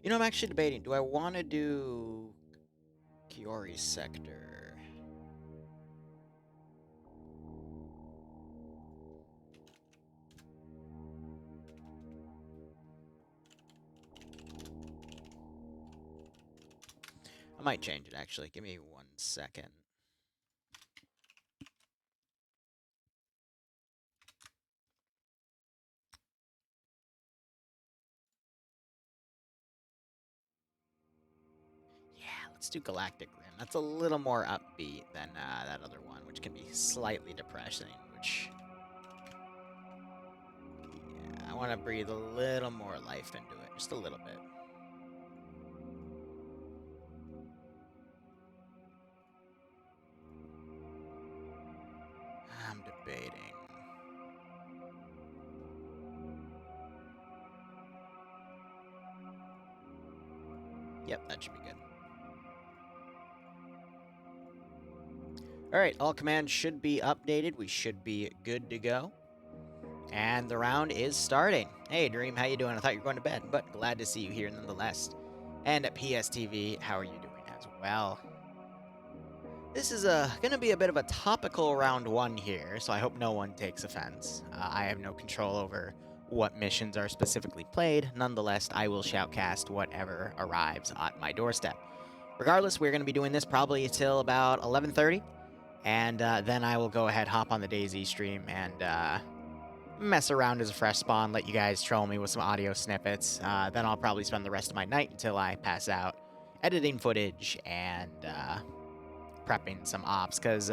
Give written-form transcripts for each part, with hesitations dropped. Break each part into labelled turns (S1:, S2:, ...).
S1: You know, I'm actually debating, do I want to do Kiori's sector? I might change it, actually. Give me 1 second. Yeah, let's do Galactic Rim. That's a little more upbeat than that other one, which can be slightly depressing, which... Yeah, I want to breathe a little more life into it, just a little bit. I'm debating. Yep, that should be good. All right, all commands should be updated. We should be good to go. And the round is starting. Hey, Dream, how you doing? I thought you were going to bed, but glad to see you here nonetheless. And at PSTV, how are you doing as well? This is going to be a bit of a topical round one here, so I hope no one takes offense. I have no control over what missions are specifically played. Nonetheless, I will shoutcast whatever arrives at my doorstep. Regardless, we're going to be doing this probably until about 11:30, and then I will go ahead, hop on the DayZ stream, and mess around as a fresh spawn, let you guys troll me with some audio snippets. Then I'll probably spend the rest of my night until I pass out, editing footage and prepping some ops, because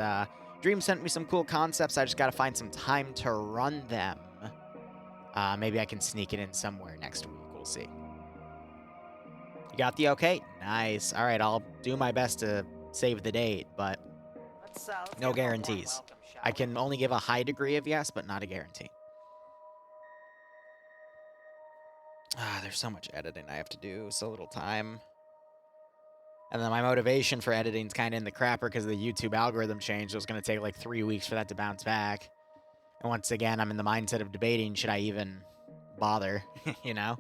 S1: Dream sent me some cool concepts. I just got to find some time to run them. Maybe I can sneak it in somewhere next week. We'll see. You got the okay? Nice. All right, I'll do my best to save the date, but no guarantees. I can only give a high degree of yes, but not a guarantee. There's so much editing I have to do, so little time. And then my motivation for editing is kind of in the crapper because the YouTube algorithm changed. It was going to take like 3 weeks for that to bounce back. And once again, I'm in the mindset of debating, should I even bother, you know?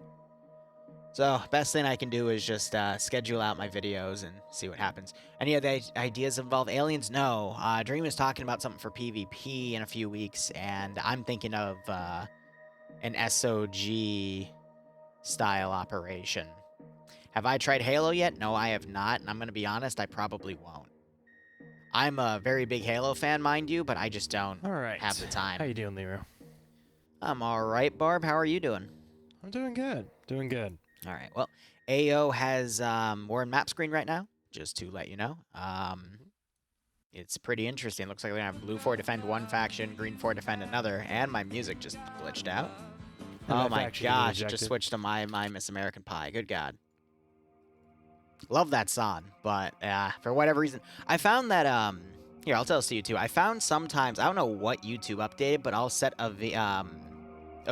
S1: So, best thing I can do is just schedule out my videos and see what happens. Any other ideas involve aliens? No. Dream is talking about something for PvP in a few weeks, and I'm thinking of an SOG style operation. Have I tried Halo yet? No, I have not, and I'm going to be honest, I probably won't. I'm a very big Halo fan, mind you, but I just don't have the time.
S2: How you doing, Liru?
S1: I'm all right, Barb. How are you doing?
S2: I'm doing good. Doing good.
S1: All right. Well, AO has we're in map screen right now, just to let you know. It's pretty interesting. Looks like we're gonna have blue 4 defend one faction, green 4 defend another, and my music just glitched out. Oh my gosh! It just switched to my Miss American Pie. Good God. Love that song, but for whatever reason, I found that here, I'll tell this to you too. I found sometimes, I don't know what YouTube updated, but I'll set a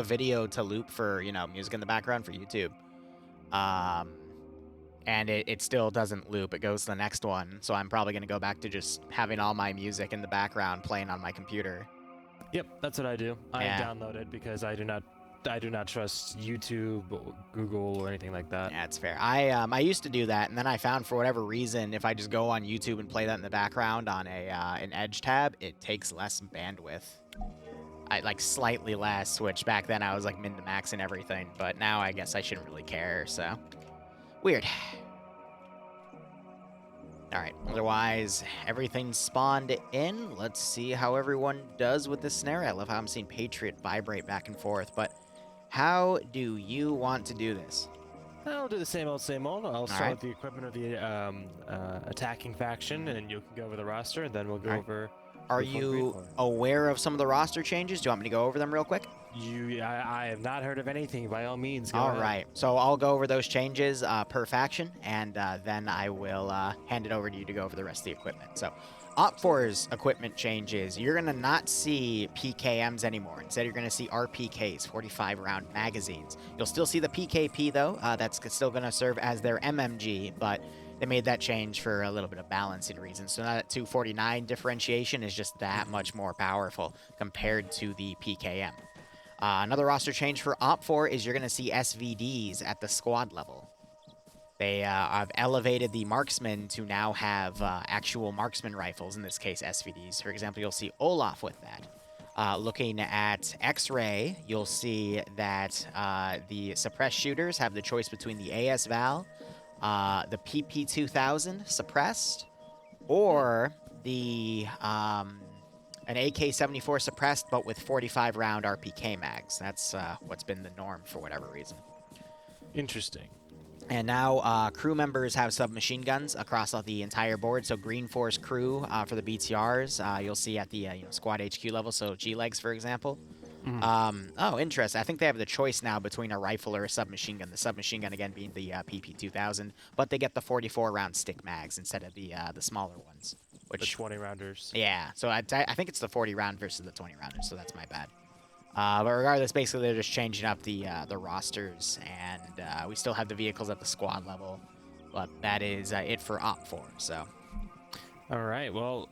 S1: video to loop for, you know, music in the background for YouTube. And it still doesn't loop. It goes to the next one. So I'm probably going to go back to just having all my music in the background playing on my computer.
S2: Yep, that's what I do. I download it because I do not trust YouTube, or Google, or anything like that.
S1: Yeah, that's fair. I used to do that, and then I found for whatever reason, if I just go on YouTube and play that in the background on an Edge tab, it takes less bandwidth. Like slightly less, which back then I was like min to max and everything, but now I guess I shouldn't really care, so weird. All right, otherwise everything's spawned in. Let's see how everyone does with this scenario. I love how I'm seeing Patriot vibrate back and forth, but how do you want to do this?
S2: I'll do the same old, same old. I'll start with the equipment of the attacking faction, and you can go over the roster, and then we'll go over...
S1: Are you aware of some of the roster changes? Do you want me to go over them real quick?
S2: I have not heard of anything. By all means, go
S1: ahead. All right. So I'll go over those changes per faction, and then I will hand it over to you to go over the rest of the equipment. So Op4's equipment changes. You're going to not see PKMs anymore. Instead, you're going to see RPKs, 45-round magazines. You'll still see the PKP, though. That's still going to serve as their MMG, but... they made that change for a little bit of balancing reasons. So now that 249 differentiation is just that much more powerful compared to the PKM. Another roster change for Op4 is you're going to see SVDs at the squad level. They have elevated the marksmen to now have actual marksman rifles, in this case SVDs. For example, you'll see Olaf with that. Looking at X-Ray, you'll see that the suppressed shooters have the choice between the AS Val, the PP2000 suppressed, or the an AK-74 suppressed, but with 45 round RPK mags. That's what's been the norm for whatever reason.
S2: Interesting.
S1: And now crew members have submachine guns across the entire board. So Green Force crew for the BTRs, you'll see at the squad HQ level. So G-Legs, for example. Oh, interesting. I think they have the choice now between a rifle or a submachine gun. The submachine gun, again, being the PP2000. But they get the 44-round stick mags instead of the smaller ones.
S2: The 20-rounders.
S1: Yeah, so I think it's the 40-round versus the 20-rounders, so that's my bad. But regardless, basically they're just changing up the rosters, and we still have the vehicles at the squad level, but that is it for OPFOR. So.
S2: All right. Well,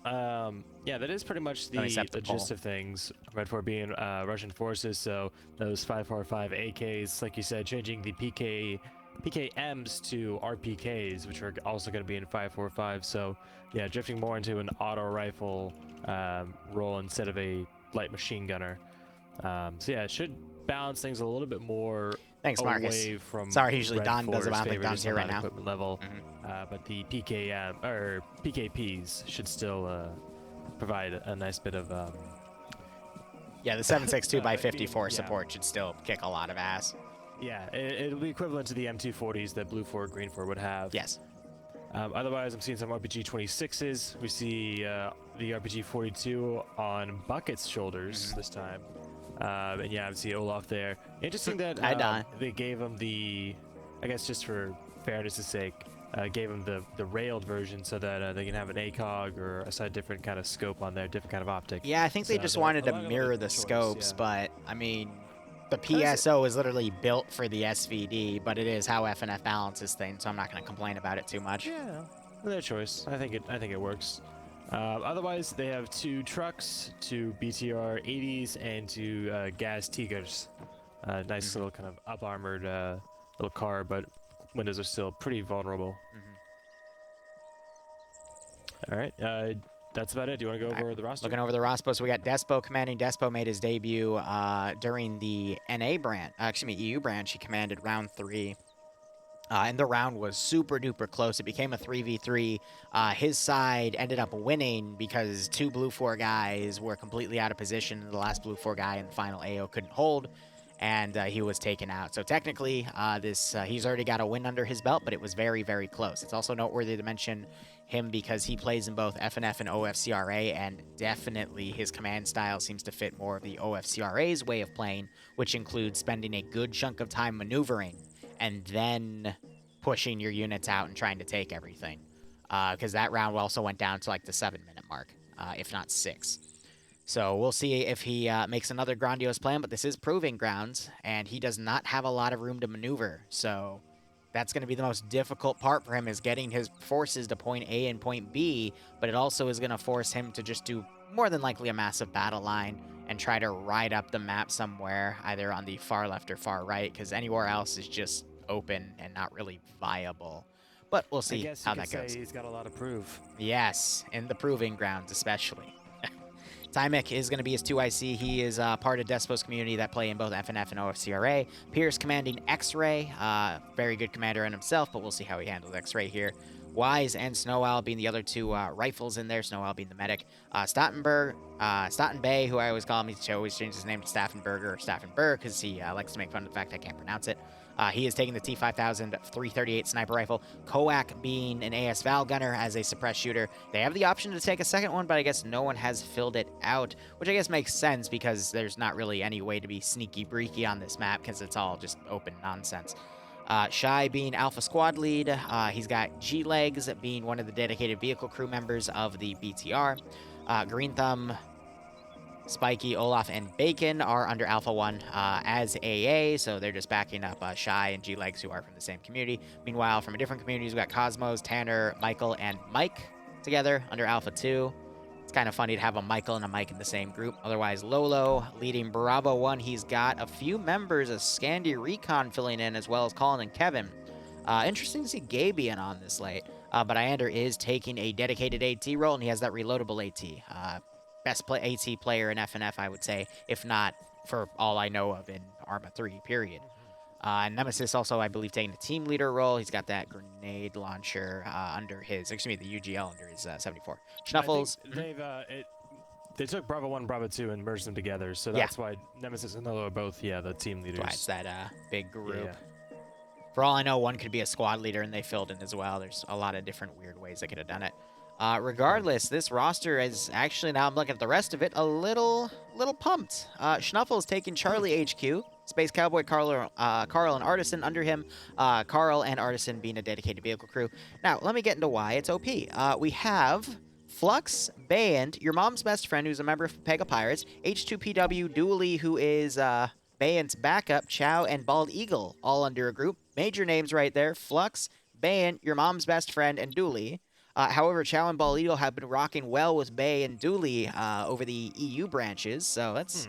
S2: yeah, that is pretty much the gist of things. Red 4 being Russian forces, so those 545 AKs, like you said, changing the PKMs to RPKs, which are also going to be in 545. So, yeah, drifting more into an auto rifle role instead of a light machine gunner. So yeah, it should balance things a little bit more.
S1: Thanks, Marcus.
S2: Away from
S1: Sorry, usually
S2: Red
S1: Don does it. I don't
S2: Force
S1: think Don's here right now.
S2: Equipment level, but the PKM or PKPs should still provide a nice bit of.
S1: Yeah, the 7.62 by 54 support should still kick a lot of ass.
S2: Yeah, it'll be equivalent to the M240s that Blue 4, Green 4 would have.
S1: Yes.
S2: Otherwise, I'm seeing some RPG 26s. We see the RPG 42 on Bucket's shoulders this time. And yeah, I see Olaf there. Interesting that they gave him the, I guess just for fairness' sake, gave him the railed version so that they can have an ACOG or a different kind of scope on there, different kind of optic.
S1: Yeah, I think they just wanted to mirror the scopes, but I mean, the PSO is literally built for the SVD, but it is how FNF balances things, so I'm not going to complain about it too much.
S2: Yeah, their choice. I think it works. Otherwise, they have 2 trucks, 2 BTR 80s, and 2 gas Tigers. Nice little kind of up-armored little car, but windows are still pretty vulnerable. All right, that's about it. Do you want to go over the roster?
S1: Looking over the roster, so we got Despo commanding. Despo made his debut during the NA branch, EU branch. He commanded round 3. And the round was super duper close. It became a 3v3. His side ended up winning because 2 Blue 4 guys were completely out of position. The last Blue 4 guy in the final AO couldn't hold, and he was taken out. So technically, he's already got a win under his belt, but it was very, very close. It's also noteworthy to mention him because he plays in both FNF and OFCRA, and definitely his command style seems to fit more of the OFCRA's way of playing, which includes spending a good chunk of time maneuvering and then pushing your units out and trying to take everything. Because that round also went down to like the 7-minute mark, if not 6. So we'll see if he makes another grandiose plan, but this is proving grounds, and he does not have a lot of room to maneuver. So that's going to be the most difficult part for him, is getting his forces to point A and point B, but it also is going to force him to just do more than likely a massive battle line and try to ride up the map somewhere, either on the far left or far right, because anywhere else is just open and not really viable. But we'll see how that goes.
S2: He's got a lot of proof.
S1: Yes, in the proving grounds especially. Tymek is going to be his 2IC. He is part of Despo's community that play in both FNF and OFCRA. Pierce commanding X-Ray. Very good commander in himself, but we'll see how he handles X-Ray here. Wise and Snow Owl being the other 2 rifles in there. Snow Owl being the medic. Stoughton Bay, who I always call him. He always changes his name to Staffenberger or Staffenberg because he likes to make fun of the fact I can't pronounce it. He is taking the T5000 338 sniper rifle. Koak being an AS Val gunner as a suppressed shooter. They have the option to take a second one, but I guess no one has filled it out, which I guess makes sense because there's not really any way to be sneaky-breaky on this map because it's all just open nonsense. Shy being Alpha Squad lead. He's got G-Legs being one of the dedicated vehicle crew members of the BTR. Green Thumb, Spiky, Olaf, and Bacon are under Alpha 1 as AA, so they're just backing up Shy and G-Legs, who are from the same community. Meanwhile, from a different community, we've got Cosmos, Tanner, Michael, and Mike together under Alpha 2. It's kind of funny to have a Michael and a Mike in the same group. Otherwise, Lolo leading Bravo 1. He's got a few members of Scandi Recon filling in, as well as Colin and Kevin. Interesting to see Gay being on this late. But Iander is taking a dedicated AT role, and he has that reloadable AT. Best AT player in FNF, I would say, if not for all I know of in Arma 3, period. Nemesis also, I believe, taking the team leader role. He's got that grenade launcher under his, excuse me, the UGL under his 74. Schnuffles.
S2: They took Bravo 1 and Bravo 2 and merged them together, so that's why Nemesis and Nolo are both, the team leaders.
S1: That's why it's that big group. Yeah. For all I know, one could be a squad leader, and they filled in as well. There's a lot of different weird ways they could have done it. Regardless, this roster is actually, now I'm looking at the rest of it, a little pumped. Schnuffles taking Charlie HQ. Space Cowboy, Carl and Artisan under him. Carl and Artisan being a dedicated vehicle crew. Now, let me get into why it's OP. We have Flux, Band, your mom's best friend, who's a member of Pega Pirates, H2PW, Dooley, who is Band's backup, Chow, and Bald Eagle, all under a group. Major names right there. Flux, Band, your mom's best friend, and Dooley. However, Chow and Bald Eagle have been rocking well with Bay and Dooley over the EU branches, so that's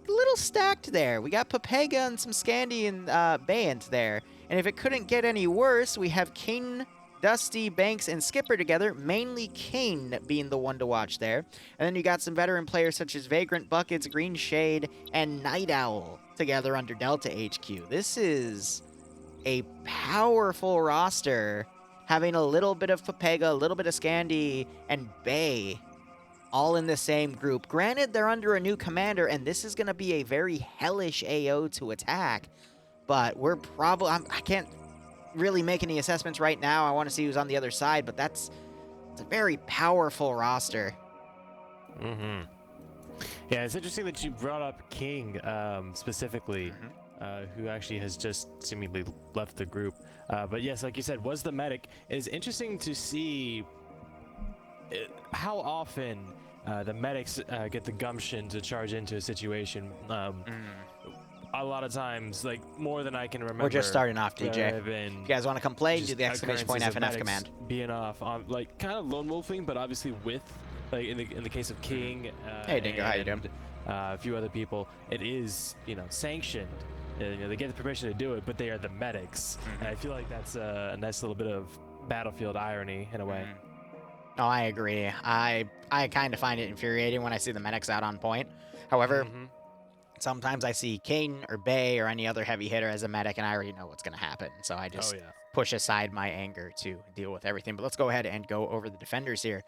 S1: a little stacked there. We got Papega and some Scandi and Bayant there. And if it couldn't get any worse, we have Kane, Dusty, Banks, and Skipper together, mainly Kane being the one to watch there. And then you got some veteran players such as Vagrant, Buckets, Green Shade, and Night Owl together under Delta HQ. This is a powerful roster, having a little bit of Papega, a little bit of Scandi, and Bay all in the same group. Granted, they're under a new commander, and this is going to be a very hellish AO to attack, but we're probably... I can't really make any assessments right now. I want to see who's on the other side, but it's a very powerful roster.
S2: Yeah, it's interesting that you brought up King specifically, who actually has just seemingly left the group. But yes, like you said, was the medic. It is interesting to see how often the medics get the gumption to charge into a situation. A lot of times, like more than I can remember.
S1: We're just starting off, DJ. If you guys want to come play, do the exclamation point FNF command.
S2: Being off on like kind of lone wolfing, but obviously with like in the case of King.
S1: Hey Dingo, how you doing?
S2: A few other people, it is sanctioned. They get the permission to do it, but they are the medics. And I feel like that's a nice little bit of battlefield irony in a way.
S1: Oh, I agree. I kind of find it infuriating when I see the medics out on point. However, sometimes I see Kane or Bay or any other heavy hitter as a medic, and I already know what's going to happen. So I just push aside my anger to deal with everything. But let's go ahead and go over the defenders here.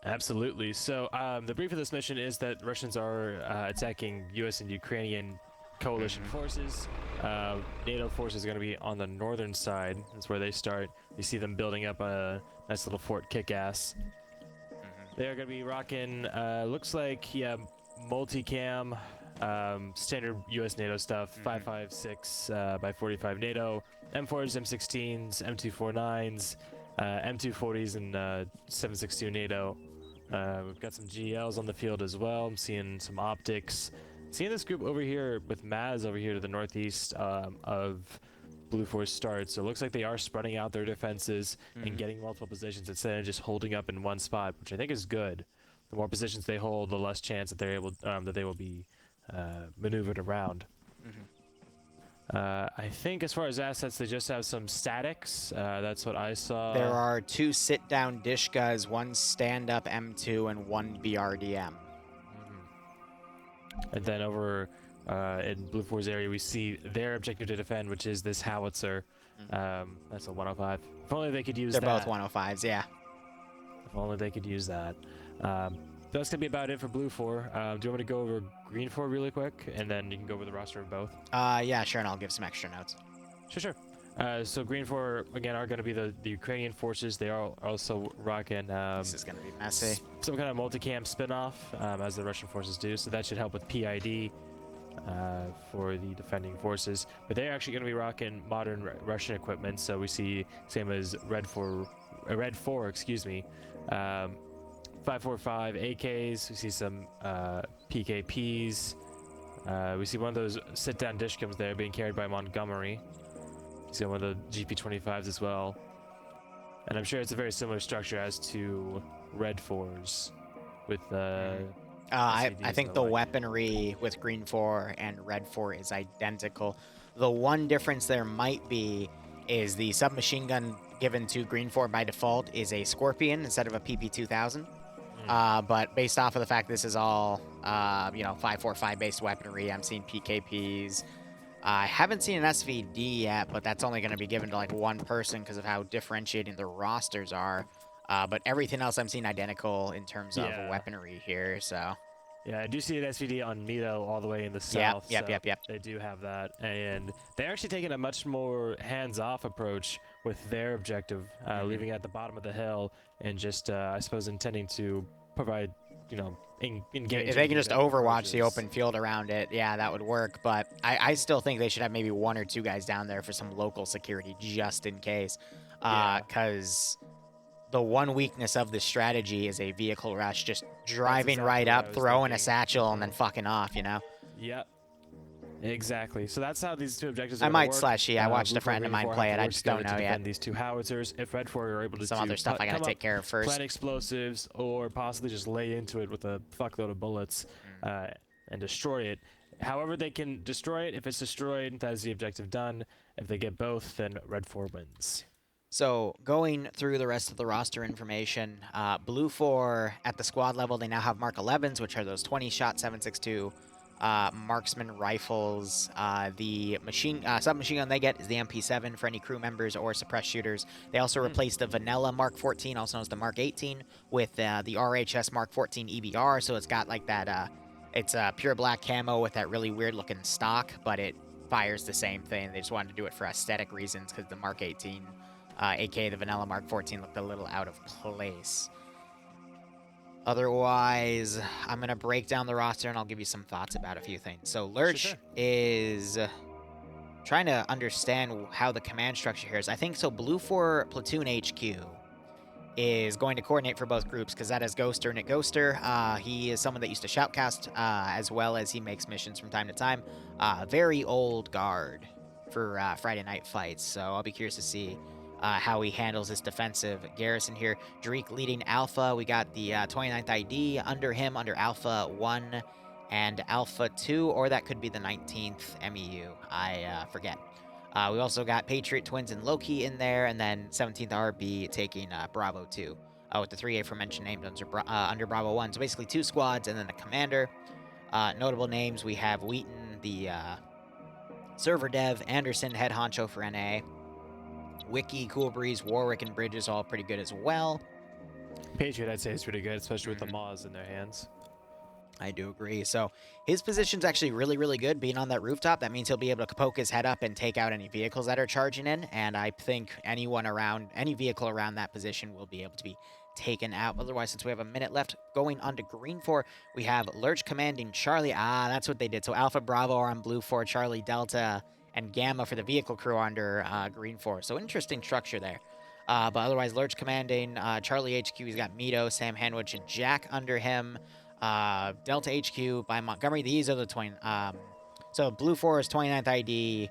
S2: Absolutely. So the brief of this mission is that Russians are attacking U.S. and Ukrainian coalition forces. NATO forces are going to be on the northern side. That's where they start. You see them building up a nice little Fort Kick-Ass. They are going to be rocking, looks like, multicam, standard U.S. NATO stuff, 5.56 by 45 NATO, M4s, M16s, M249s, M240s, and 7.62 NATO. We've got some GLs on the field as well. I'm seeing some optics. Seeing this group over here with Maz over here to the northeast of Blue Force start. So it looks like they are spreading out their defenses and getting multiple positions instead of just holding up in one spot, which I think is good. The more positions they hold, the less chance that they're able that they will be maneuvered around. I think as far as assets, they just have some statics. That's what I saw.
S1: There are 2 sit-down Dishkas, 1 stand-up M2, and 1 BRDM.
S2: And then over in Blue Force area, we see their objective to defend, which is this howitzer. That's a 105. If only they could use that.
S1: They're both 105s, yeah.
S2: If only they could use that. That's going to be about it for Blue 4. Do you want me to go over Green 4 really quick? And then you can go over the roster of both?
S1: Yeah, sure, and I'll give some extra notes.
S2: Sure. So Green 4, again, are going to be the Ukrainian forces. They are also rocking...
S1: this is going to be messy.
S2: Some kind of multicam spinoff, as the Russian forces do. So that should help with PID for the defending forces. But they're actually going to be rocking modern Russian equipment. So we see, same as Red 4, excuse me. 5.45 AKs. We see some PKPs. We see one of those sit-down dishcams there being carried by Montgomery. You see one of the GP25s as well. And I'm sure it's a very similar structure as to Red 4s with
S1: I think the weaponry with Green 4 and Red 4 is identical. The one difference there might be is the submachine gun given to Green 4 by default is a Scorpion instead of a PP-2000. But based off of the fact this is all, 5.45 based weaponry, I'm seeing PKPs. I haven't seen an SVD yet, but that's only going to be given to like one person because of how differentiating the rosters are. But everything else I'm seeing identical in terms of weaponry here, so...
S2: Yeah, I do see an SVD on Mito all the way in the south.
S1: Yep.
S2: They do have that. And they're actually taking a much more hands-off approach with their objective, leaving it at the bottom of the hill and just, I suppose, intending to provide, engage.
S1: If they can just overwatch the open field around it, yeah, that would work. But I still think they should have maybe 1 or 2 guys down there for some local security just in case. Because... the one weakness of this strategy is a vehicle rush, just driving right up, throwing a satchel, and then fucking off,
S2: Yep. Exactly. So that's how these 2 objectives
S1: I might slash E. I watched a friend of mine play it. I just don't know yet.
S2: These 2 howitzers, if Red 4 are able to
S1: some other stuff I gotta take care of first.
S2: Plant explosives, or possibly just lay into it with a fuckload of bullets and destroy it. However they can destroy it, if it's destroyed, that is the objective done. If they get both, then Red 4 wins.
S1: So, going through the rest of the roster information, Blue 4, at the squad level, they now have Mark 11s, which are those 20-shot 7.62 Marksman Rifles. The submachine gun they get is the MP7 for any crew members or suppressed shooters. They also replaced the vanilla Mark 14, also known as the Mark 18, with the RHS Mark 14 EBR, so it's got like that, it's a pure black camo with that really weird-looking stock, but it fires the same thing. They just wanted to do it for aesthetic reasons, because the Mark 18... aka the vanilla Mark 14 looked a little out of place. Otherwise, I'm going to break down the roster and I'll give you some thoughts about a few things. So Lurch is trying to understand how the command structure here is. I think so Blue 4 Platoon HQ is going to coordinate for both groups because that is Ghoster. Nick Ghoster, he is someone that used to shoutcast as well as he makes missions from time to time. Very old guard for Friday night fights, so I'll be curious to see how he handles his defensive garrison here. Drake leading Alpha. We got the 29th ID under him, under Alpha 1 and Alpha 2, or that could be the 19th MEU. I forget. We also got Patriot Twins and Loki in there, and then 17th RB taking Bravo 2 with the 3 aforementioned named under Bravo 1. So basically 2 squads and then a commander. Notable names, we have Wheaton, the server dev, Anderson, head honcho for NA. Wiki, Cool Breeze, Warwick, and Bridges all pretty good as well.
S2: Patriot, I'd say, is pretty good, especially with the Maws in their hands.
S1: I do agree. So his position's actually really, really good. Being on that rooftop, that means he'll be able to poke his head up and take out any vehicles that are charging in. And I think any vehicle around that position will be able to be taken out. Otherwise, since we have a minute left, going on to Green 4, we have Lurch commanding Charlie. That's what they did. So Alpha Bravo are on Blue 4, Charlie Delta, and Gamma for the vehicle crew under Green 4. So interesting structure there. But otherwise, Lurch commanding Charlie HQ. He's got Mito, Sam Hanwich, and Jack under him. Delta HQ by Montgomery. These are the 20. So Blue 4 is 29th ID.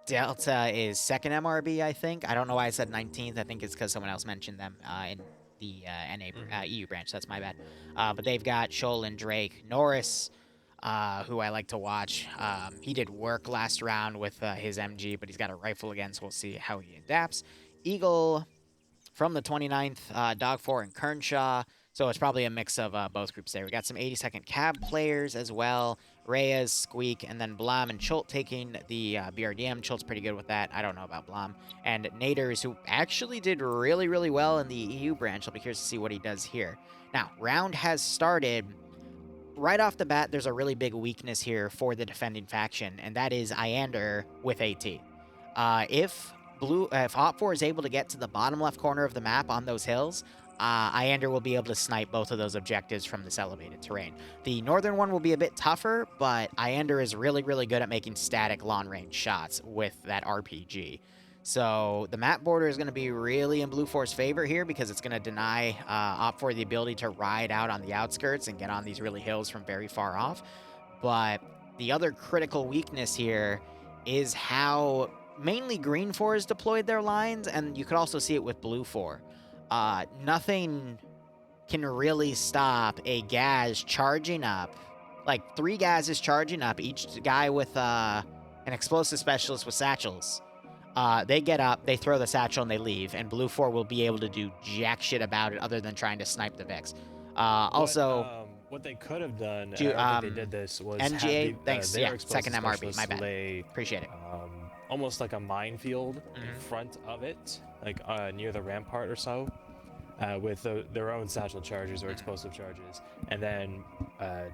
S1: Delta is 2nd MRB, I think. I don't know why I said 19th. I think it's because someone else mentioned them in the EU branch. That's my bad. But they've got Scholl and Drake. Norris, who I like to watch. He did work last round with his MG, but he's got a rifle again, so we'll see how he adapts. Eagle from the 29th, Dog 4 and Kernshaw. So it's probably a mix of both groups there. We got some 82nd Cab players as well. Reyes, Squeak, and then Blom and Chult taking the BRDM. Chult's pretty good with that. I don't know about Blom. And Naders, who actually did really, really well in the EU branch. I'll be curious to see what he does here. Now, round has started. Right off the bat, there's a really big weakness here for the defending faction, and that is Iander with AT. If Op4 is able to get to the bottom left corner of the map on those hills, Iander will be able to snipe both of those objectives from this elevated terrain. The northern one will be a bit tougher, but Iander is really, really good at making static long-range shots with that RPG. So the map border is going to be really in Blue 4's favor here because it's going to deny Op4 the ability to ride out on the outskirts and get on these really hills from very far off. But the other critical weakness here is how mainly Green 4 has deployed their lines, and you could also see it with Blue 4. Nothing can really stop a Gaz charging up. Like 3 Gazes charging up, each guy with an explosive specialist with satchels. They get up, they throw the satchel, and they leave, and Blue 4 will be able to do jack shit about it other than trying to snipe the Vix.
S2: What they could have done,
S1: Do,
S2: and I don't think they did this, was have
S1: NGA, thanks,
S2: their
S1: second
S2: explosive
S1: MRB, my
S2: specialists
S1: bad.
S2: lay
S1: Appreciate it.
S2: almost like a minefield in front of it, like near the rampart or so, with their own satchel charges or explosive charges, and then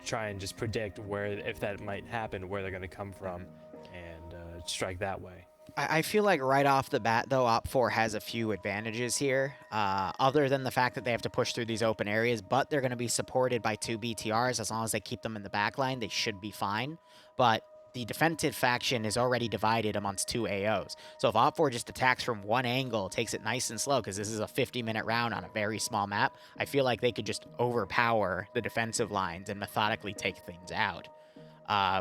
S2: try and just predict where, if that might happen, where they're going to come from, and strike that way.
S1: I feel like right off the bat, though, Op4 has a few advantages here, other than the fact that they have to push through these open areas, but they're going to be supported by 2 BTRs. As long as they keep them in the back line, they should be fine. But the defensive faction is already divided amongst 2 AOs. So if Op4 just attacks from one angle, takes it nice and slow, because this is a 50-minute round on a very small map, I feel like they could just overpower the defensive lines and methodically take things out.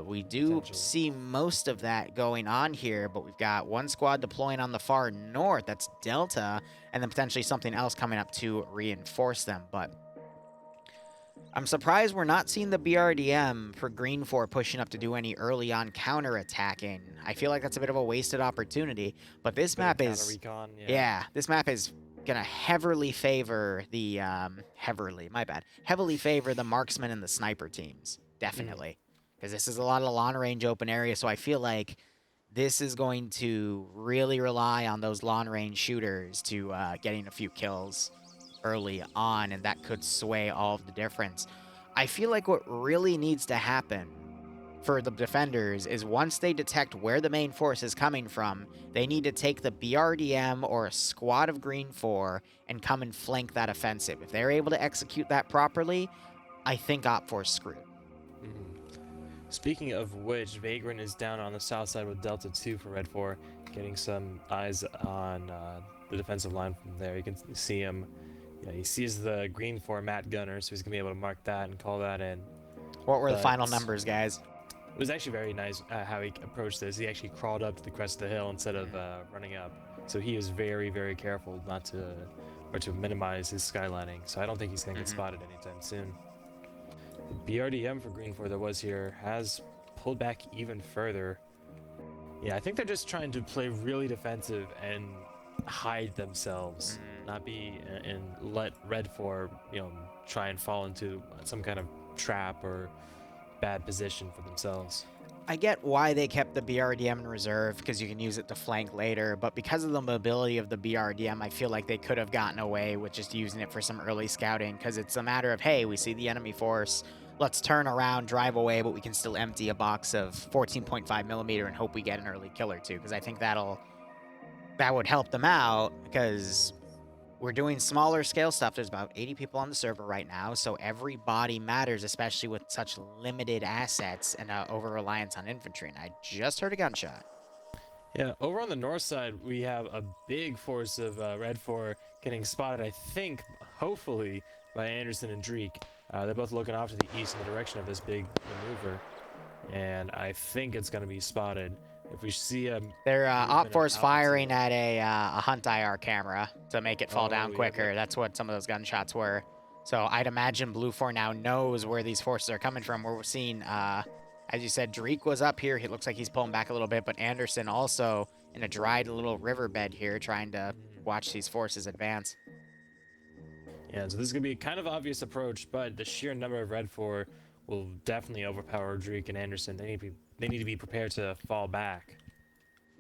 S1: We do see most of that going on here, but we've got one squad deploying on the far north. That's Delta, and then potentially something else coming up to reinforce them. But I'm surprised we're not seeing the BRDM for Green 4 pushing up to do any early on counterattacking. I feel like that's a bit of a wasted opportunity, but this map is...
S2: Recon,
S1: yeah, this map is gonna heavily favor the... heavily favor the marksman and the sniper teams. Definitely. Because this is a lot of long-range open area, so I feel like this is going to really rely on those long-range shooters to getting a few kills early on, and that could sway all of the difference. I feel like what really needs to happen for the defenders is once they detect where the main force is coming from, they need to take the BRDM or a squad of Green 4 and come and flank that offensive. If they're able to execute that properly, I think Op4's screwed.
S2: Speaking of which, Vagrant is down on the south side with Delta 2 for Red 4, getting some eyes on the defensive line from there. You can see him. Yeah, he sees the Green 4 Matt Gunner, so he's going to be able to mark that and call that in.
S1: What were the final numbers, guys?
S2: It was actually very nice how he approached this. He actually crawled up to the crest of the hill instead of running up. So he was very, very careful not to minimize his skylining. So I don't think he's going to get spotted anytime soon. The BRDM for Green 4 that was here has pulled back even further. Yeah, I think they're just trying to play really defensive and hide themselves, not be and let Red 4, try and fall into some kind of trap or bad position for themselves.
S1: I get why they kept the BRDM in reserve, because you can use it to flank later, but because of the mobility of the BRDM, I feel like they could have gotten away with just using it for some early scouting, because it's a matter of, hey, we see the enemy force, let's turn around, drive away, but we can still empty a box of 14.5mm and hope we get an early kill or two, because I think that would help them out, because we're doing smaller scale stuff. There's about 80 people on the server right now, so every body matters, especially with such limited assets and over-reliance on infantry, and I just heard a gunshot.
S2: Yeah, over on the north side, we have a big force of Red 4 getting spotted, I think, hopefully, by Anderson and Dreek. They're both looking off to the east in the direction of this big maneuver, and I think it's going to be spotted. If we see a...
S1: They're Op4's firing at a Hunt IR camera to make it fall down quicker. That's what some of those gunshots were. So I'd imagine Blue 4 now knows where these forces are coming from. We're seeing, as you said, Dreek was up here. It looks like he's pulling back a little bit, but Anderson also in a dried little riverbed here trying to watch these forces advance.
S2: Yeah, so this is going to be a kind of obvious approach, but the sheer number of Red 4 will definitely overpower Dreek and Anderson. They need to be prepared to fall back.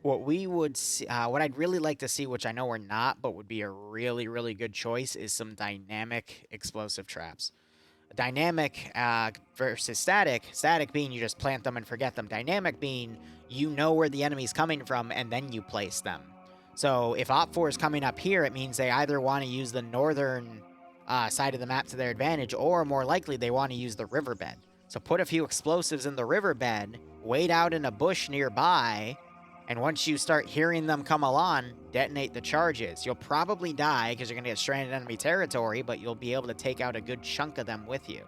S1: What we would see, what I'd really like to see, which I know we're not, but would be a really, really good choice, is some dynamic explosive traps. Dynamic versus static. Static being you just plant them and forget them. Dynamic being you know where the enemy's coming from and then you place them. So if Op4 is coming up here, it means they either want to use the northern side of the map to their advantage, or more likely they want to use the riverbed. So put a few explosives in the riverbed, wait out in a bush nearby, and once you start hearing them come along, detonate the charges. You'll probably die because you're going to get stranded in enemy territory, but you'll be able to take out a good chunk of them with you.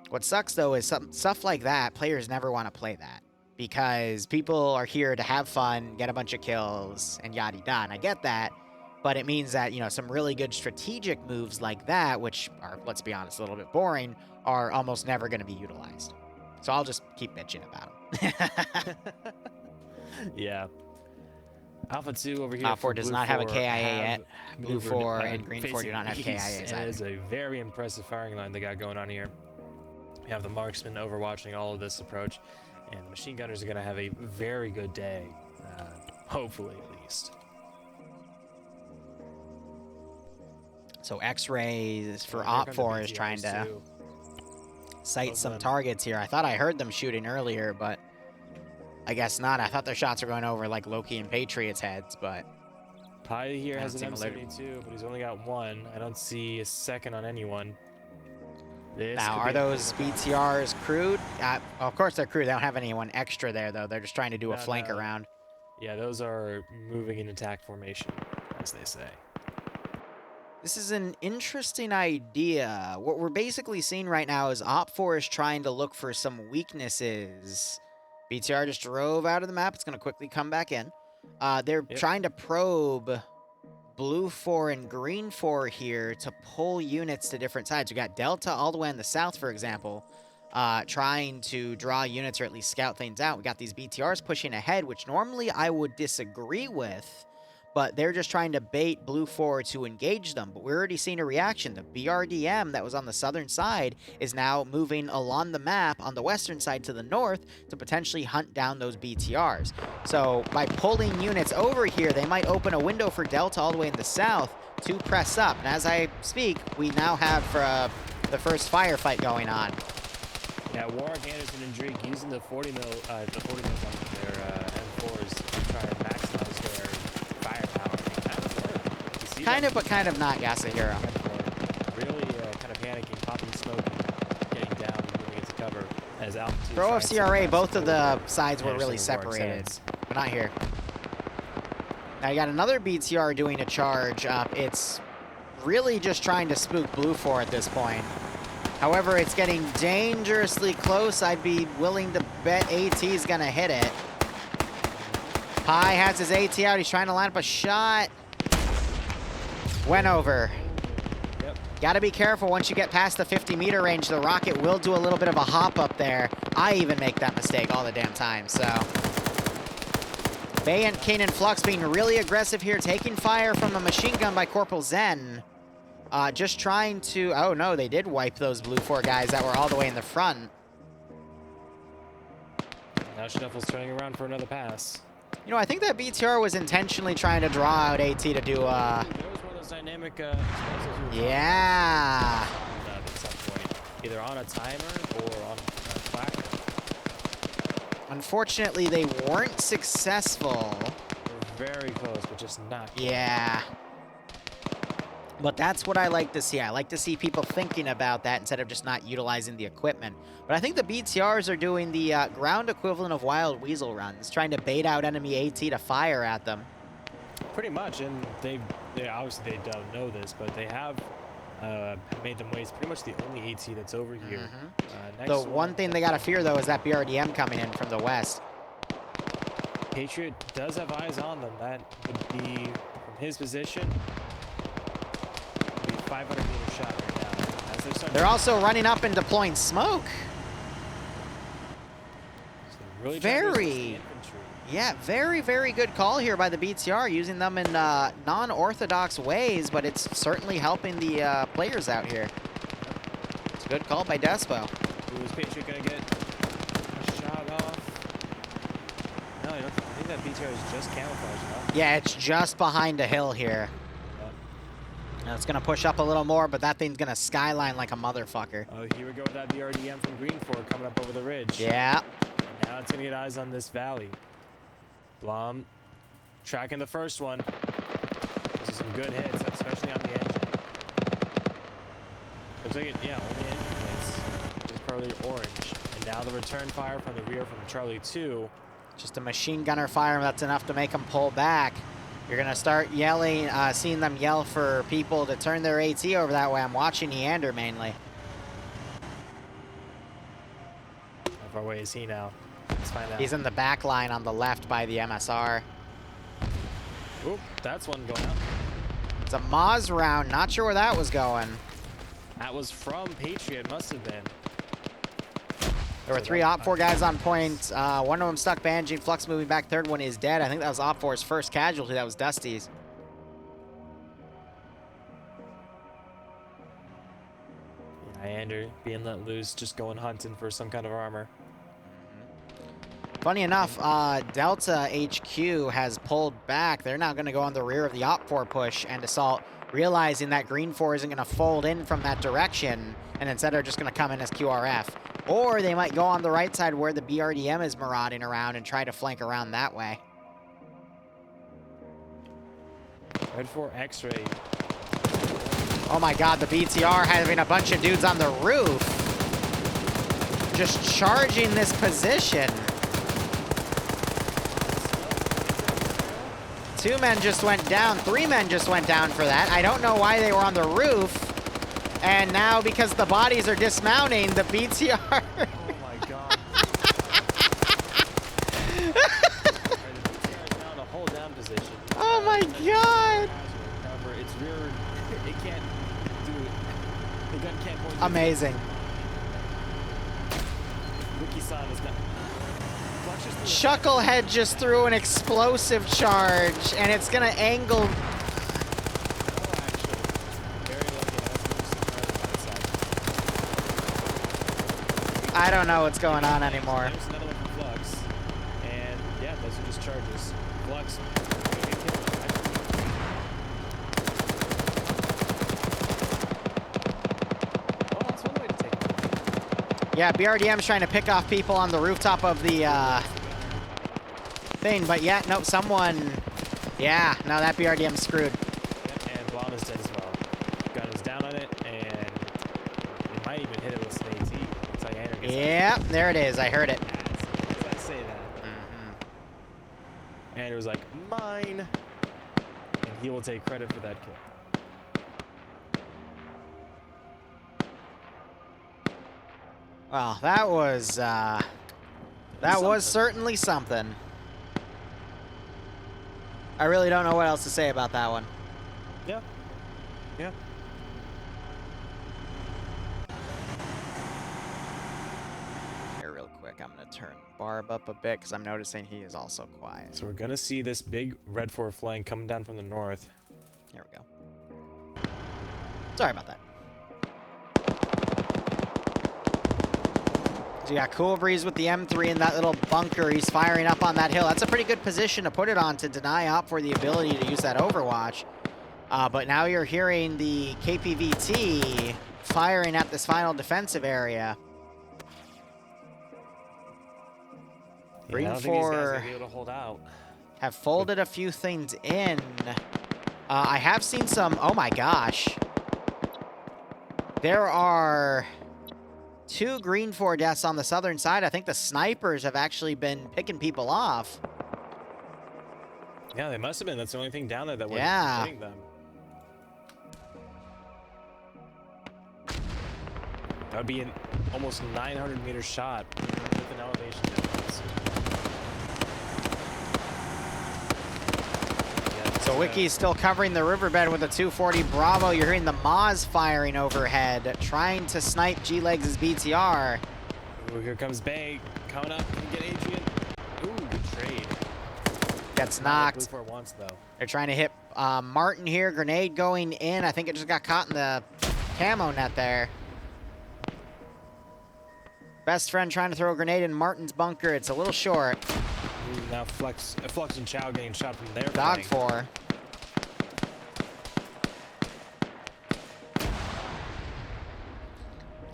S1: What sucks, though, is stuff like that, players never want to play that. Because people are here to have fun, get a bunch of kills, and yada-yada, and I get that. But it means that, some really good strategic moves like that, which are, let's be honest, a little bit boring, are almost never going to be utilized. So I'll just keep bitching about them.
S2: Yeah. Alpha 2 over here.
S1: Alpha 4 does not have a KIA yet. Blue 4
S2: and
S1: and Green 4 do not have KIAs
S2: It
S1: either.
S2: is a very impressive firing line they got going on here. We have the marksman overwatching all of this approach, and the machine gunners are going to have a very good day, hopefully at least.
S1: So X-rays for Op 4 is trying to sight some targets here. I thought I heard them shooting earlier, but I guess not. I thought their shots were going over like Loki and Patriots' heads, but
S2: Pi here has an M72, but he's only got one. I don't see a second on anyone.
S1: Now, are those BTRs crewed? Of course they're crewed. They don't have anyone extra there, though. They're just trying to do a flank around.
S2: Yeah, those are moving in attack formation, as they say.
S1: This is an interesting idea. What we're basically seeing right now is Op 4 is trying to look for some weaknesses. BTR just drove out of the map. It's going to quickly come back in. They're trying to probe Blue 4 and Green 4 here to pull units to different sides. We got Delta all the way in the south, for example, trying to draw units or at least scout things out. We got these BTRs pushing ahead, which normally I would disagree with, but they're just trying to bait Blue 4 to engage them. But we're already seeing a reaction. The BRDM that was on the southern side is now moving along the map on the western side to the north to potentially hunt down those BTRs. So by pulling units over here, they might open a window for Delta all the way in the south to press up. And as I speak, we now have the first firefight going on.
S2: Yeah, Warwick, Anderson, and Drake using the 40 mil on their M4s to try and maximize their firepower.
S1: Kind of, but kind of not, Yasuhiro.
S2: Really kind of panicking, popping smoke, getting down, moving into cover. As altitude.
S1: Pro of CRA, both of the sides were really separated, but not here. Now you got another BTR doing a charge up. It's really just trying to spook Blue 4 at this point. However, it's getting dangerously close. I'd be willing to bet AT's gonna hit it. Pi has his AT out. He's trying to line up a shot. Went over.
S2: Yep.
S1: Gotta be careful once you get past the 50-meter range. The rocket will do a little bit of a hop up there. I even make that mistake all the damn time, so. Bay and King and Flux being really aggressive here, taking fire from a machine gun by Corporal Zen. Just trying to, oh no, they did wipe those Blue 4 guys that were all the way in the front.
S2: Now Shuffle's turning around for another pass.
S1: You know, I think that BTR was intentionally trying to draw out AT to do,
S2: There was one of those dynamic
S1: yeah.
S2: At some point, either on a timer or on a clacker.
S1: Unfortunately, they weren't successful.
S2: They're very close, but just not.
S1: Yeah. But that's what I like to see. I like to see people thinking about that instead of just not utilizing the equipment. But I think the BTRs are doing the ground equivalent of Wild Weasel runs, trying to bait out enemy AT to fire at them.
S2: Pretty much, and they obviously they don't know this, but they have made them waste pretty much the only AT that's over here.
S1: The one thing they got to fear, though, is that BRDM coming in from the west.
S2: Patriot does have eyes on them. That would be, from his position, 500-meter shot right now.
S1: They're also running up and deploying smoke.
S2: So really
S1: very, very good call here by the BTR, using them in non-orthodox ways, but it's certainly helping the players out here. It's a good call by Despo.
S2: Is Patriot going to get a shot off? No, I think that BTR is just camouflaged, huh?
S1: Yeah, it's just behind a hill here. Now it's going to push up a little more, but that thing's going to skyline like a motherfucker.
S2: Oh, here we go with that BRDM from Green 4 coming up over the ridge.
S1: Yeah.
S2: And now it's going to get eyes on this valley. Blum tracking the first one. These are some good hits, especially on the engine. Looks like it, yeah, on the engine plates. It's probably orange. And now the return fire from the rear from Charlie 2.
S1: Just a machine gunner fire, that's enough to make them pull back. You're going to start yelling, seeing them yell for people to turn their AT over that way. I'm watching Neander mainly.
S2: How far away is he now? Let's find out.
S1: He's in the back line on the left by the MSR.
S2: Oop, that's one going up.
S1: It's a Moz round. Not sure where that was going.
S2: That was from Patriot, must have been.
S1: There were 3 Op4 guys on point. One of them stuck bandaging. Flux moving back. Third one is dead. I think that was Op4's first casualty. That was Dusty's.
S2: Iander being let loose, just going hunting for some kind of armor.
S1: Funny enough, Delta HQ has pulled back. They're now going to go on the rear of the Op4 push and assault, realizing that Green 4 isn't going to fold in from that direction, and instead are just going to come in as QRF. Or they might go on the right side where the BRDM is marauding around and try to flank around that way.
S2: Red 4 X-ray.
S1: Oh my god, the BTR having a bunch of dudes on the roof. Just charging this position. 2 men just went down. 3 men just went down for that. I don't know why they were on the roof. And now, because the bodies are dismounting, the BTR...
S2: Oh my god. Now to hold down position.
S1: Oh my god.
S2: It's rear. It can't do it. The gun can't point.
S1: Amazing.
S2: Wiki-san is done.
S1: Chucklehead just threw an explosive charge, and it's gonna angle. I don't know what's going on anymore.
S2: There's another one from Flux, and yeah, those are just charges. Flux. Oh, that's one way to take it.
S1: Yeah, BRDM's trying to pick off people on the rooftop of the thing, but yeah, nope, someone. Yeah, no, that BRDM's screwed.
S2: Yeah, and Blom is dead as well. Gun is down on it, and it might even hit it with an AT.
S1: Yeah, there it is. I heard it.
S2: As I say that. And it was like, mine. And he will take credit for that kill.
S1: Well, that was certainly something. I really don't know what else to say about that one.
S2: Yeah. Yeah.
S1: I'm going to turn Barb up a bit because I'm noticing he is also quiet.
S2: So we're going to see this big Red 4 flank coming down from the north.
S1: Here we go. Sorry about that. So you got Cool Breeze with the M3 in that little bunker. He's firing up on that hill. That's a pretty good position to put it on to deny Op for the ability to use that Overwatch. But now you're hearing the KPVT firing at this final defensive area. Green 4 have folded a few things in. I have seen some, oh my gosh. There are 2 Green 4 deaths on the southern side. I think the snipers have actually been picking people off.
S2: Yeah, they must have been. That's the only thing down there that was hitting them. That would be an almost 900-meter shot with an elevation difference.
S1: So Wiki's still covering the riverbed with a 240 Bravo. You're hearing the Moz firing overhead, trying to snipe G-Legs' BTR.
S2: Ooh, here comes Bay coming up. Can get Adrian. Ooh, good trade.
S1: Gets knocked.
S2: Blue 4 wants, though.
S1: They're trying to hit Martin here. Grenade going in. I think it just got caught in the camo net there. Best friend trying to throw a grenade in Martin's bunker. It's a little short.
S2: Ooh, now Flux and Chow getting shot from their
S1: Dog 4.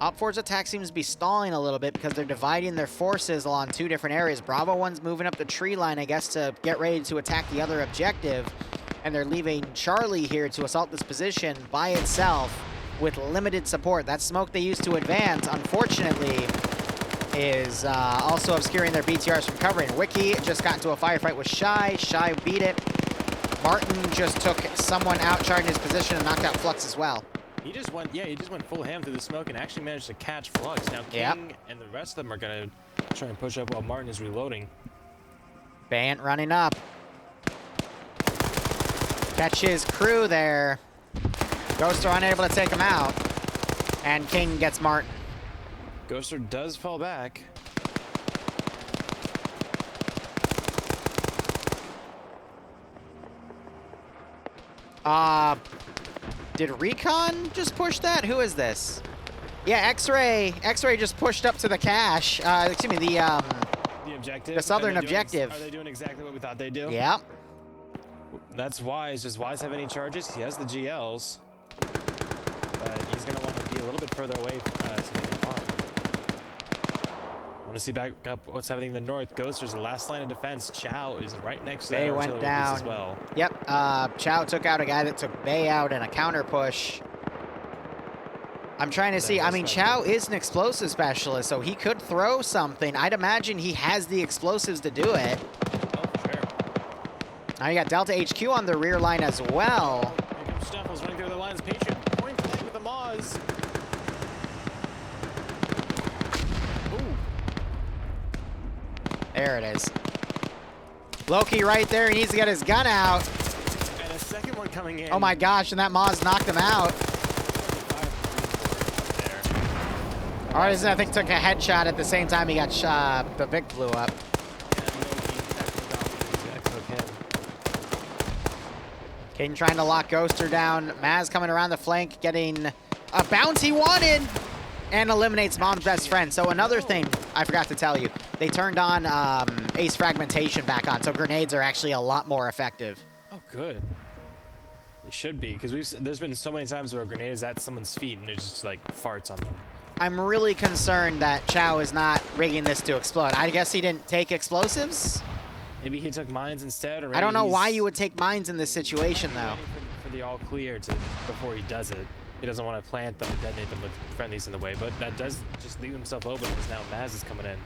S1: Op4's attack seems to be stalling a little bit because they're dividing their forces along 2 different areas. Bravo 1's moving up the tree line, I guess, to get ready to attack the other objective. And they're leaving Charlie here to assault this position by itself with limited support. That smoke they used to advance, unfortunately, is also obscuring their BTRs from covering. Wiki just got into a firefight with Shy. Shy beat it. Martin just took someone out, charging his position, and knocked out Flux as well.
S2: He just went full ham through the smoke and actually managed to catch Flux. Now King and the rest of them are going to try and push up while Martin is reloading.
S1: Bant running up. Catch his crew there. Ghoster unable to take him out. And King gets Martin.
S2: Ghoster does fall back.
S1: Did Recon just push that? Who is this? Yeah, X-Ray just pushed up to the cache. Excuse me, the
S2: objective?
S1: The southern objective.
S2: Are they doing exactly what we thought they'd do?
S1: Yeah.
S2: That's Wise. Does Wise have any charges? He has the GLs. But he's going to want to be a little bit further away to make it harm. I want to see back up what's happening in the north. Ghoster's the last line of defense. Chow is right next to
S1: Bay
S2: that
S1: went down
S2: as well.
S1: Yep. Chow took out a guy that took Bay out in a counter push. I'm trying to see. I mean, Chow is an explosive specialist, so he could throw something. I'd imagine he has the explosives to do it.
S2: Oh, for sure.
S1: Now you got Delta HQ on the rear line as well.
S2: Steffels running through the lines. Patriot point blank with the Moz. Ooh.
S1: There it is. Loki right there. He needs to get his gun out.
S2: And a second one coming in.
S1: Oh my gosh, and that Moz knocked him out. Artisan, I think, took a headshot at the same time he got shot. The Vic blew up. Caden trying to lock Ghoster down. Maz coming around the flank, getting a bounce he wanted, and eliminates Mom's best friend. So another thing I forgot to tell you, they turned on ace fragmentation back on, so grenades are actually a lot more effective.
S2: Oh, good. They should be, because there's been so many times where a grenade is at someone's feet and it just like farts on them.
S1: I'm really concerned that Chow is not rigging this to explode. I guess he didn't take explosives?
S2: Maybe he took mines instead, or
S1: I don't know why you would take mines in this situation, though.
S2: For the all clear before he does it. He doesn't want to plant them and detonate them with friendlies in the way, but that does just leave himself open because now Maz is coming in.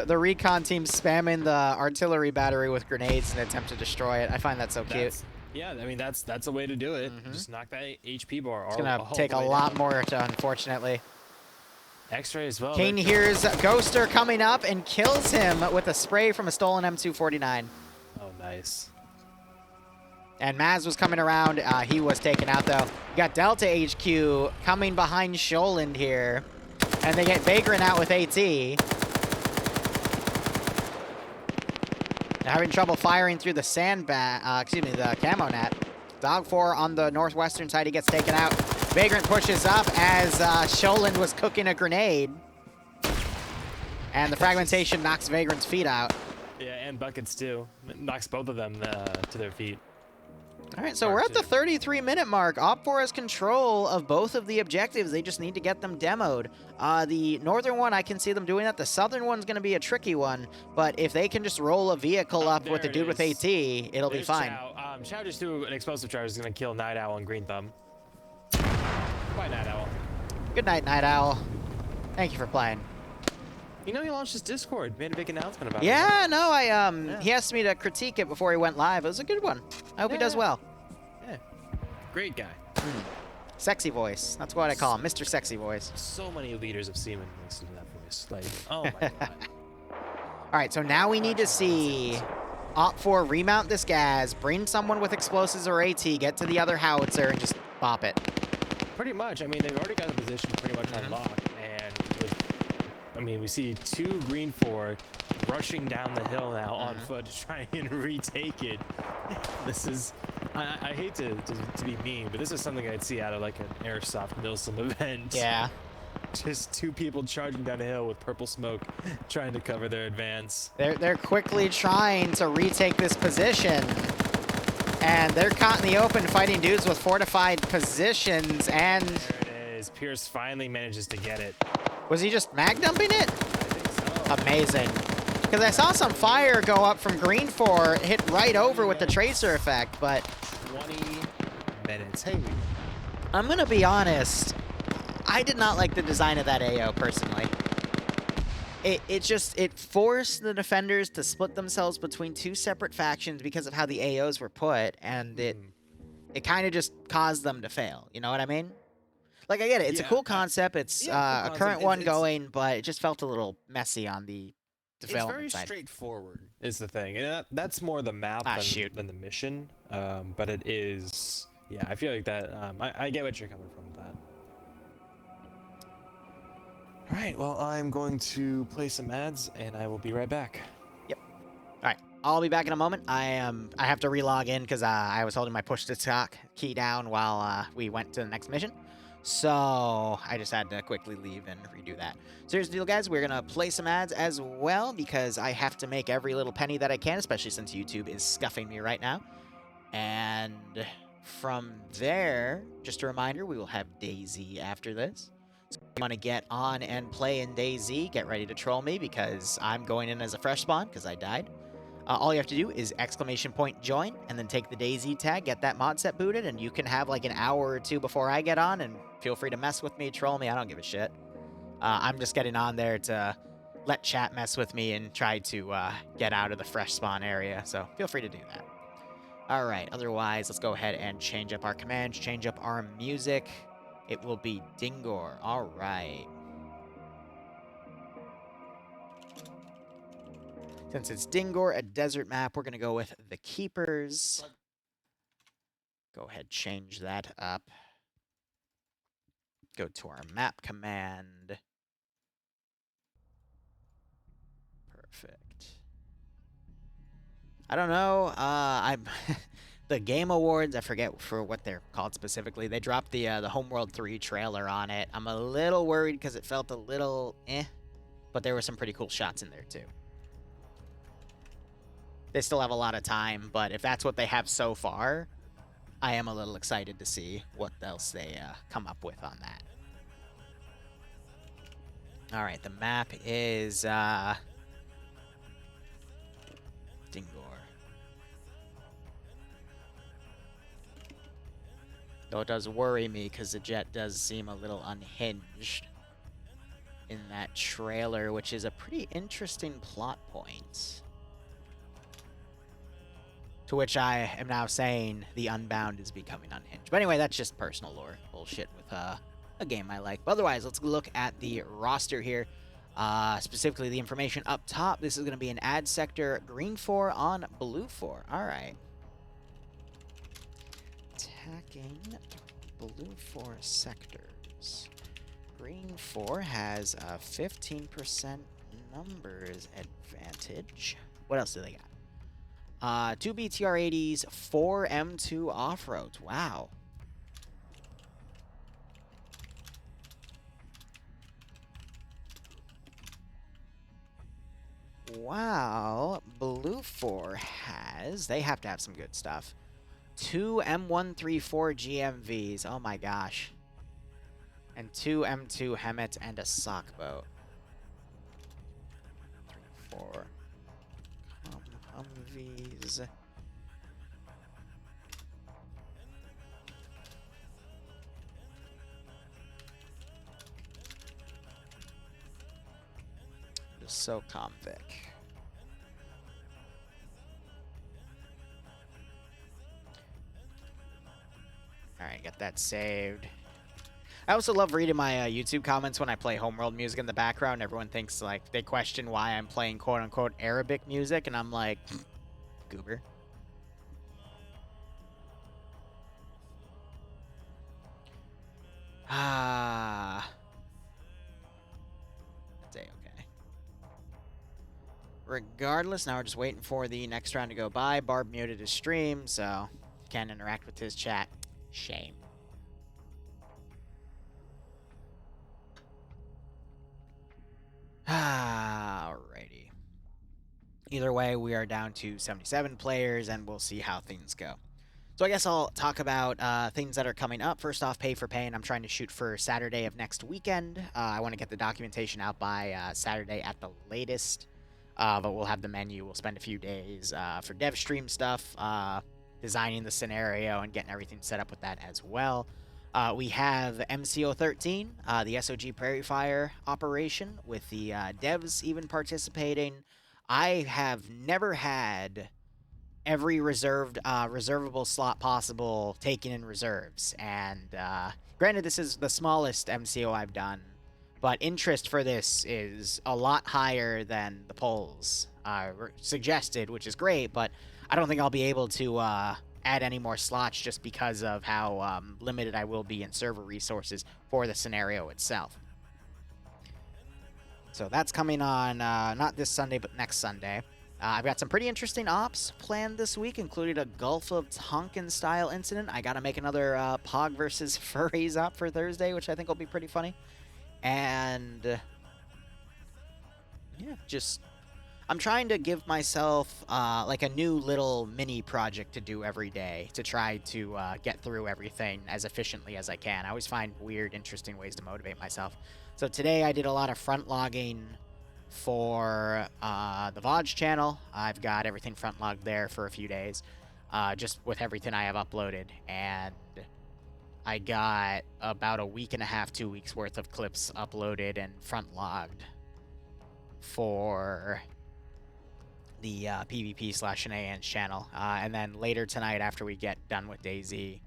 S1: The recon team spamming the artillery battery with grenades in an attempt to destroy it. I find that so cute.
S2: Yeah, I mean, that's a way to do it. Just knock that HP bar.
S1: It's going to take a lot more, unfortunately.
S2: X-ray as well.
S1: Kane hears Ghoster coming up and kills him with a spray from a stolen M249.
S2: Oh, nice.
S1: And Maz was coming around. He was taken out, though. You got Delta HQ coming behind Sholand here. And they get Vagrant out with AT. They're having trouble firing through the the camo net. Dog 4 on the northwestern side, he gets taken out. Vagrant pushes up as Sholand was cooking a grenade. And the fragmentation knocks Vagrant's feet out.
S2: Yeah, and Buckets too. It knocks both of them to their feet.
S1: All right, so we're at the 33-minute mark. Op4 has control of both of the objectives. They just need to get them demoed. The northern one, I can see them doing that. The southern one's going to be a tricky one. But if they can just roll a vehicle up with the dude with AT, it'll be fine.
S2: Chow. Chow just threw an explosive charge. Is going to kill Night Owl and Green Thumb. Goodbye, Night Owl.
S1: Good night, Night Owl. Thank you for playing.
S2: You know, he launched his Discord, made a big announcement about it.
S1: Yeah, no, he asked me to critique it before he went live. It was a good one. I hope he does well.
S2: Yeah. Great guy.
S1: Sexy voice. That's what I call him, Mr. Sexy Voice.
S2: So many leaders of Seaman listen to that voice. Like, oh my god.
S1: All right, so now we need to see Op4 remount this gas, bring someone with explosives or AT, get to the other howitzer, and just bop it.
S2: Pretty much. I mean, they've already got the position pretty much on lock, and I mean, we see 2 Green 4 rushing down the hill now on foot to try and retake it. This is, I hate to be mean, but this is something I'd see out of like an Airsoft Milsim event.
S1: Yeah.
S2: Just 2 people charging down a hill with purple smoke, trying to cover their advance.
S1: They're quickly trying to retake this position. And they're caught in the open fighting dudes with fortified positions, and...
S2: There it is. Pierce finally manages to get it.
S1: Was he just mag dumping it?
S2: I think so.
S1: Amazing. Because I saw some fire go up from Green 4, hit right over with the tracer effect, but...
S2: 20 minutes. Hey,
S1: I'm going to be honest. I did not like the design of that AO, personally. It forced the defenders to split themselves between 2 separate factions because of how the AOs were put, and it kind of just caused them to fail. You know what I mean? Like, I get it. It's a cool concept. It's a current one going, but it just felt a little messy on the development side.
S2: It's very straightforward, is the thing. And that's more the map than the mission. But it is... Yeah, I feel like that... I get what you're coming from with that. All right, well, I'm going to play some ads, and I will be right back.
S1: Yep. All right. I'll be back in a moment. I have to relog in because I was holding my push to talk key down while we went to the next mission. So I just had to quickly leave and redo that. So here's the deal, guys. We're going to play some ads as well because I have to make every little penny that I can, especially since YouTube is scuffing me right now. And from there, just a reminder, we will have DayZ after this. So if you want to get on and play in DayZ, get ready to troll me because I'm going in as a fresh spawn because I died. All you have to do is !join and then take the DayZ tag, get that mod set booted, and you can have like an hour or two before I get on, and feel free to mess with me, troll me, I don't give a shit. I'm just getting on there to let chat mess with me and try to get out of the fresh spawn area, so feel free to do that. Alright, otherwise, let's go ahead and change up our commands, change up our music. It will be Dingor, alright. Since it's Dingor, a desert map, we're going to go with the Keepers. Go ahead, change that up. Go to our map command. Perfect. I don't know. I'm the Game Awards, I forget for what they're called specifically. They dropped the Homeworld 3 trailer on it. I'm a little worried because it felt a little but there were some pretty cool shots in there too. They still have a lot of time, but if that's what they have so far, I am a little excited to see what else they come up with on that. All right, the map is Dingor. Though it does worry me because the jet does seem a little unhinged in that trailer, which is a pretty interesting plot point. To which I am now saying the Unbound is becoming unhinged. But anyway, that's just personal lore bullshit with a game I like. But otherwise, let's look at the roster here. Specifically, the information up top. This is going to be an ad sector, green 4 on blue 4. All right. Attacking blue 4 sectors. Green 4 has a 15% numbers advantage. What else do they got? 2 BTR-80s, 4 M2 off-roads. Wow. Wow. Blue 4 has... They have to have some good stuff. 2 M134 GMVs. Oh my gosh. And 2 M2 Hemmets and a sock boat. 3, 4... Humvees. The SOCOM Vic. Alright, got that saved. I also love reading my YouTube comments when I play Homeworld music in the background. Everyone thinks, like, they question why I'm playing quote-unquote Arabic music, and I'm like, goober. That's A-okay. Regardless, now we're just waiting for the next round to go by. Barb muted his stream, so can't interact with his chat. Shame. Alrighty. Either way, we are down to 77 players, and we'll see how things go. So I guess I'll talk about things that are coming up. First off, pay for paying. I'm trying to shoot for Saturday of next weekend. I want to get the documentation out by Saturday at the latest. But we'll have the menu. We'll spend a few days for dev stream stuff, designing the scenario and getting everything set up with that as well. We have MCO 13, the SOG Prairie Fire operation, with the devs even participating. I have never had every reservable slot possible taken in reserves, and granted, this is the smallest MCO I've done, but interest for this is a lot higher than the polls suggested, which is great, but I don't think I'll be able to add any more slots just because of how limited I will be in server resources for the scenario itself. So that's coming on not this Sunday, but next Sunday. I've got some pretty interesting ops planned this week, including a Gulf of Tonkin-style incident. I got to make another Pog versus Furries op for Thursday, which I think will be pretty funny. And yeah, just I'm trying to give myself like a new little mini project to do every day to try to get through everything as efficiently as I can. I always find weird, interesting ways to motivate myself. So today I did a lot of front logging for the VODS channel. I've got everything front logged there for a few days, just with everything I have uploaded. And I got about a week and a half, 2 weeks worth of clips uploaded and front logged for the PvP/Shenanigans channel. And then later tonight, after we get done with DayZ,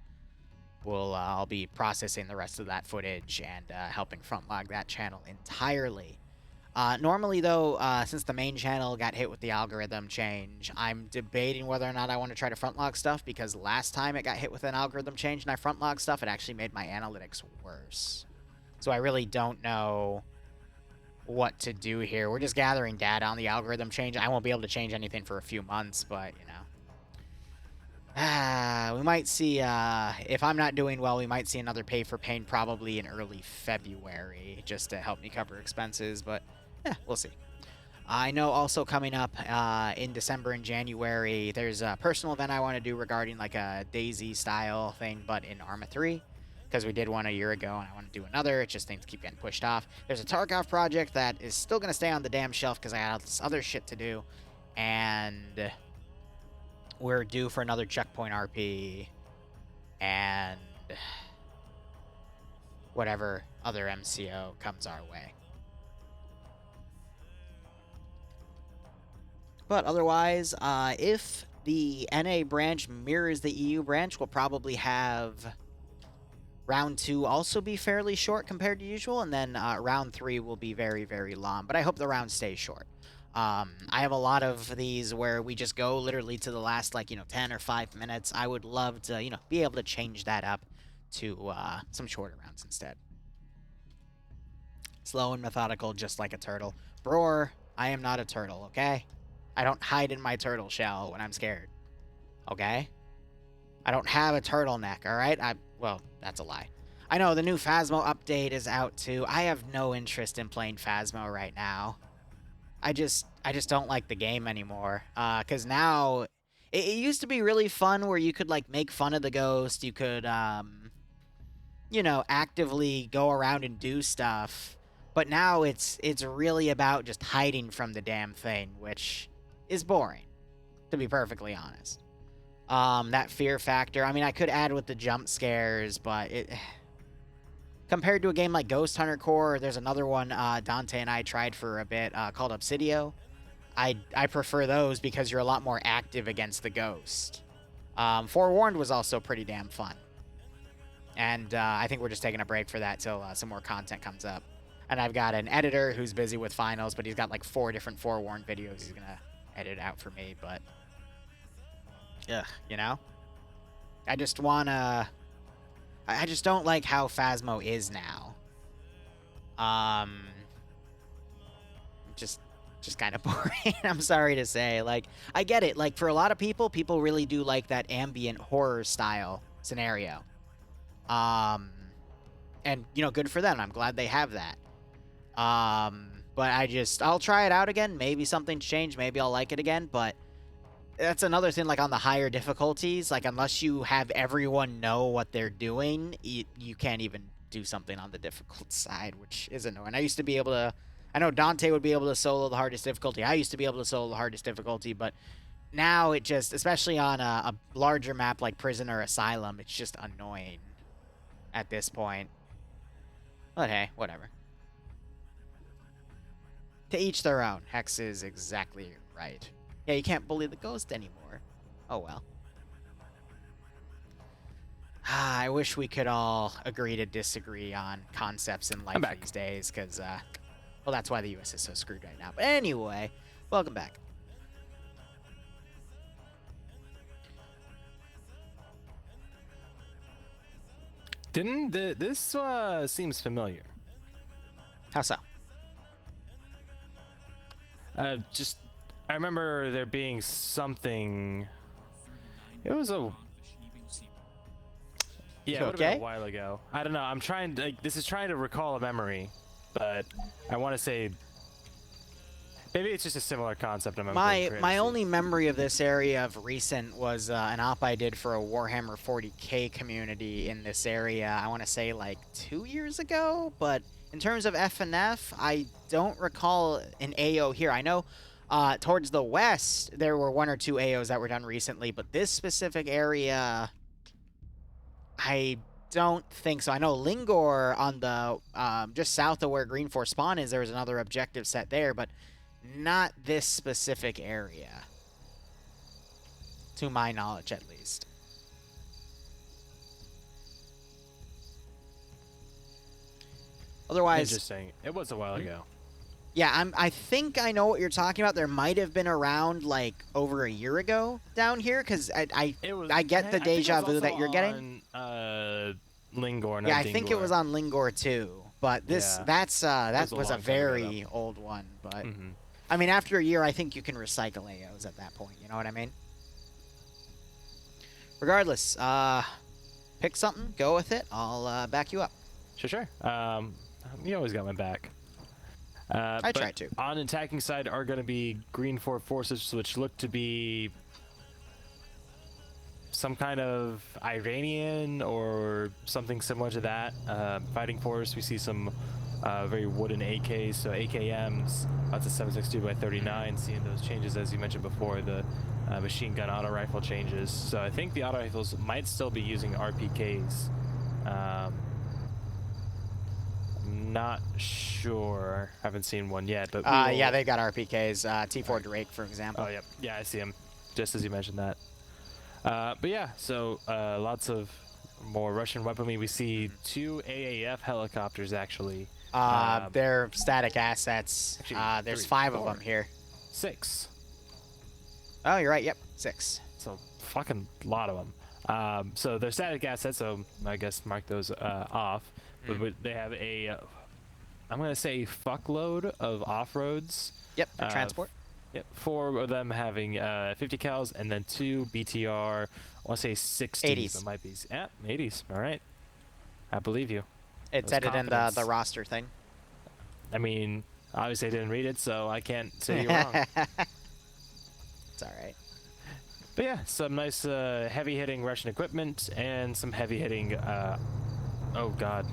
S1: I'll be processing the rest of that footage and helping front log that channel entirely. Normally, though, since the main channel got hit with the algorithm change, I'm debating whether or not I want to try to front log stuff, because last time it got hit with an algorithm change and I front log stuff, it actually made my analytics worse. So I really don't know what to do here. We're just gathering data on the algorithm change. I won't be able to change anything for a few months, but, you know. We might see, if I'm not doing well, we might see another pay for pain probably in early February, just to help me cover expenses, but yeah, we'll see. I know also coming up in December and January, there's a personal event I want to do regarding like a DayZ style thing, but in Arma 3. Because we did one a year ago, and I want to do another. It's just things keep getting pushed off. There's a Tarkov project that is still going to stay on the damn shelf because I got this other shit to do. And we're due for another checkpoint RP. And whatever other MCO comes our way. But otherwise, if the NA branch mirrors the EU branch, we'll probably have Round 2 also be fairly short compared to usual, and then Round 3 will be very, very long. But I hope the round stays short. I have a lot of these where we just go literally to the last, 10 or 5 minutes. I would love to, be able to change that up to some shorter rounds instead. Slow and methodical, just like a turtle. Bror, I am not a turtle, okay? I don't hide in my turtle shell when I'm scared, okay? I don't have a turtleneck, all right? Well, that's a lie. I know the new Phasmo update is out too. I have no interest in playing Phasmo right now. I just don't like the game anymore. Cause now it used to be really fun where you could make fun of the ghost. You could actively go around and do stuff. But now it's really about just hiding from the damn thing, which is boring, to be perfectly honest. That fear factor. I mean, I could add with the jump scares, but compared to a game like Ghost Hunter Core, there's another one Dante and I tried for a bit called Obsidio. I prefer those because you're a lot more active against the ghost. Forewarned was also pretty damn fun. And I think we're just taking a break for that till some more content comes up. And I've got an editor who's busy with finals, but he's got 4 different Forewarned videos he's going to edit out for me, but ugh, I just wanna... I just don't like how Phasmo is now. Just kind of boring, I'm sorry to say. I get it. For a lot of people really do like that ambient horror style scenario. And, good for them. I'm glad they have that. But I'll try it out again. Maybe something's changed. Maybe I'll like it again, but that's another thing, on the higher difficulties, unless you have everyone know what they're doing, you can't even do something on the difficult side, which is annoying. I know Dante would be able to solo the hardest difficulty. I used to be able to solo the hardest difficulty, but now it just, especially on a larger map like Prison or Asylum, it's just annoying at this point. But hey, whatever. To each their own. Hex is exactly right. Yeah, you can't bully the ghost anymore. Oh, well. I wish we could all agree to disagree on concepts in life these days, because, well, that's why the U.S. is so screwed right now. But anyway, welcome back.
S2: This seems familiar.
S1: How so?
S2: Just I remember there being something. It was a. Yeah, it would have been a while ago. I don't know. I'm trying to. This is trying to recall a memory, but I want to say. Maybe it's just a similar concept.
S1: My only memory of this area of recent was an op I did for a Warhammer 40K community in this area. I want to say like 2 years ago, but in terms of FNF, I don't recall an AO here. I know towards the west there were 1 or 2 AOs that were done recently, but this specific area, I don't think so. I know Lingor on the just south of where Green Force spawn is, there was another objective set there, but not this specific area. To my knowledge, at least. Otherwise...
S2: Interesting. It was a while ago.
S1: Yeah, I think I know what you're talking about. There might have been around, like, over a year ago down here, because I get the deja vu that you're getting.
S2: Lingor, not
S1: yeah, I think it was on Lingor, too. But this, that was a very old one, but... I mean, after a year, I think you can recycle AOs at that point. You know what I mean? Regardless, pick something, go with it. I'll back you up.
S2: Sure. You always got my back.
S1: I try to.
S2: On attacking side are going to be Green forces, which look to be some kind of Iranian or something similar to that. Fighting force, we see some very wooden AKs, so AKMs. That's a 7.62x39. Seeing those changes, as you mentioned before, the machine gun auto rifle changes. So I think the auto rifles might still be using RPKs. Not sure. Haven't seen one yet, but
S1: yeah, they got RPKs. T4 Drake, for example.
S2: Oh, yep. Yeah, I see them. Just as you mentioned that. But yeah, so lots of more Russian weaponry. We see 2 AAF helicopters actually.
S1: They're static assets. Actually, there's 3, 5 of them here.
S2: 6.
S1: Oh, you're right. Yep, 6.
S2: So fucking lot of them. So they're static assets. So I guess mark those off. But they have a, I'm gonna say fuckload of off-roads.
S1: Yep, transport.
S2: Yep, 4 of them having 50 cals, and then 2 BTR. I want to say 60s.
S1: 80s.
S2: It might be. Yeah, 80s. All right. I believe you.
S1: It's edited in the roster thing.
S2: I mean, obviously I didn't read it, so I can't say you're wrong.
S1: It's all right.
S2: But yeah, some nice heavy-hitting Russian equipment and some heavy-hitting. Oh God,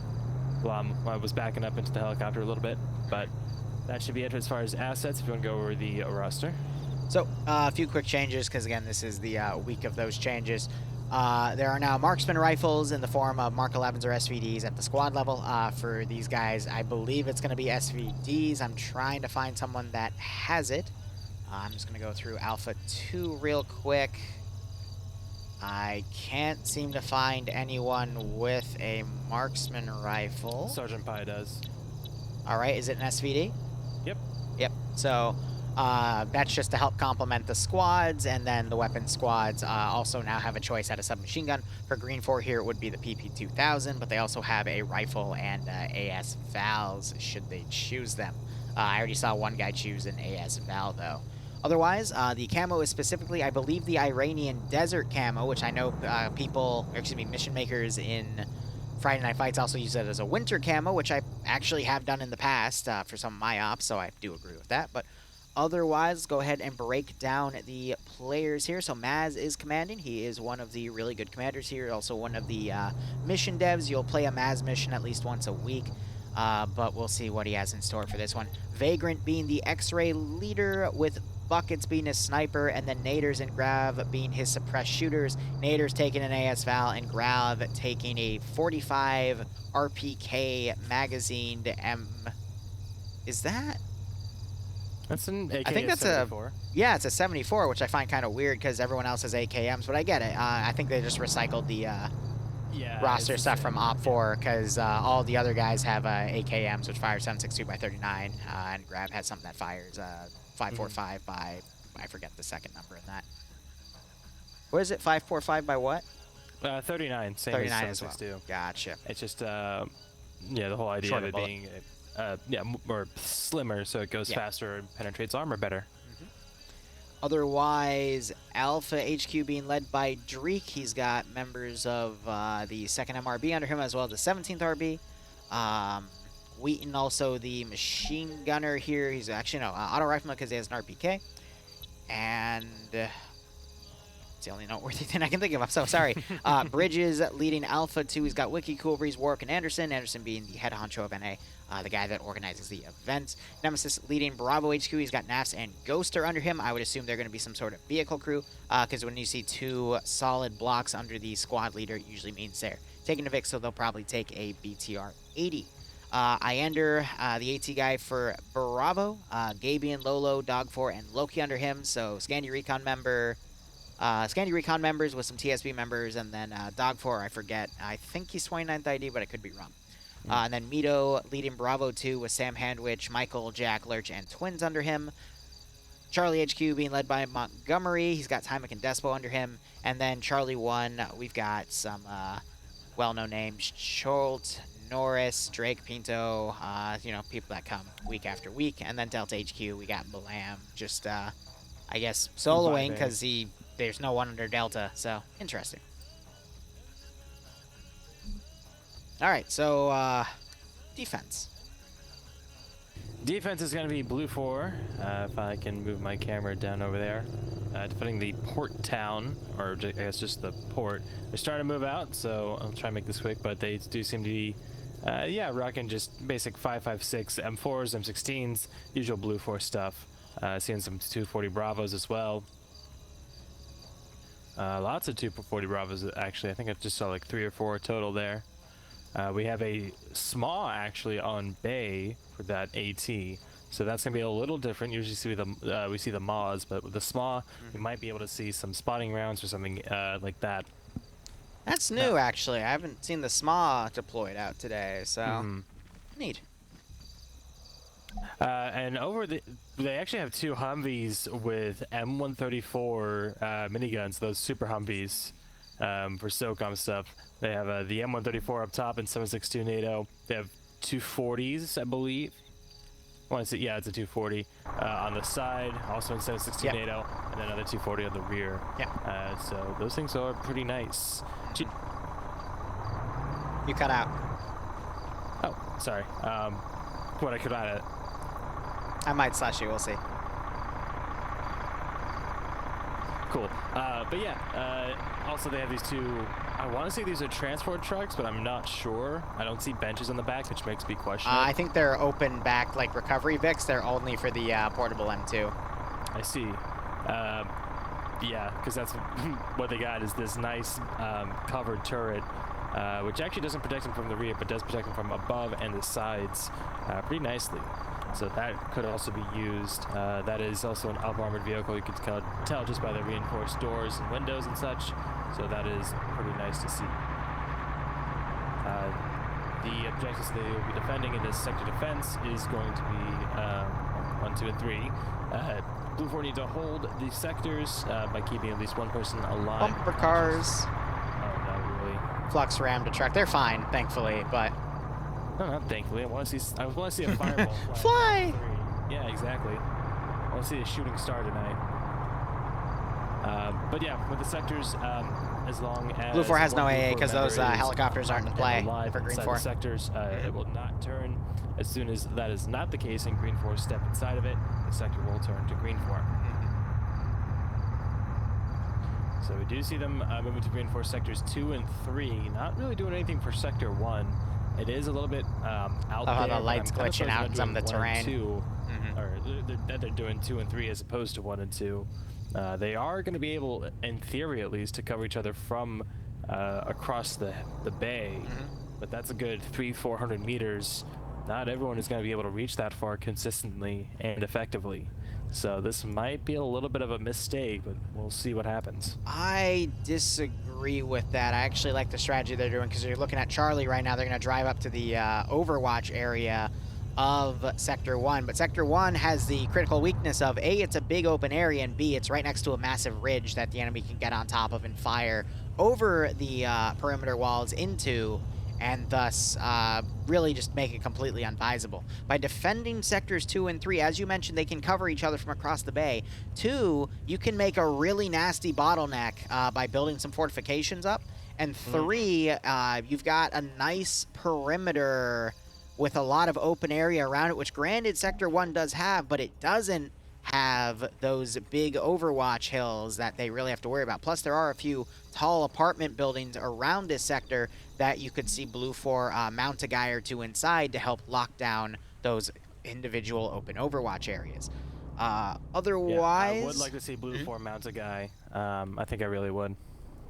S2: I was backing up into the helicopter a little bit, but that should be it as far as assets. If you want to go over the roster.
S1: So a few quick changes, because again, this is the week of those changes. There are now Marksman Rifles in the form of Mark 11s or SVDs at the squad level. For these guys, I believe it's going to be SVDs. I'm trying to find someone that has it. I'm just going to go through Alpha 2 real quick. I can't seem to find anyone with a Marksman Rifle.
S2: Sergeant Pye does.
S1: All right, is it an SVD?
S2: Yep.
S1: Yep, so... that's just to help complement the squads, and then the weapon squads also now have a choice at a submachine gun. For Green 4 here, it would be the PP2000, but they also have a rifle and AS Vals, should they choose them. I already saw one guy choose an AS Val, though. Otherwise, the camo is specifically, I believe, the Iranian Desert camo, which I know mission makers in Friday Night Fights also use it as a winter camo, which I actually have done in the past for some of my ops, so I do agree with that. But otherwise, let's go ahead and break down the players here. So Maz is commanding. He is one of the really good commanders here, also one of the mission devs. You'll play a Maz mission at least once a week, but we'll see what he has in store for this one. Vagrant being the X-ray leader, with Buckets being his sniper, and then Naders and Grav being his suppressed shooters. Naders taking an AS Val, and Grav taking a 45 RPK magazined M. Is that?
S2: That's an AK.
S1: I think that's
S2: 74.
S1: Yeah, it's a 74, which I find kind of weird because everyone else has AKMs, but I get it. I think they just recycled the roster stuff from Op 4 because all the other guys have AKMs, which fire 7.62x39, and Grav has something that fires 5.45 by, I forget the second number in that. What is it, 5.45 by what?
S2: 39, same
S1: 39
S2: as
S1: as well. Gotcha.
S2: It's just, the whole idea of it being more slimmer, so it goes faster and penetrates armor better.
S1: Otherwise, Alpha HQ being led by Dreek. He's got members of the 2nd MRB under him, as well as the 17th RB. Wheaton also the machine gunner here. He's actually, no, auto rifleman because he has an RPK. And it's the only noteworthy thing I can think of. I'm so sorry. Bridges leading Alpha 2. He's got Wiki, Cool Breeze, Warwick, and Anderson. Anderson being the head honcho of NA, the guy that organizes the event. Nemesis leading Bravo HQ. He's got Nafs and Ghoster under him. I would assume they're going to be some sort of vehicle crew, because when you see 2 solid blocks under the squad leader, it usually means they're taking a Vic, so they'll probably take a BTR 80. Iander, the AT guy for Bravo. Gabian, Lolo, Dog4, and Loki under him. So Scandi Recon member. Scandi Recon members with some TSB members, and then Dog4, I forget. I think he's 29th ID, but I could be wrong. And then Mito leading Bravo 2 with Sam Handwich, Michael, Jack, Lurch, and Twins under him. Charlie HQ being led by Montgomery. He's got Tymic and Despo under him. And then Charlie 1, we've got some well-known names. Schultz, Norris, Drake, Pinto, you know, people that come week after week. And then Delta HQ, we got Malam, just, I guess, soloing because there's no one under Delta, so interesting. All right, so defense.
S2: Defense is going to be Blue 4, if I can move my camera down over there. Defending the port town, or I guess just the port. They're starting to move out, so I'll try and make this quick, but they do seem to be, yeah, rocking just basic 5.56 M4s, M16s, usual Blue 4 stuff. Seeing some 240 Bravos as well. Lots of 240 Bravos, actually. I think I just saw like 3 or 4 total there. We have a SMAW actually on Bay for that AT, so that's gonna be a little different. Usually we see the MAWs, but with the SMAW, we might be able to see some spotting rounds or something like that.
S1: That's new, actually. I haven't seen the SMAW deployed out today, so neat.
S2: And they actually have 2 Humvees with M134 miniguns, those super Humvees. For SOCOM stuff. They have the M134 up top and 7.62 NATO. They have 240s, I believe. I want to say, yeah, it's a 240 on the side, also in 7.62 NATO, and then another 240 on the rear. Yeah. So those things are pretty nice.
S1: You cut out.
S2: Oh, sorry. What I cut out at?
S1: I might slash you. We'll see.
S2: Cool. But yeah, also they have these 2, I want to say these are transport trucks, but I'm not sure. I don't see benches on the back, which makes me question it.
S1: I think they're open back, like recovery Vics. They're only for the portable M2.
S2: I see. Yeah, because that's what they got is this nice covered turret, which actually doesn't protect them from the rear, but does protect them from above and the sides pretty nicely. So that could also be used. That is also an up-armored vehicle. You can tell just by the reinforced doors and windows and such. So that is pretty nice to see. The objectives they will be defending in this sector defense is going to be 1, 2, and 3. Blue 4 need to hold the sectors by keeping at least one person alive.
S1: Bumper cars.
S2: Oh, no, really.
S1: Flux ram to truck. They're fine, thankfully, but...
S2: No, not thankfully. I want to see a fireball
S1: fly.
S2: Yeah, exactly. I want to see a shooting star tonight. But yeah, with the sectors, as long as
S1: Blue 4 has no AA because those helicopters aren't in play for Green 4.
S2: The sectors, it will not turn. As soon as that is not the case and Green 4 step inside of it, the sector will turn to Green 4. So we do see them moving to Green 4 sectors 2 and 3. Not really doing anything for sector 1. It is a little bit out there.
S1: The lights glitching out in some of the terrain.
S2: Or they're doing 2 and 3 as opposed to 1 and 2. They are going to be able, in theory at least, to cover each other from across the bay. But that's a good 300-400 meters. Not everyone is going to be able to reach that far consistently and effectively. So this might be a little bit of a mistake, but we'll see what happens.
S1: I disagree with that. I actually like the strategy they're doing because you're looking at Charlie right now. They're going to drive up to the Overwatch area of Sector 1. But Sector 1 has the critical weakness of, A, it's a big open area, and B, it's right next to a massive ridge that the enemy can get on top of and fire over the perimeter walls into. and thus really just make it completely unvisable. By defending sectors 2 and 3, as you mentioned, they can cover each other from across the bay. 2, you can make a really nasty bottleneck by building some fortifications up. And 3, you've got a nice perimeter with a lot of open area around it, which granted Sector 1 does have, but it doesn't have those big Overwatch hills that they really have to worry about. Plus, there are a few tall apartment buildings around this sector that you could see Blue 4 mount a guy or two inside to help lock down those individual open Overwatch areas. Otherwise...
S2: Yeah, I would like to see Blue 4 mount a guy. I think I really would.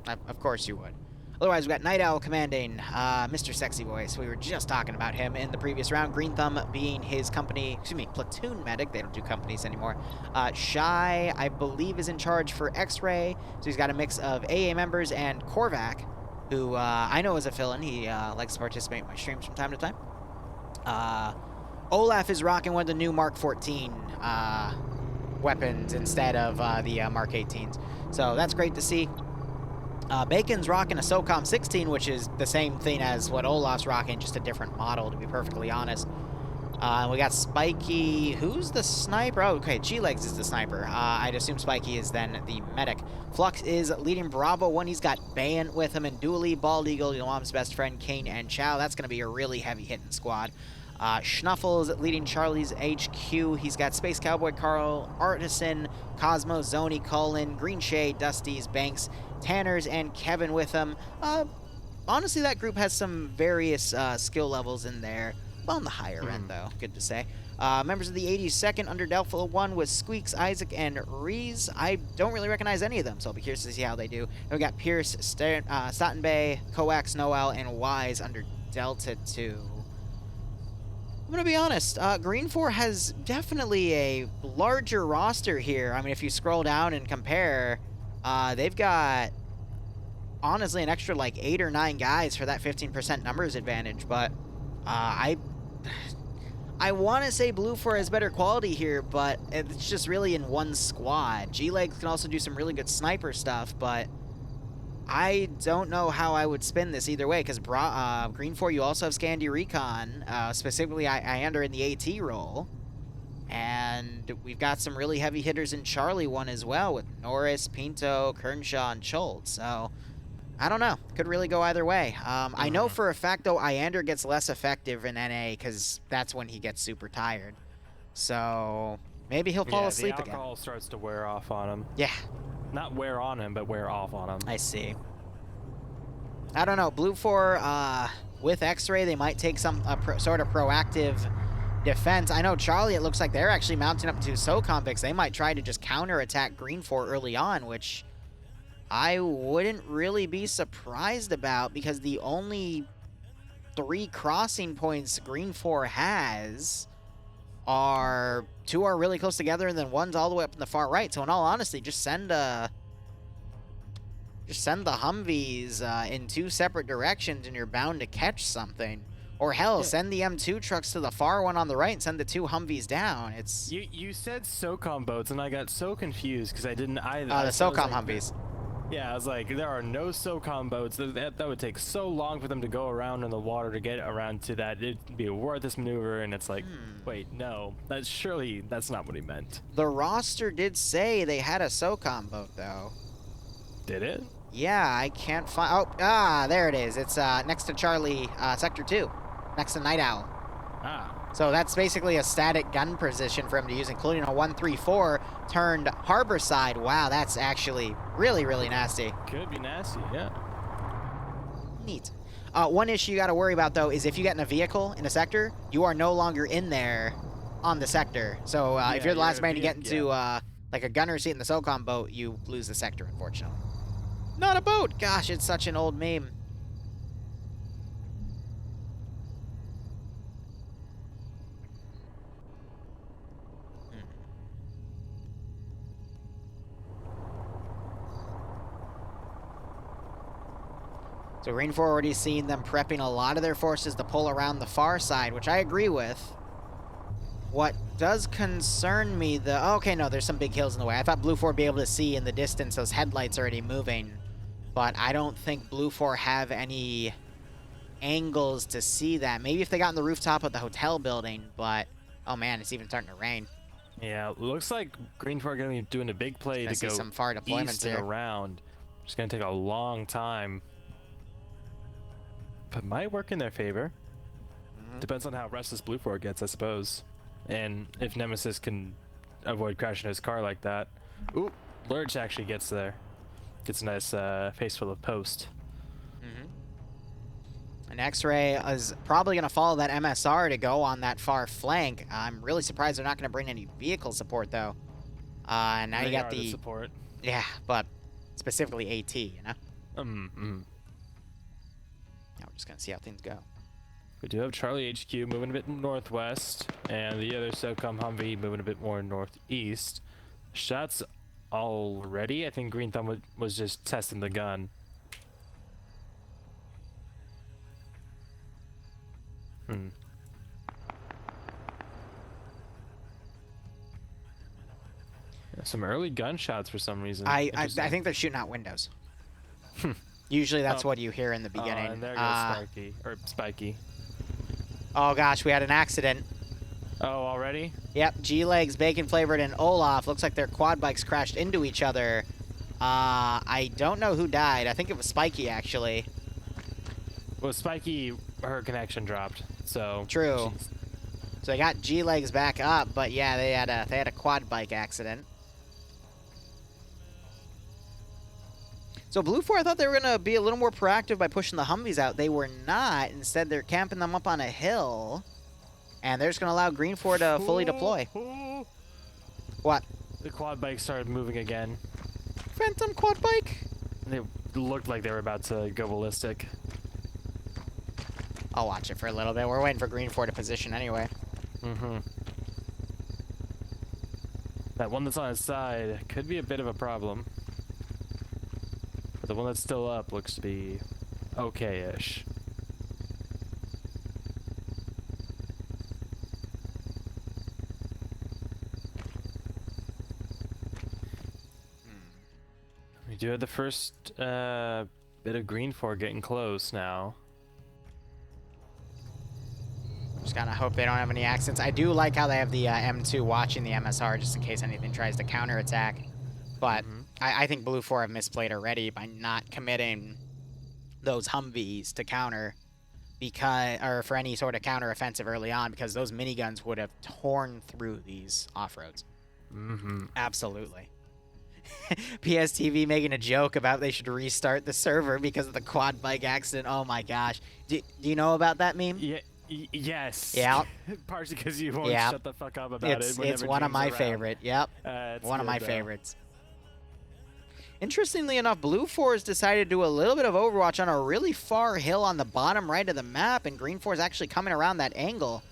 S1: Of course you would. Otherwise, we've got Night Owl commanding Mr. Sexy Voice. We were just talking about him in the previous round. Green Thumb being his platoon medic. They don't do companies anymore. Shy, I believe, is in charge for X-Ray. So he's got a mix of AA members and Korvac, who I know is a fill-in. He likes to participate in my streams from time to time. Olaf is rocking one of the new Mark 14 weapons instead of the Mark 18s. So that's great to see. Bacon's rocking a SOCOM 16, which is the same thing as what Olaf's rocking, just a different model, to be perfectly honest. We got Spiky. Who's the sniper? Oh, okay, G-Legs is the sniper. I'd assume Spiky is then the medic. Flux is leading Bravo 1. He's got Bayon with him, and Dooley, Bald Eagle, Yolam's best friend, Kane, and Chow. That's going to be a really heavy-hitting squad. Schnuffle is leading Charlie's HQ. He's got Space Cowboy, Carl, Artisan, Cosmo, Zoni, Cullen, Green Shade, Dusty's, Banks, Tanners, and Kevin with him. Honestly, that group has some various skill levels in there. On the higher end, though, good to say. Members of the 82nd under Delphi 1 with Squeaks, Isaac, and Rees. I don't really recognize any of them, so I'll be curious to see how they do. And we got Pierce, Staten Bay, Coax, Noel, and Wise under Delta 2. I'm going to be honest, Green 4 has definitely a larger roster here. I mean, if you scroll down and compare, they've got, honestly, an extra, like, 8 or 9 guys for that 15% numbers advantage, but I want to say Blue 4 has better quality here, but it's just really in one squad. G-Legs can also do some really good sniper stuff, but I don't know how I would spin this either way, because Green 4, you also have Scandi Recon, specifically Iander in the AT role, and we've got some really heavy hitters in Charlie 1 as well, with Norris, Pinto, Kernshaw, and Schultz, so I don't know. Could really go either way. I know for a fact, though, Iander gets less effective in NA, because that's when he gets super tired, so maybe he'll fall asleep again.
S2: The alcohol starts to wear off on him.
S1: Yeah.
S2: Not wear on him, but wear off on him.
S1: I see. I don't know. Blue 4, with X-Ray, they might take some sort of proactive defense. I know Charlie, it looks like they're actually mounting up to SOCOM picks. They might try to just counterattack Green 4 early on, which I wouldn't really be surprised about, because the only 3 crossing points Green 4 has are 2 are really close together, and then 1's all the way up in the far right. So in all honesty, just send the Humvees in 2 separate directions, and you're bound to catch something. Or hell, send the M2 trucks to the far one on the right and send the 2 Humvees down. It's
S2: you said SOCOM boats, and I got so confused because I didn't either.
S1: The SOCOM Humvees.
S2: Yeah, I was like, there are no SOCOM boats. That would take so long for them to go around in the water to get around to that. It'd be a worthless maneuver, and it's like, wait, no. That's not what he meant.
S1: The roster did say they had a SOCOM boat, though.
S2: Did it?
S1: Yeah, I can't find... Oh, there it is. It's next to Charlie, Sector 2. Next to Night Owl. So that's basically a static gun position for him to use, including a 134 turned harbor side. Wow, that's actually really, really nasty.
S2: Could be nasty, yeah.
S1: Neat. One issue you got to worry about, though, is if you get in a vehicle in a sector, you are no longer in there on the sector. So if you're the last man to get into like a gunner seat in the SOCOM boat, you lose the sector, unfortunately. Not a boat! Gosh, it's such an old meme. So Green 4 already seen them prepping a lot of their forces to pull around the far side, which I agree with. What does concern me, okay, no, there's some big hills in the way. I thought Blue 4 would be able to see in the distance those headlights already moving, but I don't think Blue 4 have any angles to see that. Maybe if they got on the rooftop of the hotel building, but oh man, it's even starting to rain.
S2: Yeah, looks like Green 4 going to be doing a big play to go
S1: some far deployments
S2: east and
S1: here.
S2: around. It's going to take a long time, but might work in their favor. Depends on how restless Blue 4 gets, I suppose, and if Nemesis can avoid crashing his car like that. Ooh, Lurch actually gets there. Gets a nice face full of post.
S1: An X-Ray is probably going to follow that MSR to go on that far flank. I'm really surprised they're not going to bring any vehicle support, though. And now you got the
S2: support.
S1: Yeah, but specifically AT, you know? Now we're just going to see how things go.
S2: We do have Charlie HQ moving a bit northwest, and the other SOCOM Humvee moving a bit more northeast. Shots already. I think Green Thumb was just testing the gun. Some early gunshots for some reason.
S1: I think they're shooting out windows. Usually that's what you hear in the beginning.
S2: And there goes Spiky.
S1: Oh gosh, we had an accident.
S2: Oh, already?
S1: Yep, G-Legs, Bacon Flavored, and Olaf. Looks like their quad bikes crashed into each other. I don't know who died. I think it was Spiky, actually.
S2: Well, Spiky, her connection dropped, so...
S1: True. So they got G-Legs back up, but yeah, they had a quad bike accident. So Blue 4, I thought they were going to be a little more proactive by pushing the Humvees out. They were not. Instead, they're camping them up on a hill. And they're just going to allow Green 4 to fully deploy. What?
S2: The quad bike started moving again.
S1: Phantom quad bike?
S2: They looked like they were about to go ballistic.
S1: I'll watch it for a little bit. We're waiting for Green 4 to position anyway.
S2: That one that's on his side could be a bit of a problem. But the one that's still up looks to be okay-ish. We do have the first bit of Green 4 getting close now.
S1: Just gotta hope they don't have any accidents. I do like how they have the M2 watching the MSR just in case anything tries to counterattack. But I think Blue 4 have misplayed already by not committing those Humvees to counter or for any sort of counter-offensive early on, because those miniguns would have torn through these off-roads. Absolutely. PSTV making a joke about they should restart the server because of the quad bike accident. Oh my gosh. Do you know about that meme?
S2: Yeah. Yes.
S1: Yeah.
S2: Partially because you won't shut the fuck up about it.
S1: It's one of my favorite. Yep. One of my favorites. Interestingly enough, Blue 4 has decided to do a little bit of Overwatch on a really far hill on the bottom right of the map, and Green 4 is actually coming around that angle.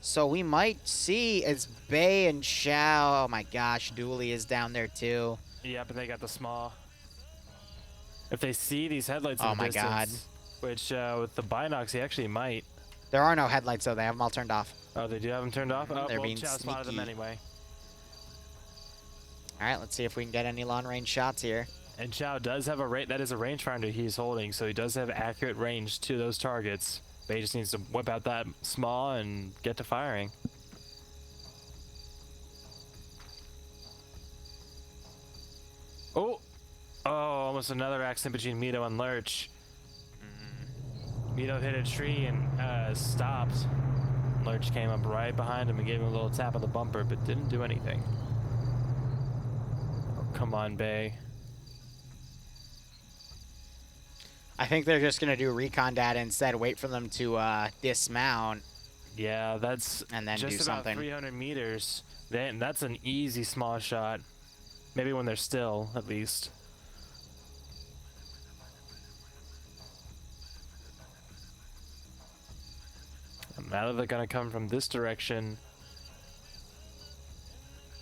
S1: So we might see as Bay and Xiao. Oh my gosh, Dooley is down there too.
S2: Yeah, but they got the small. If they see these headlights in the distance,
S1: God.
S2: Which with the binocs, he actually might.
S1: There are no headlights, though. They have them all turned off.
S2: Oh, they do have them turned off? Oh,
S1: they're being
S2: Chow spotted them
S1: sneaky.
S2: anyway.
S1: All right, let's see if we can get any long-range shots here.
S2: And Chow does have that is a rangefinder he's holding, so he does have accurate range to those targets. But he just needs to whip out that small and get to firing. Oh, almost another accident between Mito and Lurch. Mito hit a tree and stopped. Lurch came up right behind him and gave him a little tap on the bumper, but didn't do anything. Oh, come on, Bay.
S1: I think they're just going to do recon data instead, wait for them to dismount.
S2: Yeah, that's
S1: and then
S2: just
S1: do
S2: about
S1: something.
S2: 300 meters. That's an easy small shot. Maybe when they're still, at least. Now that they're going to come from this direction,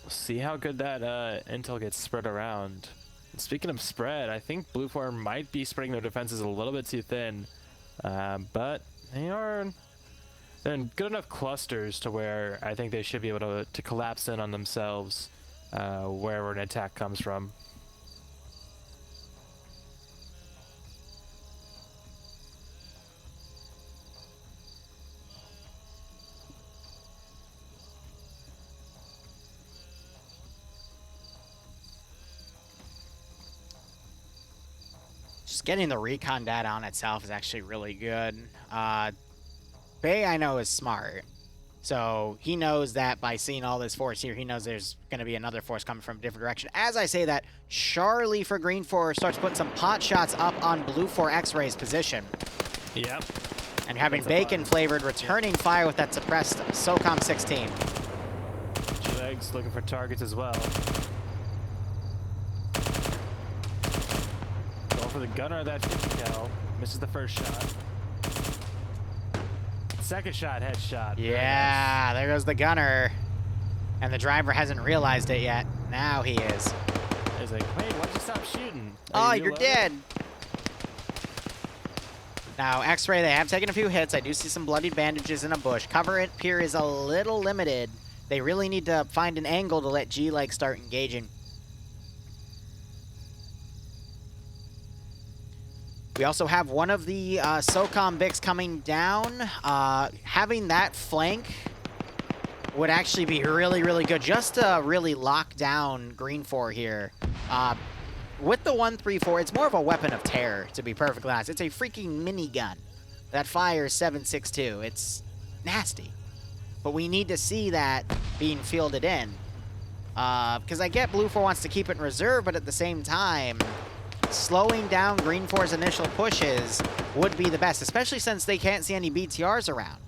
S2: we'll see how good that intel gets spread around. And speaking of spread, I think Blue 4 might be spreading their defenses a little bit too thin, but they're in good enough clusters to where I think they should be able to collapse in on themselves wherever an attack comes from.
S1: Just getting the recon data on itself is actually really good. Bay, I know, is smart. So he knows that by seeing all this force here, he knows there's going to be another force coming from a different direction. As I say that, Charlie for Green 4 starts putting some pot shots up on Blue 4 X-Ray's position.
S2: Yep.
S1: And having bacon-flavored returning fire with that suppressed SOCOM 16.
S2: Legs looking for targets as well. Going for the gunner of that 50 cal. Misses the first shot. Second shot, headshot.
S1: Yeah, there goes the gunner. And the driver hasn't realized it yet. Now he is.
S2: He's like, wait, why'd you stop shooting?
S1: Oh, you're dead. Now, X-Ray, they have taken a few hits. I do see some bloodied bandages in a bush. Cover it here is a little limited. They really need to find an angle to let G-Leg start engaging. We also have one of the SOCOM Bics coming down. Having that flank would actually be really, really good just to really lock down Green 4 here. With the 134, it's more of a weapon of terror, to be perfectly honest. It's a freaking minigun that fires 7.62. It's nasty. But we need to see that being fielded in. Because I get Blue 4 wants to keep it in reserve, but at the same time, slowing down Green 4's initial pushes would be the best, especially since they can't see any BTRs around.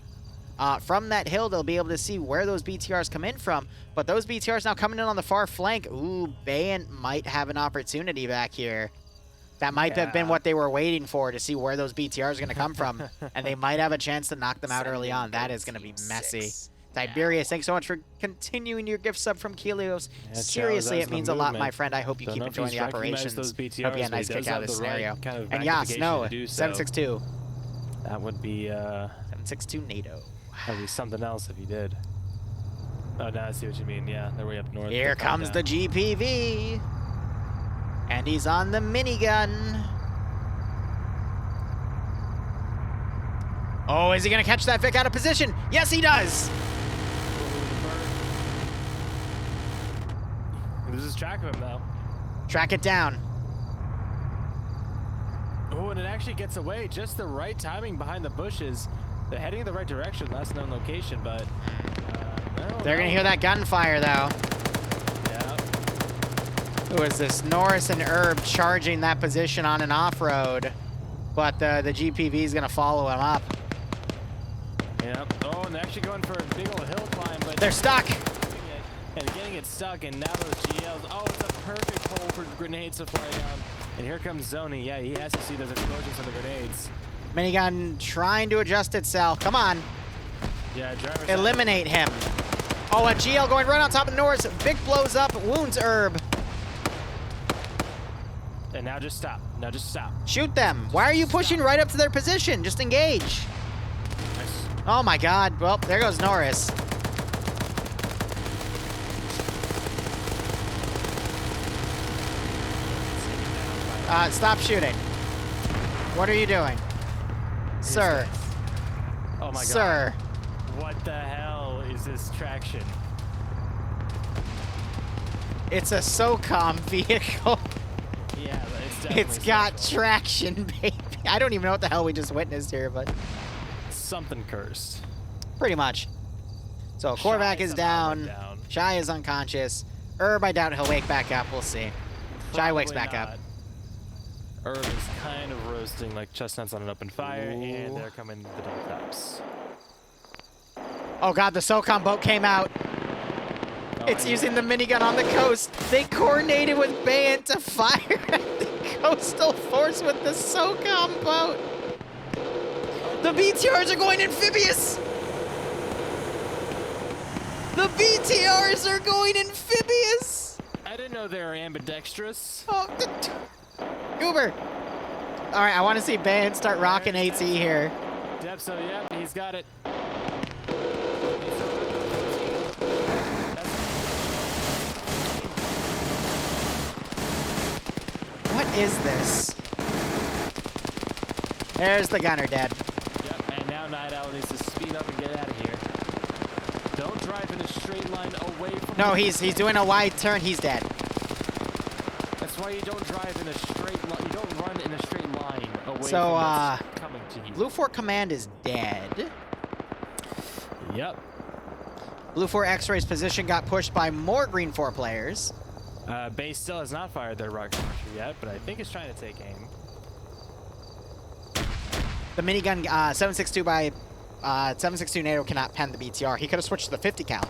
S1: From that hill, they'll be able to see where those BTRs come in from, but those BTRs now coming in on the far flank. Ooh, Bayant might have an opportunity back here. That might have been what they were waiting for, to see where those BTRs are going to come from, and they might have a chance to knock them out early on. That is going to be messy. Tiberius, thanks so much for continuing your gift sub from Kelios.
S2: Yeah,
S1: seriously, it means a lot, my friend. I hope you keep enjoying the operations. Hope you had a nice kick out of this scenario. And Yas, no, 7.62.
S2: That would be
S1: 7.62 NATO.
S2: That'd be something else if you did. Oh, now I see what you mean. Yeah, they're way up north.
S1: Here comes the GPV. And he's on the minigun. Oh, is he going to catch that Vic out of position? Yes, he does.
S2: He loses track of him, though.
S1: Track it down.
S2: Oh, and it actually gets away. Just the right timing behind the bushes. They're heading in the right direction. Last known location, but...
S1: They're going to hear that gunfire, though.
S2: Yeah.
S1: Who is this? Norris and Herb charging that position on an off-road. But the GPV is going to follow him up.
S2: Yep. Oh, and they're actually going for a big old hill climb, but...
S1: They're stuck!
S2: And getting it stuck, and now those GLs... Oh, it's a perfect hole for grenades to fly down. And here comes Zoni. Yeah, he has to see those explosions of the grenades.
S1: Minigun trying to adjust itself. Come on.
S2: Yeah, driver's
S1: eliminate him. Oh, a GL going right on top of Norris. Vic blows up, wounds Herb.
S2: And now just stop. Now just stop.
S1: Shoot them. Why are you pushing right up to their position? Just engage.
S2: Nice.
S1: Oh my god. Well, there goes Norris. Stop shooting. What are you doing? Sir.
S2: Oh my god.
S1: Sir.
S2: What the hell is this traction?
S1: It's a SOCOM vehicle.
S2: Yeah, it's definitely
S1: It's got traction, baby. I don't even know what the hell we just witnessed here, but...
S2: Something cursed.
S1: Pretty much. So Korvac is down. Shy is unconscious. Herb, I doubt he'll wake back up. We'll see. Shy wakes back up.
S2: Herb is kind of roasting like chestnuts on an open fire, and they're coming the double taps.
S1: Oh god, the SOCOM boat came out. It's using the minigun on the coast. They coordinated with Bayant to fire at the coastal force with the SOCOM boat. The BTRs are going amphibious. The BTRs are going amphibious.
S2: I didn't know they were ambidextrous.
S1: Oh, Goober. All right, I want to see Bayant start rocking AT here.
S2: Yep, so yep, he's got it.
S1: What is this? There's the gunner dead.
S2: Yep, and now Night Owl needs to speed up and get out of here. Don't drive in a straight line away from...
S1: No, he's doing a wide turn. He's dead.
S2: That's why you don't drive in a straight line. You don't run in a straight line away
S1: So,
S2: from what's coming to you.
S1: Blue 4 command is dead.
S2: Yep.
S1: Blue 4 X-Ray's position got pushed by more Green 4 players.
S2: Base still has not fired their rocket launcher yet, but I think it's trying to take aim.
S1: The minigun 7.62 by 7.62 NATO cannot pen the BTR. He could have switched to the 50 cal.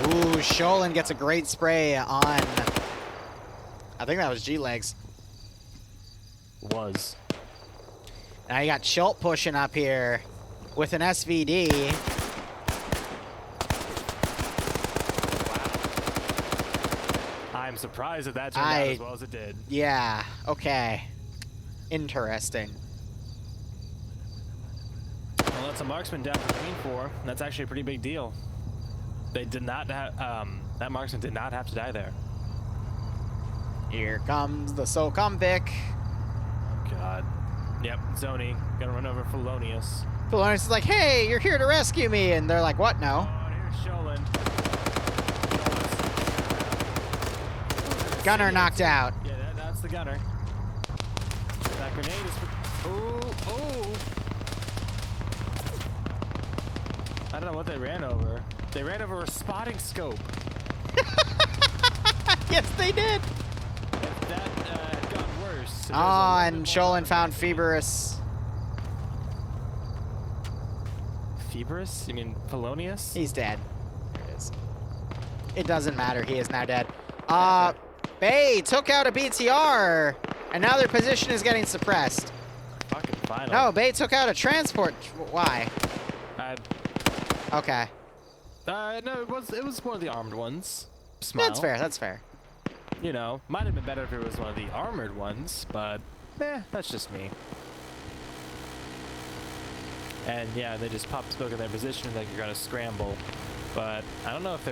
S1: Ooh, Sholin gets a great spray on. I think that was G-Legs.
S2: Was.
S1: Now you got Schult pushing up here with an SVD.
S2: I'm surprised that that turned out as well as it did.
S1: Yeah, okay. Interesting.
S2: Well, that's a marksman down for Green 4. That's actually a pretty big deal. They did not have, that marksman did not have to die there.
S1: Here comes the SOCOM Vic.
S2: Oh, God. Yep, Zoni, gonna run over Felonius.
S1: Felonius is like, hey, you're here to rescue me. And they're like, what? No.
S2: Oh, and here's Sholin.
S1: Gunner knocked out.
S2: Yeah, that's the gunner. That grenade is... Ooh, ooh. I don't know what they ran over. They ran over a spotting scope.
S1: Yes, they did.
S2: That had gotten worse.
S1: Oh, and Sholin found Feberus.
S2: Feberus? You mean Polonius?
S1: He's dead. There it is. It doesn't matter. He is now dead. Bay took out a BTR, and now their position is getting suppressed.
S2: Fucking final.
S1: No, Bay took out a transport. Why? Okay.
S2: No, it was one of the armed ones. Smile.
S1: That's fair. That's fair.
S2: You know, might have been better if it was one of the armored ones, but that's just me. And yeah, they just popped smoke in their position like you're gonna scramble. But I don't know if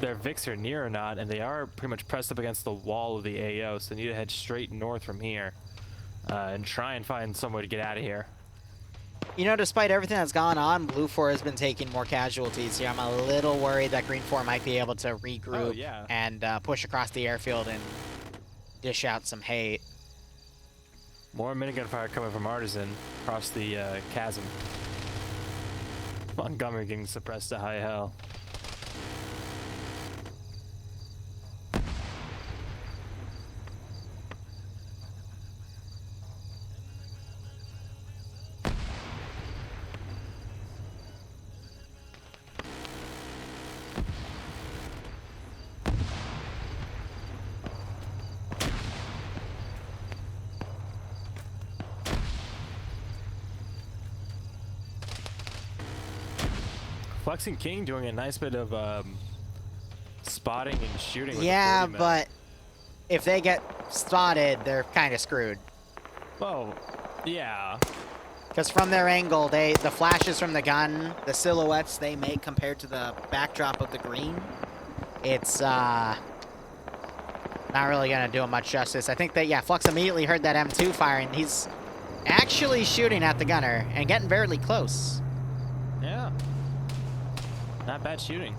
S2: their Vics are near or not, and they are pretty much pressed up against the wall of the AO, so they need to head straight north from here and try and find some way to get out of here.
S1: You know, despite everything that's gone on, Blue 4 has been taking more casualties here. I'm a little worried that Green 4 might be able to regroup and push across the airfield and dish out some hate.
S2: More minigun fire coming from Artisan across the chasm. Montgomery getting suppressed to high hell. Flexing King doing a nice bit of spotting and shooting. With
S1: Yeah, but if they get spotted, they're kind of screwed.
S2: Well, yeah.
S1: Because from their angle, the flashes from the gun, the silhouettes they make compared to the backdrop of the green, it's not really going to do them much justice. I think that, yeah, Flux immediately heard that M2 firing. He's actually shooting at the gunner and getting fairly close.
S2: Yeah. Not bad shooting.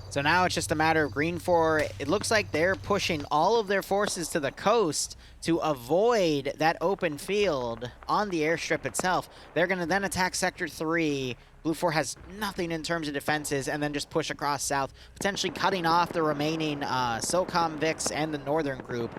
S1: So now it's just a matter of Green 4. It looks like they're pushing all of their forces to the coast to avoid that open field on the airstrip itself. They're going to then attack Sector 3. Blue 4 has nothing in terms of defenses, and then just push across south, potentially cutting off the remaining SOCOM Vics and the northern group.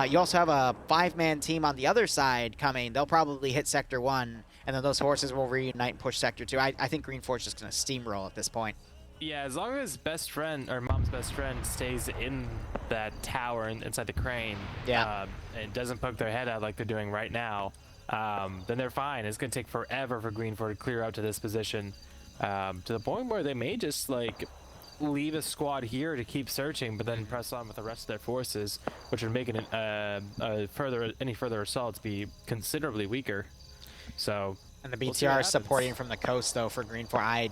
S1: You also have a 5-man team on the other side coming. They'll probably hit Sector 1, and then those forces will reunite and push Sector 2. I think Green 4 is just going to steamroll at this point.
S2: Yeah, as long as best friend or mom's best friend stays in that tower inside the crane, and doesn't poke their head out like they're doing right now, then they're fine. It's gonna take forever for Green 4 to clear out to this position, to the point where they may just like leave a squad here to keep searching, but then press on with the rest of their forces, which would make it any further assaults be considerably weaker. So.
S1: And the BTR is supporting from the coast though for Green 4.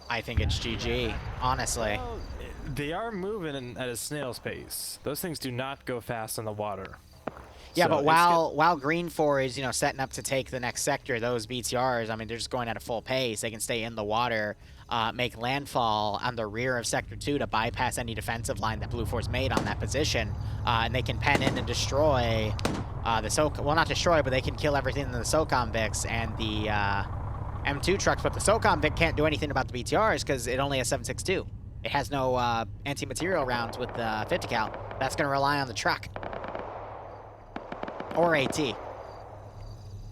S1: I think it's GG, honestly.
S2: Well, they are moving at a snail's pace. Those things do not go fast on the water.
S1: Yeah,
S2: So
S1: but while Green 4 is, setting up to take the next sector, those BTRs, I mean, they're just going at a full pace. They can stay in the water, make landfall on the rear of Sector 2 to bypass any defensive line that Blue 4's made on that position, and they can pen in and destroy the SOCOM. Well, not destroy, but they can kill everything in the SOCOM Vics and the M2 trucks. But the SOCOM Vic can't do anything about the BTRs because it only has 7.62. It has no anti-material rounds with the 50 cal. That's going to rely on the truck. Or AT.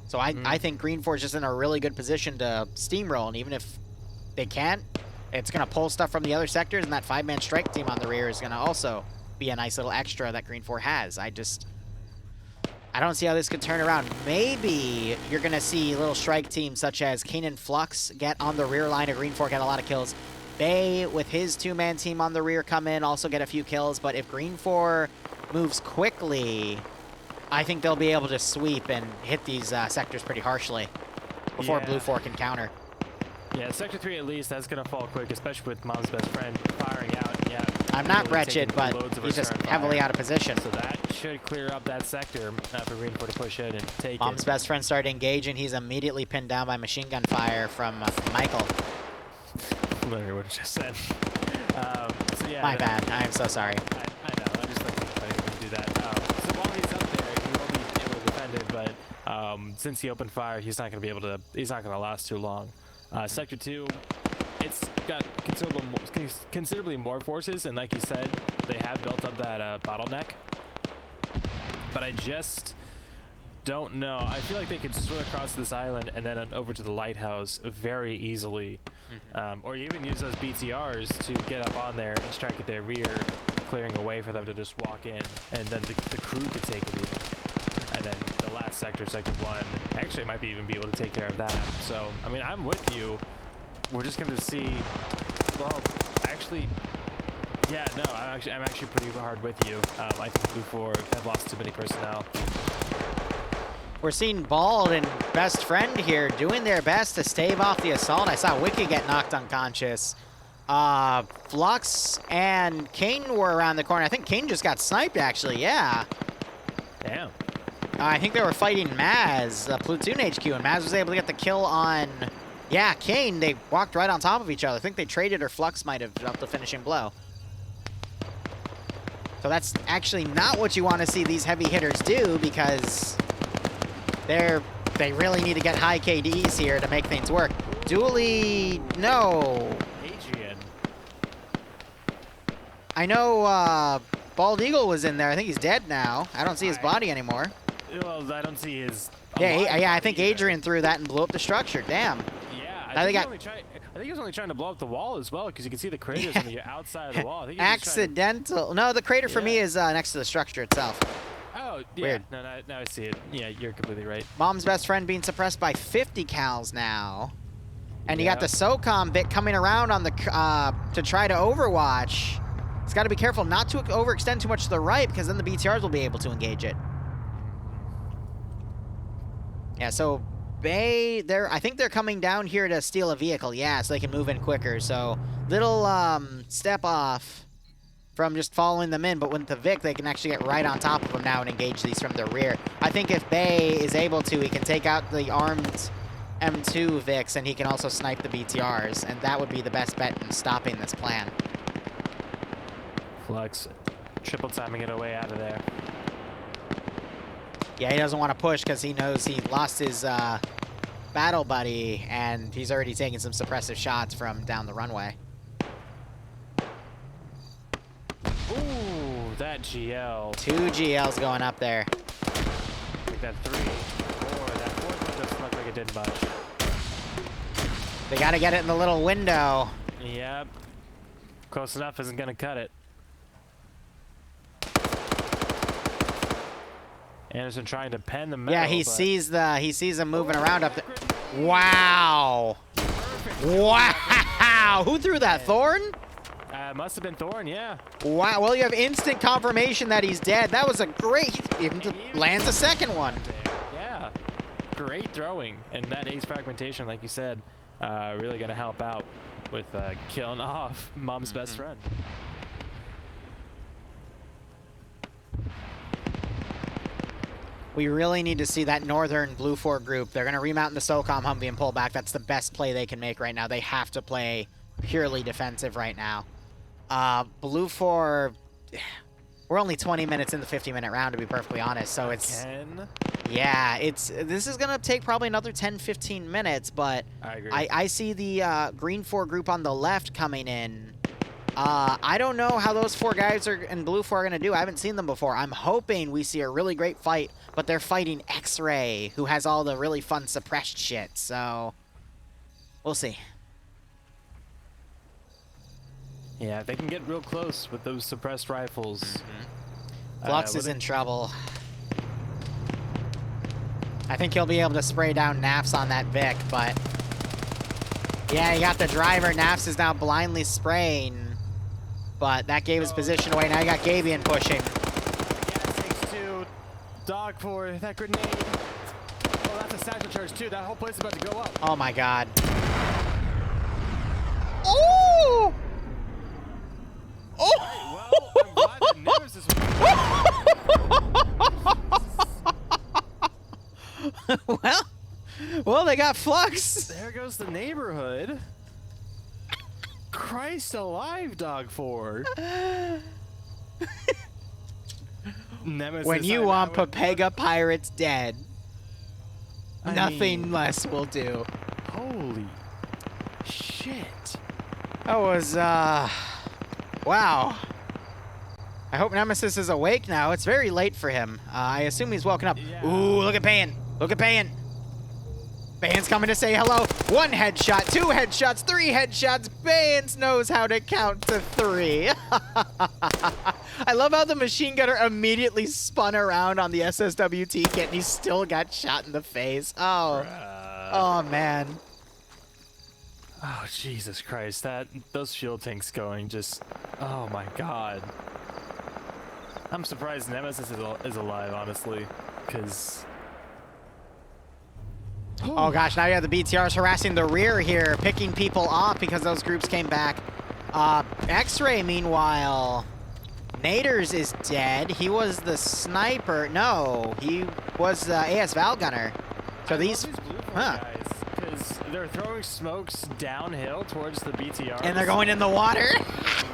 S1: So I think Green 4 is just in a really good position to steamroll, and even if they can't, it's going to pull stuff from the other sectors, and that 5-man strike team on the rear is going to also be a nice little extra that Green 4 has. I don't see how this could turn around. Maybe you're going to see little strike teams such as Kanan Flux get on the rear line of Green 4, get a lot of kills. Bay, with his 2-man team on the rear, come in, also get a few kills, but if Green 4 moves quickly, I think they'll be able to sweep and hit these sectors pretty harshly before Blue 4 can counter.
S2: Yeah, Sector 3 at least, that's going to fall quick, especially with Mom's best friend firing out. Yeah,
S1: I'm not wretched, but he's just heavily out of position.
S2: So that should clear up that sector for Green 4 to push in and take
S1: Mom's best friend started engaging. He's immediately pinned down by machine gun fire from Michael.
S2: Literally what I just said. So yeah,
S1: My bad. I am so sorry.
S2: I know. I just don't think anybody can do that. So while he's up there, he will be able to defend it, but since he opened fire, he's not going to be able to. He's not going to last too long. Sector 2, it's got considerably more forces, and like you said, they have built up that bottleneck. But I just don't know. I feel like they could swim across this island and then over to the lighthouse very easily. Or even use those BTRs to get up on there and strike at their rear, clearing a way for them to just walk in, and then the crew could take it even. And then the last sector, Sector 1, actually might even be able to take care of that. So, I mean, I'm with you. We're just going to see, well, actually, yeah, no, I'm actually pretty hard with you. I think Blue 4 have lost too many personnel.
S1: We're seeing Bald and Best Friend here doing their best to stave off the assault. I saw Wiki get knocked unconscious. Flux and Kane were around the corner. I think Kane just got sniped, actually, yeah.
S2: Damn.
S1: I think they were fighting Maz, Platoon HQ, and Maz was able to get the kill on, yeah, Kane. They walked right on top of each other. I think they traded, or Flux might have dropped the finishing blow. So that's actually not what you want to see these heavy hitters do, because they really need to get high KDs here to make things work. Dooley, no.
S2: Adrian.
S1: I know Bald Eagle was in there. I think he's dead now. I don't see his body anymore.
S2: Well, I don't see his.
S1: Yeah, I think Adrian threw that and blew up the structure. Damn.
S2: Yeah, I think he was only trying to blow up the wall as well, because you can see the craters on the outside of the wall. I think
S1: accidental. No, the crater for me is next to the structure itself.
S2: Oh, yeah.
S1: Weird.
S2: No, now I see it. Yeah, you're completely right.
S1: Mom's best friend being suppressed by 50 cals now. And you got the SOCOM bit coming around on the to try to overwatch. He's got to be careful not to overextend too much to the right, because then the BTRs will be able to engage it. Yeah, so Bay, I think they're coming down here to steal a vehicle. Yeah, so they can move in quicker. So little step off from just following them in, but with the Vic, they can actually get right on top of them now and engage these from the rear. I think if Bay is able to, he can take out the armed M2 Vics, and he can also snipe the BTRs, and that would be the best bet in stopping this plan.
S2: Flux, triple timing it away out of there.
S1: Yeah, he doesn't want to push because he knows he lost his battle buddy, and he's already taking some suppressive shots from down the runway.
S2: Ooh, that GL.
S1: 2 GLs going up there.
S2: Like that 3, 4, that 4th one doesn't look like it did much.
S1: They got to get it in the little window.
S2: Yep. Close enough isn't going to cut it. Anderson trying to pen the metal.
S1: Yeah, he sees him moving around up there. Wow. Wow. Who threw that? Thorn?
S2: Must have been Thorn, yeah.
S1: Wow. Well, you have instant confirmation that he's dead. That was a great. He lands a second one.
S2: Yeah. Great throwing. And that ace fragmentation, like you said, really going to help out with killing off Mom's best friend.
S1: We really need to see that northern Blue 4 group. They're going to remount in the SOCOM Humvee and pull back. That's the best play they can make right now. They have to play purely defensive right now. Blue 4, we're only 20 minutes in the 50-minute round, to be perfectly honest. So it's... Yeah, this is going to take probably another 10-15 minutes, but
S2: I agree.
S1: I see the Green 4 group on the left coming in. I don't know how those 4 guys in Blue 4 are going to do. I haven't seen them before. I'm hoping we see a really great fight, but they're fighting X-Ray, who has all the really fun suppressed shit, so we'll see.
S2: Yeah, if they can get real close with those suppressed rifles.
S1: Flux is in trouble. I think he'll be able to spray down Naps on that Vic, but... Yeah, he got the driver. Naps is now blindly spraying. But that gave his position away. Now you got Gabian pushing.
S2: Yeah, 6-2. Dog 4, that grenade. Oh, that's a satchel charge too. That whole place is about to go up.
S1: Oh my god. Oh!
S2: Oh! Well, I'm glad that Nemesis was...
S1: well, they got Flux.
S2: There goes the neighborhood. Christ alive, Dog 4. Nemesis,
S1: when you want Papega Pirates dead, nothing less will do.
S2: Holy shit.
S1: That was, wow. I hope Nemesis is awake now. It's very late for him. I assume he's woken up. Yeah. Ooh, look at Bayan. Look at Bayan. Bayan's coming to say hello. 1 headshot, 2 headshots, 3 headshots. Bayan knows how to count to 3. I love how the machine gunner immediately spun around on the SSWT kit and he still got shot in the face. Oh, oh man.
S2: Oh, Jesus Christ. Those fuel tanks going just, oh my God. I'm surprised Nemesis is alive, honestly, because...
S1: Oh gosh, now you have the BTRs harassing the rear here, picking people off because those groups came back. X-Ray, meanwhile, Naders is dead. He was the sniper. No, he was the AS Val gunner. So these,
S2: guys, because they're throwing smokes downhill towards the BTR.
S1: And they're going in the water.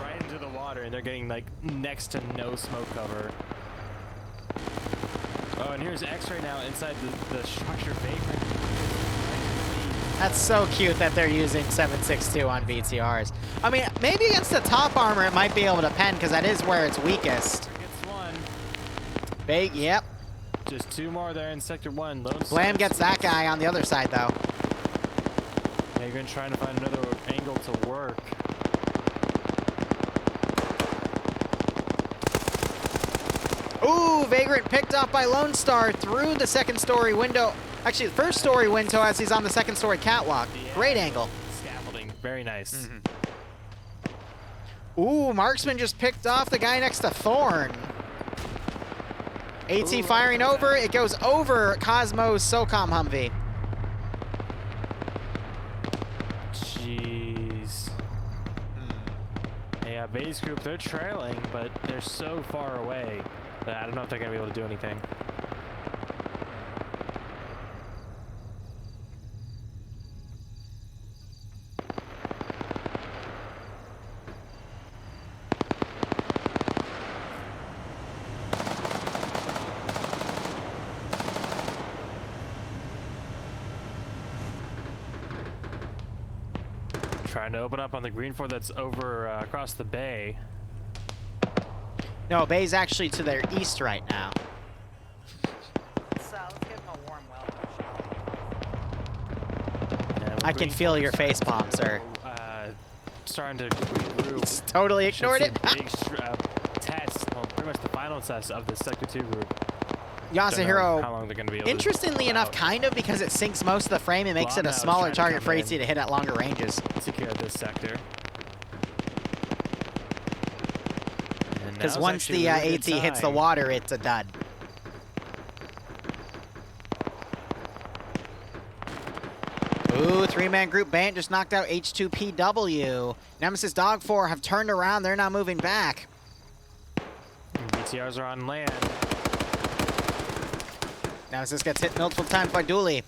S2: Right into the water, and they're getting like next to no smoke cover. Oh, and here's X-Ray now inside the structure vagrant.
S1: That's so cute that they're using 7.62 on BTRs. I mean, maybe against the top armor it might be able to pen because that is where it's weakest.
S2: Gets 1.
S1: Big, yep.
S2: Just 2 more there in Sector 1.
S1: Blam gets that guy on the other side though.
S2: Vagrant trying to find another angle to work.
S1: Ooh, Vagrant picked off by Lone Star through the 2nd story window. Actually, the 1st story window as he's on the 2nd story catwalk. Yeah. Great angle.
S2: Scaffolding, very nice.
S1: Ooh, Marksman just picked off the guy next to Thorn. AT firing over. It goes over Cosmo's SOCOM Humvee.
S2: Jeez. Yeah, base group, they're trailing, but they're so far away that I don't know if they're going to be able to do anything. Trying to open up on the green 4 that's over across the bay.
S1: No, bay's actually to their east right now. So let's give him a warm welcome. Yeah, I can feel your face palm, sir.
S2: Starting to regroup.
S1: He's totally ignored it.
S2: Big test, well, pretty much the final test of the Sector 2 group.
S1: Yasuhiro,
S2: how long they're gonna be able
S1: interestingly
S2: to
S1: enough, kind of, because it sinks most of the frame and makes it a smaller target for AT to hit at longer ranges.
S2: Secure this sector.
S1: Because once the AT hits the water, it's a dud. Ooh, 3-man group Bant just knocked out H2PW. Nemesis Dog 4 have turned around. They're now moving back.
S2: BTRs are on land.
S1: Nemesis gets hit multiple times by Dooley.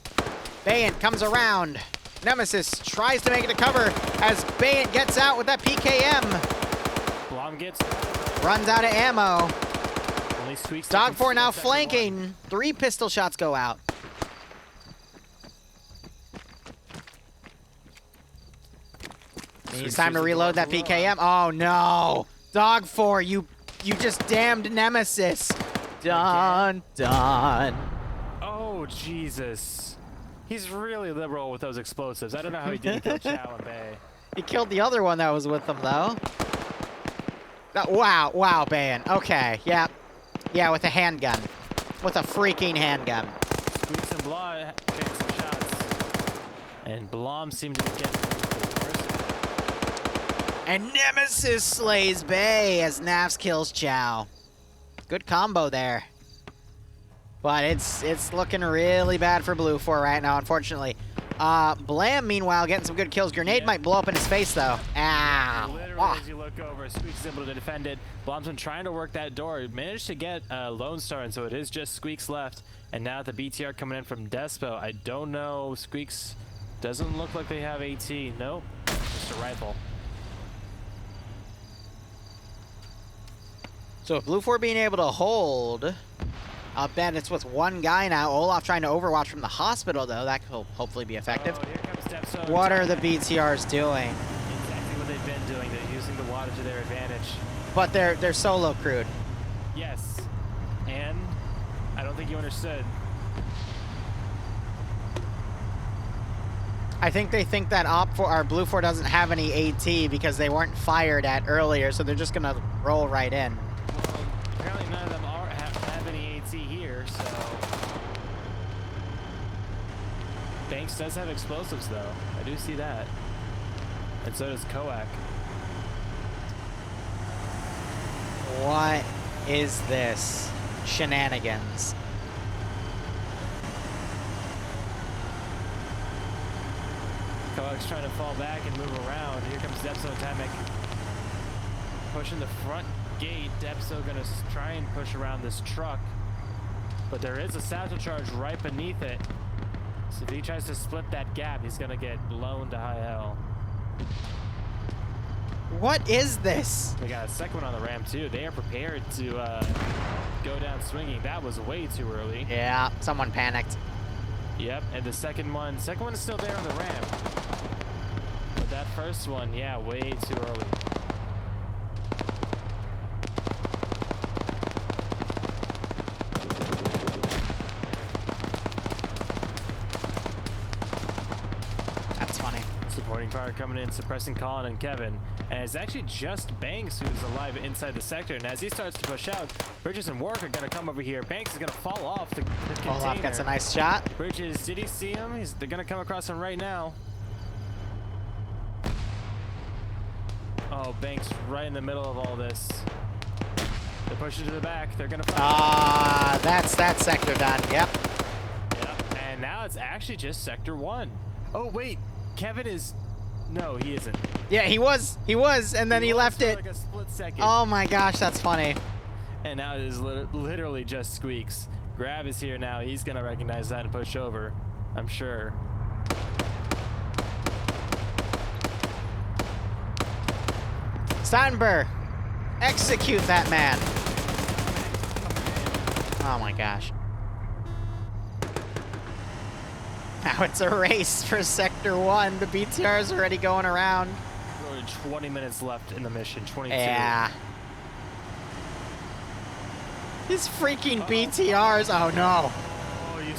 S1: Bayant comes around. Nemesis tries to make it to cover as Bayant gets out with that PKM.
S2: Blom gets...
S1: Runs out of ammo.
S2: Only Squeaks
S1: Dog4 now flanking. 3 pistol shots go out. It's time to reload that PKM. Oh no! Dog4, you just damned Nemesis. Done.
S2: Oh Jesus! He's really liberal with those explosives. I don't know how he didn't kill Chow and Bay.
S1: He killed the other one that was with him though. Wow, Bayan. Okay, yeah, with a handgun, with a freaking handgun.
S2: Squeaks and Blom getting some shots, and Blom seemed to be getting.
S1: And Nemesis slays Bay as Nafs kills Chow. Good combo there. But it's looking really bad for Blue 4 right now, unfortunately. Blam, meanwhile, getting some good kills. Grenade might blow up in his face, though. Ow.
S2: Literally, as you look over, Squeaks is able to defend it. Blom's been trying to work that door. Managed to get Lone Star, and so it is just Squeaks left. And now the BTR coming in from Despo. I don't know. Squeaks doesn't look like they have AT. Nope. Just a rifle.
S1: So with Blue 4 being able to hold, I'll bet it's with one guy now. Olaf trying to overwatch from the hospital, though. That will hopefully be effective.
S2: Oh, here comes Depso.
S1: What are the BTRs doing?
S2: Exactly what they've been doing. They're using the water to their advantage.
S1: But they're solo crewed.
S2: Yes. And I don't think you understood.
S1: I think they think that Blue 4 doesn't have any AT because they weren't fired at earlier, so they're just going to roll right in.
S2: Well, apparently none of them have any AT here, so... Banks does have explosives, though. I do see that. And so does Koak.
S1: What is this? Shenanigans.
S2: Koak's trying to fall back and move around. Here comes Depso and Temic. Pushing the front gate. Depso gonna try and push around this truck. But there is a satchel charge right beneath it. So if he tries to split that gap, he's gonna get blown to high hell.
S1: What is this?
S2: We got a second one on the ramp too. They are prepared to go down swinging. That was way too early.
S1: Yeah, someone panicked.
S2: Yep, and the second one is still there on the ramp. But that first one, yeah, way too early.
S1: That's funny.
S2: Supporting fire coming in, suppressing Colin and Kevin. And it's actually just Banks who's alive inside the sector. And as he starts to push out, Bridges and Warwick are going to come over here. Banks is going to fall off the container.
S1: Olaf gets a nice shot.
S2: Bridges, did he see him? They're going to come across him right now. Oh, Banks right in the middle of all this. They're pushing to the back. They're going to fight.
S1: That's that sector done. Yep.
S2: Yep. And now it's actually just Sector 1. Oh, wait. Kevin is... No, he isn't.
S1: Yeah, he was, and then he left it.
S2: Like a split second.
S1: Oh my gosh, that's funny.
S2: And now it is literally just Squeaks. Grab is here now. He's gonna recognize that and push over, I'm sure.
S1: Steinberg, execute that man. Oh my gosh. Now it's a race for Sector 1. The BTR's already going around.
S2: 20 minutes left in the mission. 22.
S1: Yeah. These freaking BTRs. Oh no.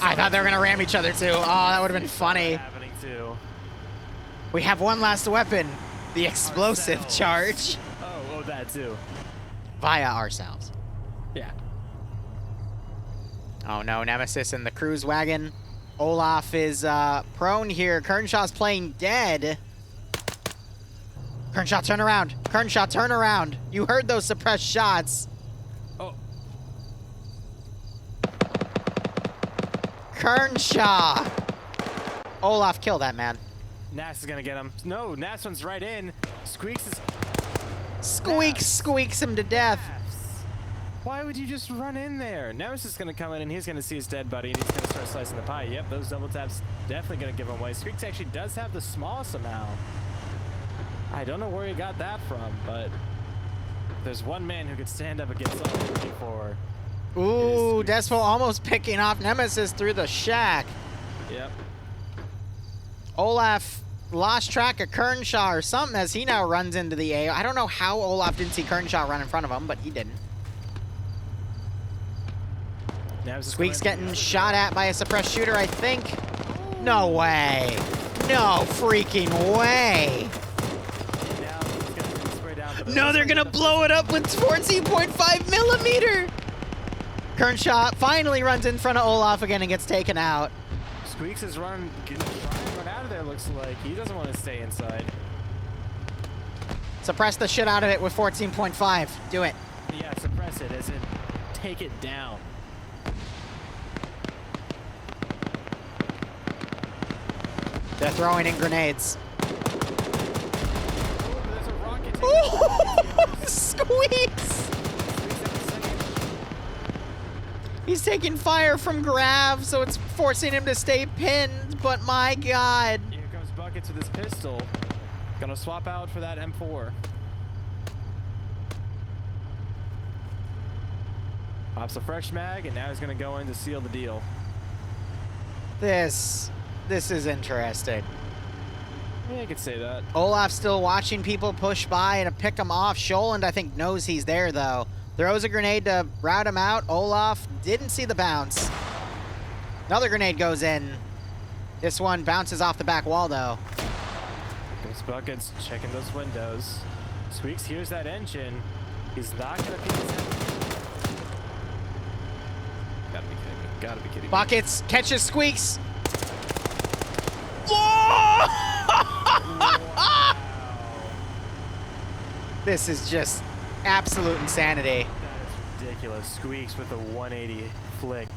S1: I thought they were going to ram each other too. Oh, that would have been funny.
S2: Happening too.
S1: We have one last weapon. The explosive charge.
S2: Oh, that too.
S1: Via ourselves.
S2: Yeah.
S1: Oh no, Nemesis in the cruise wagon. Olaf is prone here. Kernshaw's playing dead. Kernshaw, turn around. Kernshaw, turn around. You heard those suppressed shots.
S2: Oh.
S1: Kernshaw. Olaf, kill that man.
S2: Nass is gonna get him. No, Nass one's right in. Squeaks is...
S1: Squeaks him to death.
S2: Why would you just run in there? Now he's just going to come in and he's going to see his dead buddy and he's going to start slicing the pie. Yep, those double taps definitely going to give him away. Squeaks actually does have the small somehow. I don't know where he got that from, but there's one man who could stand up against all the before.
S1: Ooh, Despo almost picking off Nemesis through the shack.
S2: Yep.
S1: Olaf lost track of Kearnshaw or something as he now runs into the A. I don't know how Olaf didn't see Kearnshaw run in front of him, but he didn't. Squeak's getting shot at by a suppressed shooter, I think. No way. No freaking way. No, they're gonna blow it up with 14.5 millimeter. Kearnshaw finally runs in front of Olaf again and gets taken out.
S2: Squeaks is trying to run out of there, looks like. He doesn't want to stay inside.
S1: Suppress the shit out of it with 14.5. Do it.
S2: Yeah, suppress it as in take it down.
S1: They're throwing in grenades.
S2: Oh,
S1: Squeaks! He's taking fire from Grav, so it's forcing him to stay pinned, but my god.
S2: Here comes Buckets with his pistol. Gonna swap out for that M4. Pops a fresh mag, and now he's gonna go in to seal the deal.
S1: This is interesting.
S2: Yeah, I could say that.
S1: Olaf's still watching people push by and to pick him off. Scholand, I think, knows he's there, though. Throws a grenade to rout him out. Olaf didn't see the bounce. Another grenade goes in. This one bounces off the back wall, though.
S2: Goes Buckets checking those windows. Squeaks hears that engine. He's not going to peek his head. Gotta be kidding me. Gotta be kidding me.
S1: Buckets catches Squeaks.
S2: Wow.
S1: This is just absolute insanity.
S2: That is ridiculous. Squeaks with a 180 flick.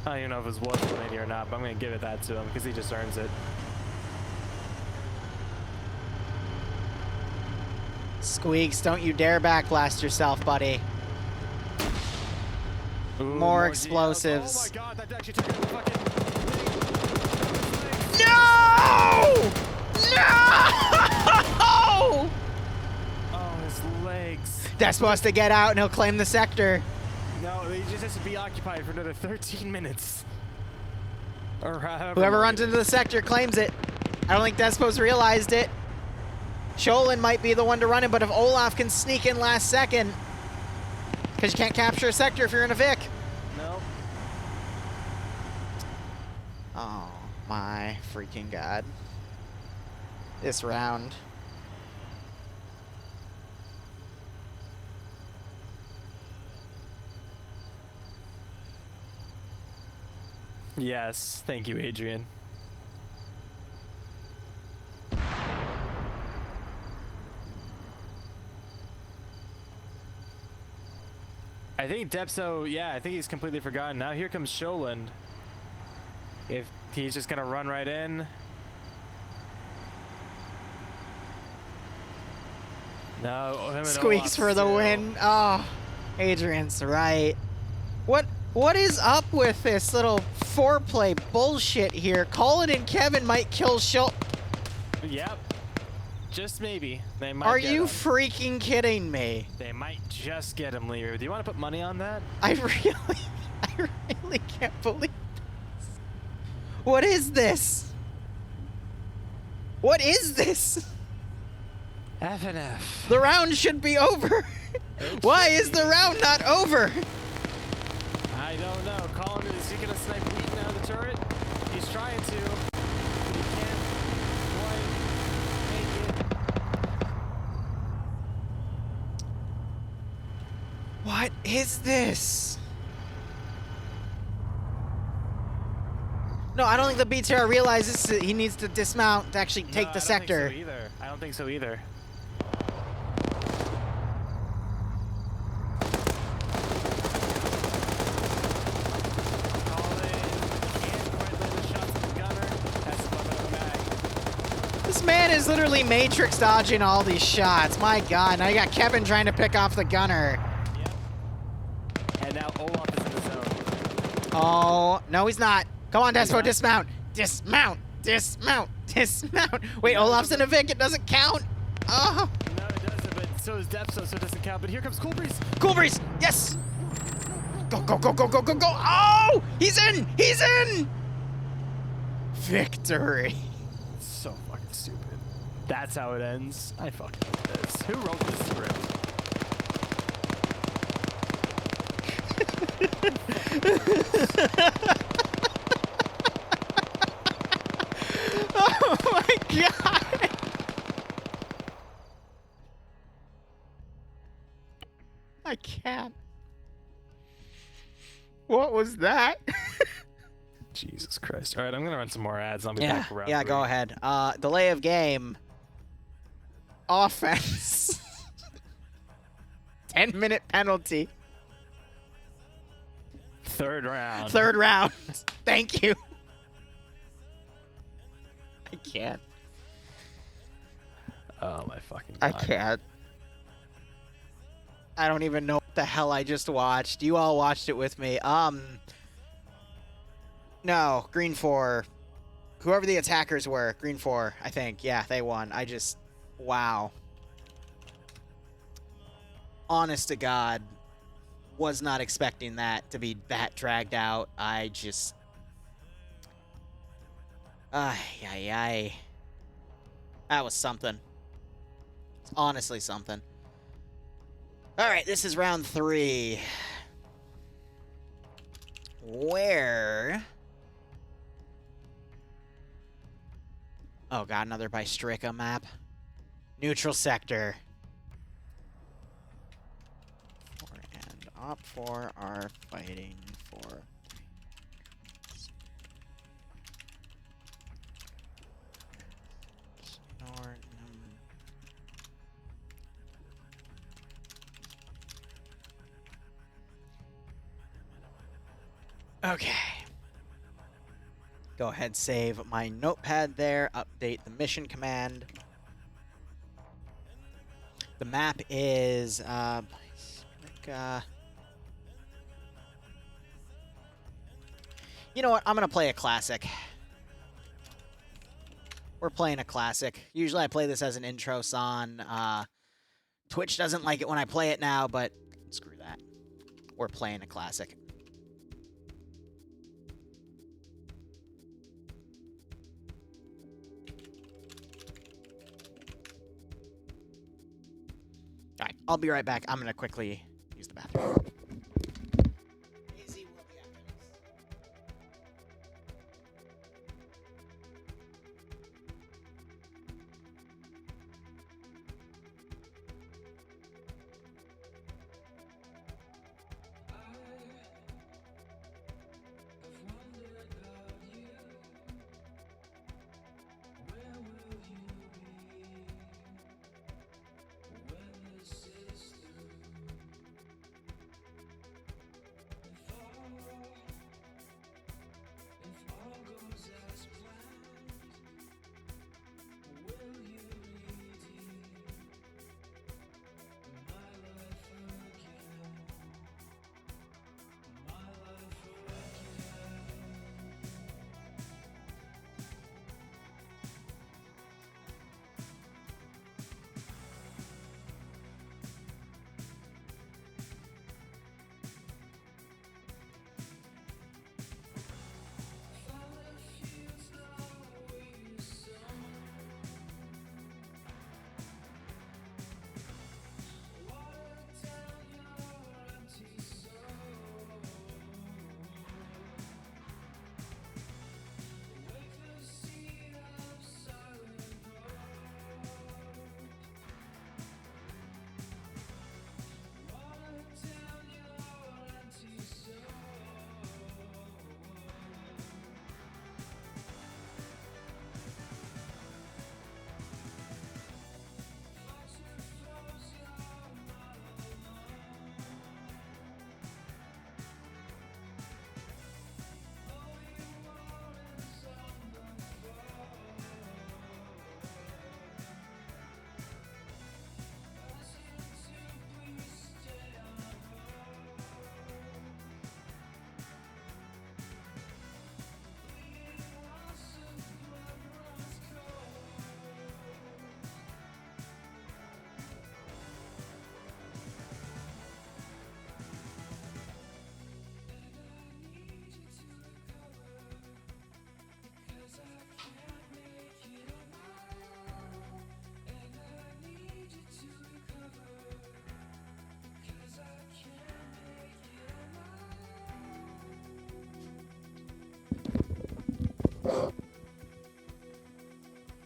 S2: I don't even know if it was 180 or not, but I'm going to give it that to him because he just earns it.
S1: Squeaks, don't you dare backblast yourself, buddy.
S2: Ooh,
S1: more explosives.
S2: Oh my god, that actually took a fucking...
S1: No! No!
S2: Oh, his legs.
S1: That's supposed to get out and he'll claim the sector.
S2: No, he just has to be occupied for another 13 minutes. Or
S1: whoever runs into the sector claims it. I don't think Despo's realized it. Scholand might be the one to run it, but if Olaf can sneak in last second, because you can't capture a sector if you're in a Vic.
S2: No.
S1: Oh my freaking god. This round.
S2: Yes, thank you, Adrian. I think Depso, yeah, I think he's completely forgotten. Now here comes Scholand. If he's just gonna run right in. No, him and
S1: Squeaks for the win. Oh, Adrian's right. What is up with this little foreplay bullshit here? Colin and Kevin might kill Schul.
S2: Yep. Just maybe. They might.
S1: Are you freaking kidding me?
S2: They might just get him, Liru. Do you want to put money on that?
S1: I really can't believe this. What is this? What is this?
S2: F and F.
S1: The round should be over. Why is the round not over?
S2: I don't know. Colin, is he going to snipe Wheaton out of the turret? He's trying to. He can't quite make it.
S1: What is this? No, I don't think the BTR realizes he needs to dismount to actually take the sector.
S2: I don't think so either.
S1: This man is literally matrix dodging all these shots. My god, now you got Kevin trying to pick off the gunner.
S2: Yep, now Olaf is in the zone.
S1: Oh, no, he's not. Come on, Despo, dismount. Dismount. Dismount. Dismount. Wait, Olaf's in a Vic. It doesn't count. Oh.
S2: No, it doesn't, but so is Depso, so it doesn't count. But here comes Cool Breeze.
S1: Cool Breeze. Yes. Go, go, go, go, go, go, go. Oh, he's in. He's in. Victory.
S2: So fucking stupid. That's how it ends. I fucking hate this. Who wrote this script?
S1: Oh my god. I can't. What was that?
S2: Jesus Christ. All right, I'm going to run some more ads. I'll be
S1: Yeah,
S2: back around.
S1: yeah, go ahead. Delay of game. Offense. 10-minute penalty.
S2: Third round.
S1: Third round. Thank you. I can't.
S2: Oh my fucking God.
S1: I can't. I don't even know what the hell I just watched. You all watched it with me. No, Green 4. Whoever the attackers were, Green 4, I think. Yeah, they won. Wow. Honest to God, was not expecting that to be that dragged out. Ay. That was something. It's honestly something. All right, this is round 3. Where... Oh god, another Bystrika map. Neutral sector. 4 and Op 4 are fighting for... Okay. Go ahead, save my notepad there, update the mission command. The map is, you know what, I'm gonna play a classic. We're playing a classic. Usually I play this as an intro song. Twitch doesn't like it when I play it now, but screw that. We're playing a classic. All right, I'll be right back. I'm going to quickly use the bathroom. Izzy will be after this.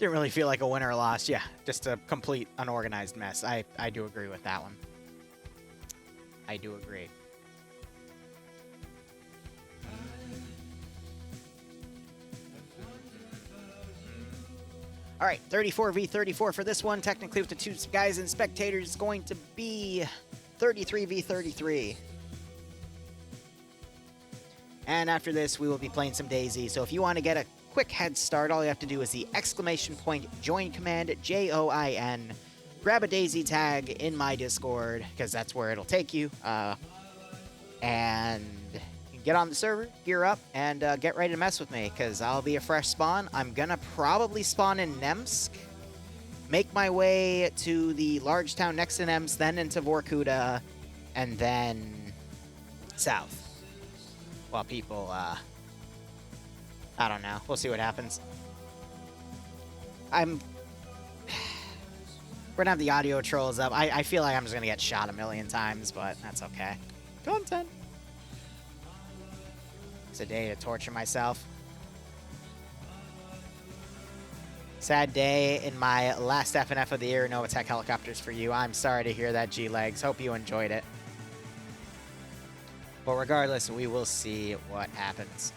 S1: Didn't really feel like a win or a loss. Yeah, just a complete unorganized mess. I do agree with that one. I do agree. All right, 34v34 for this one. Technically, with the 2 guys and spectators, it's going to be 33v33. And after this, we will be playing some DayZ. So if you want to get a quick head start, all you have to do is the !join command, JOIN. Grab a DayZ tag in my Discord, because that's where it'll take you. And get on the server, gear up, and get ready to mess with me, because I'll be a fresh spawn. I'm going to probably spawn in Nemsk, make my way to the large town next to Nemsk, then into Vorkuta, and then south. While people, I don't know. We'll see what happens. We're going to have the audio trolls up. I feel like I'm just going to get shot a million times, but that's okay. Content. It's a day to torture myself. Sad day in my last FNF of the year. No attack helicopters for you. I'm sorry to hear that, G-Legs. Hope you enjoyed it. But regardless, we will see what happens.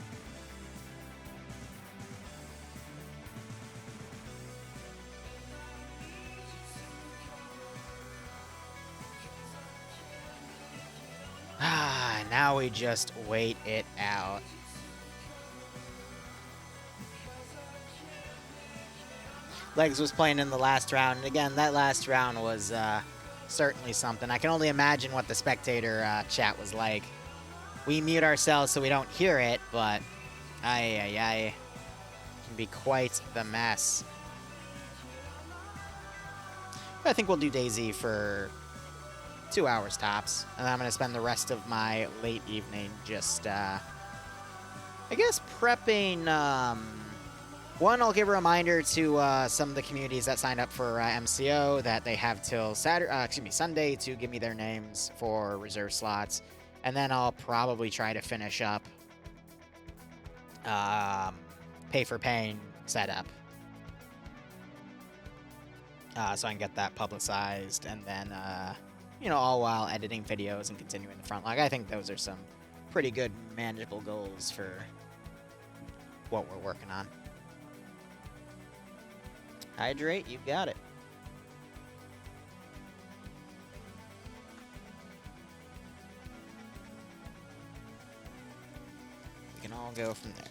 S1: Now we just wait it out. Legs was playing in the last round, and again, that last round was certainly something. I can only imagine what the spectator chat was like. We mute ourselves so we don't hear it, but it can be quite the mess. But I think we'll do DayZ for 2 hours tops, and I'm going to spend the rest of my late evening just, I guess, prepping. One, I'll give a reminder to some of the communities that signed up for MCO that they have till Sunday to give me their names for reserve slots, and then I'll probably try to finish up pay for paying setup, so I can get that publicized, and then you know, all while editing videos and continuing the front log. I think those are some pretty good manageable goals for what we're working on. Hydrate, you got it. We can all go from there.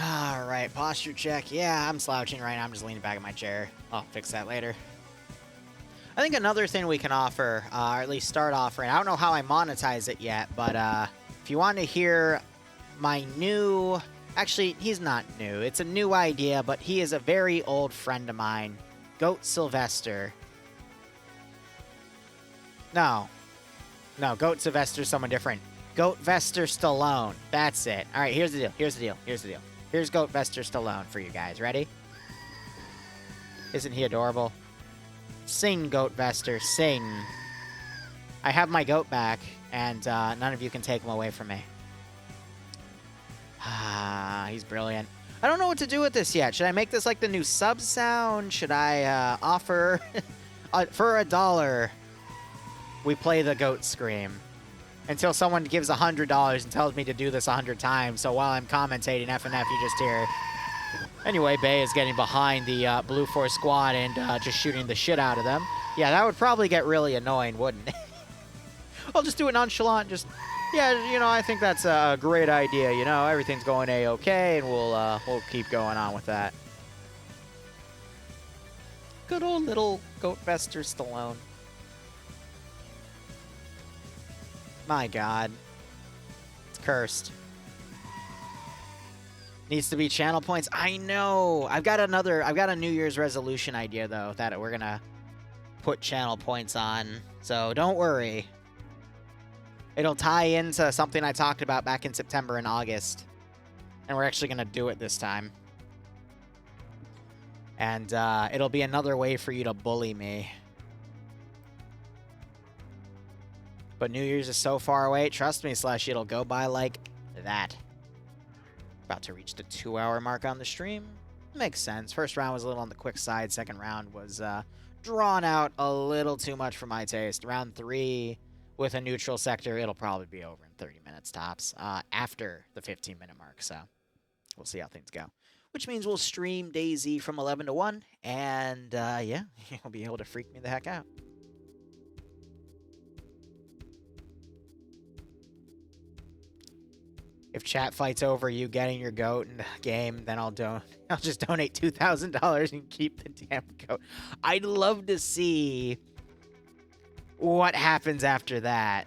S1: All right, posture check. Yeah, I'm slouching right now. I'm just leaning back in my chair. I'll fix that later. I think another thing we can offer, or at least start offering, I don't know how I monetize it yet, but if you want to hear my new... Actually, he's not new. It's a new idea, but he is a very old friend of mine. Goat Sylvester. No, Goat Sylvester's someone different. Goat Vester Stallone. That's it. All right, here's the deal. Here's Goat Vester Stallone for you guys. Ready? Isn't he adorable? Sing, Goat Vester, sing. I have my goat back, and none of you can take him away from me. He's brilliant. I don't know what to do with this yet. Should I make this like the new sub sound? Should I offer... for $1, we play the goat scream. Until someone gives $100 and tells me to do this 100 times. So while I'm commentating FNF, you just hear... Anyway, Bay is getting behind the Blue Force squad and just shooting the shit out of them. Yeah, that would probably get really annoying, wouldn't it? I'll just do it nonchalant. Just, yeah, you know, I think that's a great idea. You know, everything's going A-okay, and we'll keep going on with that. Good old little Goat Vester Stallone. My God. It's cursed. Needs to be channel points. I know. I've got a New Year's resolution idea, though, that we're going to put channel points on. So don't worry. It'll tie into something I talked about back in September and August. And we're actually going to do it this time. And it'll be another way for you to bully me. But New Year's is so far away. Trust me, Slash, it'll go by like that. About to reach the 2-hour mark on the stream. Makes sense. First round was a little on the quick side. Second round was drawn out a little too much for my taste. Round 3 with a neutral sector, it'll probably be over in 30 minutes tops after the 15-minute mark. So we'll see how things go. Which means we'll stream DayZ from 11 to 1. And yeah, you'll be able to freak me the heck out. If chat fights over you getting your goat in the game, then I'll just donate $2,000 and keep the damn goat. I'd love to see what happens after that.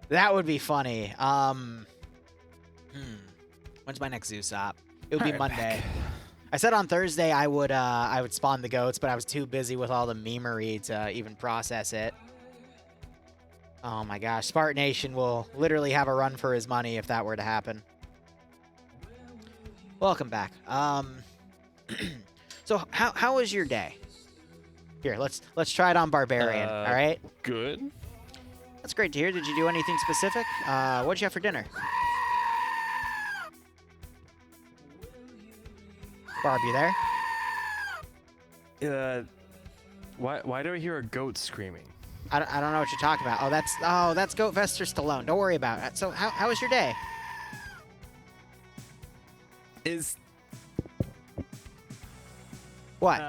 S1: That would be funny. When's my next Zeus op? It would be Monday. Back. I said on Thursday I would spawn the goats, but I was too busy with all the memery to even process it. Oh my gosh, Spartan Nation will literally have a run for his money if that were to happen. Welcome back. So how was your day? Here, let's try it on Barbarian. All right.
S2: Good.
S1: That's great to hear. Did you do anything specific? What'd you have for dinner? Barb, you there?
S2: Why do I hear a goat screaming?
S1: I don't know what you're talking about. Oh, that's Goat Vester Stallone. Don't worry about it. So how was your day? What?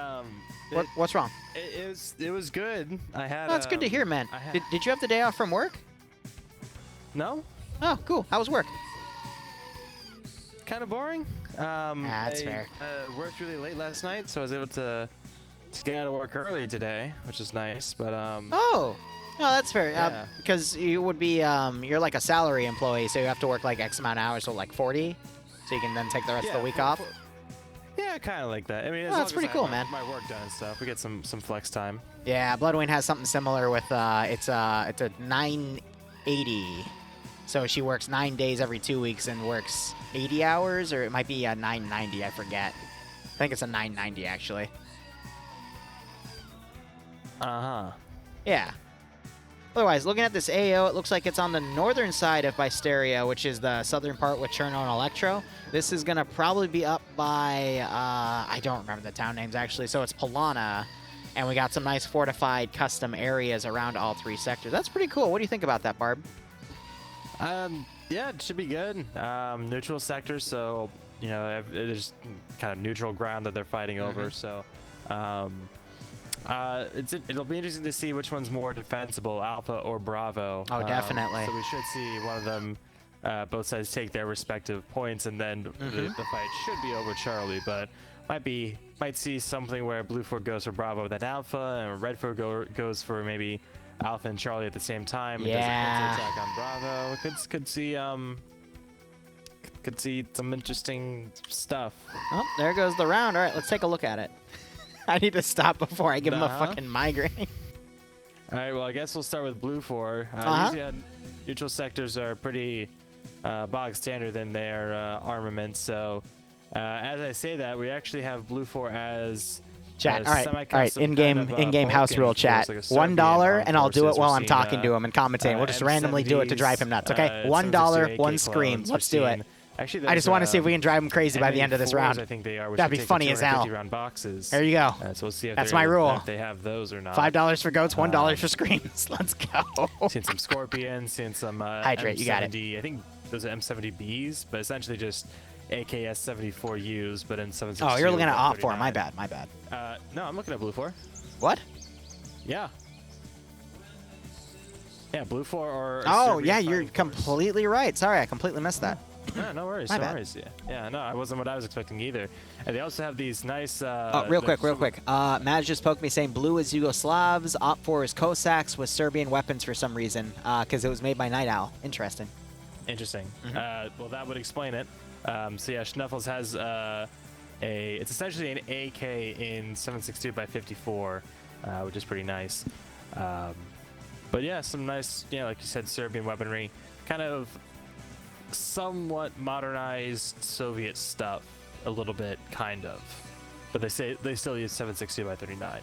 S1: What's wrong?
S2: It was good. I had.
S1: That's good to hear, man. Did you have the day off from work?
S2: No.
S1: Oh, cool. How was work?
S2: Kind of boring.
S1: That's fair.
S2: Worked really late last night, so I was able to get out of work early today, which is nice. But
S1: Oh, no, that's fair.
S2: Yeah.
S1: Because you would be you're like a salary employee, so you have to work like X amount of hours, so like 40, so you can then take the rest of the week off.
S2: Yeah, kind of like that. I mean,
S1: that's pretty cool, man.
S2: My work done and stuff. We get some flex time.
S1: Yeah, Bloodwing has something similar with it's a 980. So she works 9 days every 2 weeks and works 80 hours, or it might be a 990. I forget. I think it's a 990 actually. Yeah. Otherwise, looking at this AO, it looks like it's on the northern side of Bysteria, which is the southern part with Cherno and Electro. This is going to probably be up by, I don't remember the town names actually, so it's Polana. And we got some nice fortified custom areas around all 3 sectors. That's pretty cool. What do you think about that, Barb?
S2: Yeah, it should be good. Neutral sector, so, you know, there's kind of neutral ground that they're fighting over, so... it'll be interesting to see which one's more defensible, Alpha or Bravo.
S1: Oh, definitely.
S2: So we should see one of them, both sides take their respective points, and then the fight should be over Charlie. But might see something where Blue Fort goes for Bravo, then Alpha, and Red Fort goes for maybe Alpha and Charlie at the same time.
S1: Yeah.
S2: And does a attack on Bravo. Could see some interesting stuff.
S1: Oh, there goes the round. All right, let's take a look at it. I need to stop before I give him a fucking migraine.
S2: All right, well, I guess we'll start with Blue 4. Usually neutral sectors are pretty bog standard in their armaments, so as I say that, we actually have Blue 4 as
S1: chat. All right. In-game house rule chat.
S2: Like
S1: $1, and I'll do it while I'm talking to him and commentating. We'll just randomly do it to drive him nuts. Okay, $1, 1 scream. Let's do it.
S2: Actually,
S1: I just want to see if we can drive him crazy by the end of this round.
S2: I think they are.
S1: That'd be funny as hell.
S2: Round boxes.
S1: There you go.
S2: So we'll see if
S1: that's my rule.
S2: If they have those or not.
S1: $5 for goats, $1 for screams. Let's go.
S2: Seeing some Scorpions, seeing some
S1: Hydrate.
S2: M70,
S1: you got it.
S2: I think those are M70Bs, but essentially just AKS 74Us, but in 762.
S1: Oh, you're looking at Op 4. My bad.
S2: No, I'm looking at Blue 4.
S1: What?
S2: Yeah. Yeah, Blue 4 or.
S1: Oh, yeah, you're completely right. Sorry, I completely missed that.
S2: No worries. No worries. Yeah, no, I wasn't what I was expecting either. And they also have these nice.
S1: Real quick. Maj just poked me saying blue is Yugoslavs, Op 4 is Cossacks with Serbian weapons for some reason, because it was made by Night Owl. Interesting.
S2: Well, that would explain it. So yeah, Schnuffles has it's essentially an AK in 7.62 by 54, which is pretty nice. But yeah, some nice, like you said, Serbian weaponry, kind of somewhat modernized Soviet stuff, a little bit, kind of. But they say they still use 7.62 by 39.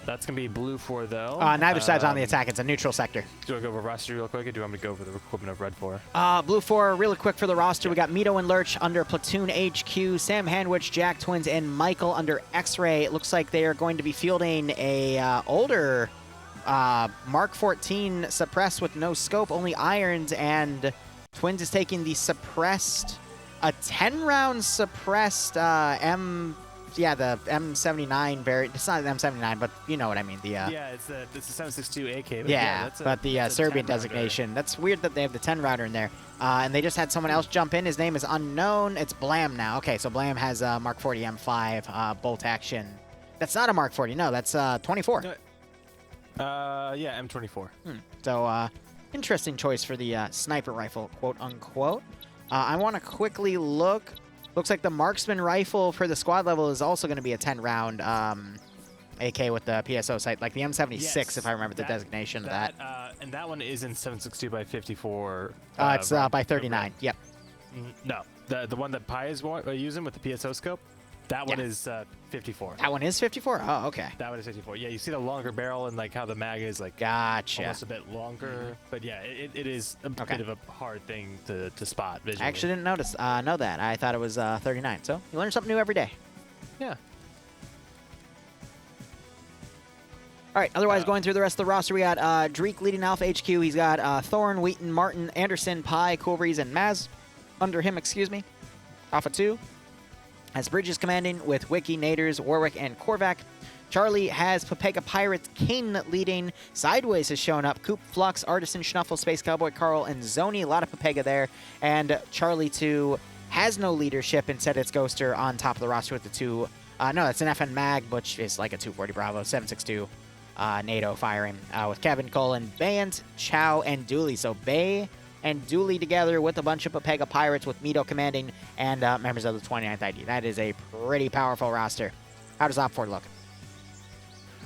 S2: That's going to be blue 4, though.
S1: Neither side's on the attack. It's a neutral sector.
S2: Do you want to go over roster real quick, or do you want me to go over the equipment of red 4?
S1: Blue 4, really quick for the roster. We got Mito and Lurch under Platoon HQ, Sam Handwich, Jack Twins, and Michael under X-Ray. It looks like they are going to be fielding a older Mark 14 suppressed with no scope, only irons, and Twins is taking the suppressed, a 10-round suppressed Yeah, the M79 variant. It's not an M79, but you know what I mean.
S2: Yeah, it's the 7.62 AK. But
S1: yeah, but the Serbian designation. That's weird that they have the 10 router in there. And they just had someone else jump in. His name is unknown. It's Blam now. Okay, so Blam has a Mark 40 M5 bolt action. That's not a Mark 40. No, that's 24.
S2: Yeah, M24.
S1: So interesting choice for the sniper rifle, quote unquote. I want to quickly look. Looks like the Marksman Rifle for the squad level is also going to be a 10-round AK with the PSO sight, like the M76, yes, if I remember the designation of that.
S2: And that one is in 7.62 by 54.
S1: It's by 39. Yep.
S2: No, the one that Pi is using with the PSO scope, that one is 54.
S1: That one is 54? Oh, okay.
S2: That one is 54. Yeah, you see the longer barrel and like how the mag is like almost a bit longer. But yeah, it is a bit of a hard thing to spot visually.
S1: I actually didn't know that. I thought it was 39. So you learn something new every day.
S2: Yeah.
S1: All right, otherwise going through the rest of the roster, we got Dreek leading Alpha HQ. He's got Thorn, Wheaton, Martin, Anderson, Pi, Cool Breeze, and Maz under him, Alpha 2. Has Bridges commanding with Wiki, Naders, Warwick, and Korvac. Charlie has Pepega Pirates, King leading. Sideways has shown up. Coop, Flux, Artisan, Schnuffle, Space Cowboy, Carl, and Zoni. A lot of Pepega there. And Charlie 2 has no leadership. Instead, it's Ghoster on top of the roster with the 2. No, that's an FN Mag, which is like a 240 Bravo, 7.62 NATO firing with Kevin, Cullen, Bayant, Chow, and Dooley. So Bay and Dooley together with a bunch of Pepega Pirates with Mito commanding and members of the 29th ID. That is a pretty powerful roster. How does Op 4 look?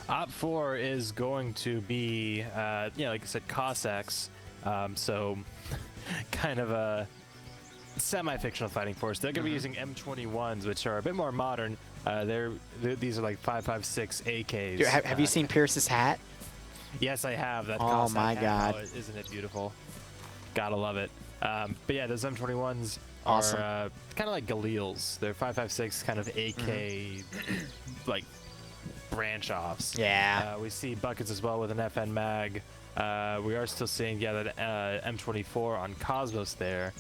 S2: Op 4 is going to be, like I said, Cossacks. So kind of a semi-fictional fighting force. They're going to be using M21s, which are a bit more modern. These are like 5.56 AKs.
S1: Dude, have you seen Pierce's hat?
S2: Yes, I have. That
S1: oh my God!
S2: Isn't it beautiful? Gotta love it. But yeah, those M21s
S1: awesome.
S2: Are kind of like Galils. They're 5.56 kind of AK like branch offs.
S1: Yeah.
S2: We see buckets as well with an FN mag. We are still seeing that M24 on Cosmos there.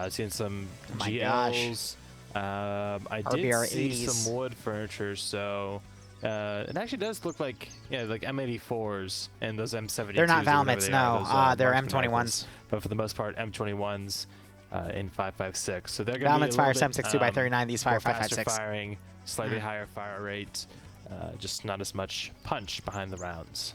S2: Seeing some GLs. I did see some wood furniture, so it actually does look like like M84s and those M72s.
S1: They're not Valmets, no. They're M21s.
S2: But for the most part, M21s in 5.56. So they're going to be
S1: Valmets fire 7.62 by 39. These fire 5.56.
S2: Firing, slightly higher fire rate, just not as much punch behind the rounds.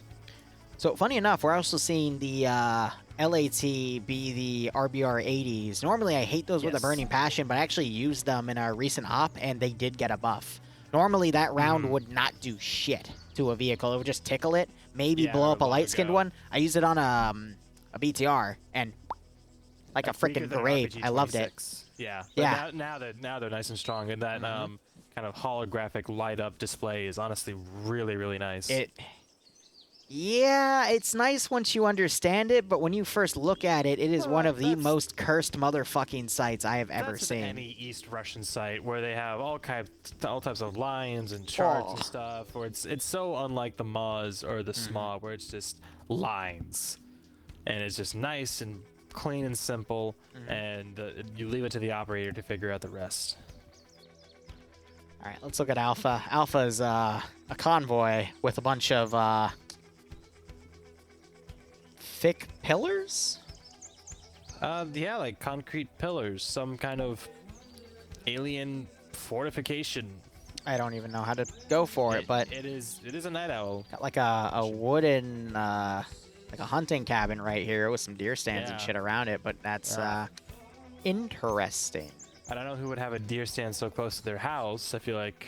S1: So funny enough, we're also seeing the LAT be the RBR 80s. Normally, I hate those with a burning passion, but I actually used them in a recent op, and they did get a buff. Normally, that round would not do shit to a vehicle. It would just tickle it, maybe blow up a light-skinned one. I used it on a BTR, and like a freaking parade. I loved it.
S2: Yeah. Yeah. Now they're nice and strong, and that kind of holographic light-up display is honestly really, really nice.
S1: Yeah, it's nice once you understand it, but when you first look at it, it is one of the most cursed motherfucking sites I have ever seen.
S2: That's any East Russian site where they have all types of lines and charts and stuff, where it's so unlike the Moz or the SMAW, where it's just lines, and it's just nice and clean and simple, and you leave it to the operator to figure out the rest.
S1: All right, let's look at Alpha. Alpha is a convoy with a bunch of thick pillars?
S2: Yeah, like concrete pillars, some kind of alien fortification.
S1: I don't even know how to go for it, but
S2: it is a night owl.
S1: Got like a wooden like a hunting cabin right here with some deer stands and shit around it, but that's interesting.
S2: I don't know who would have a deer stand so close to their house. I feel like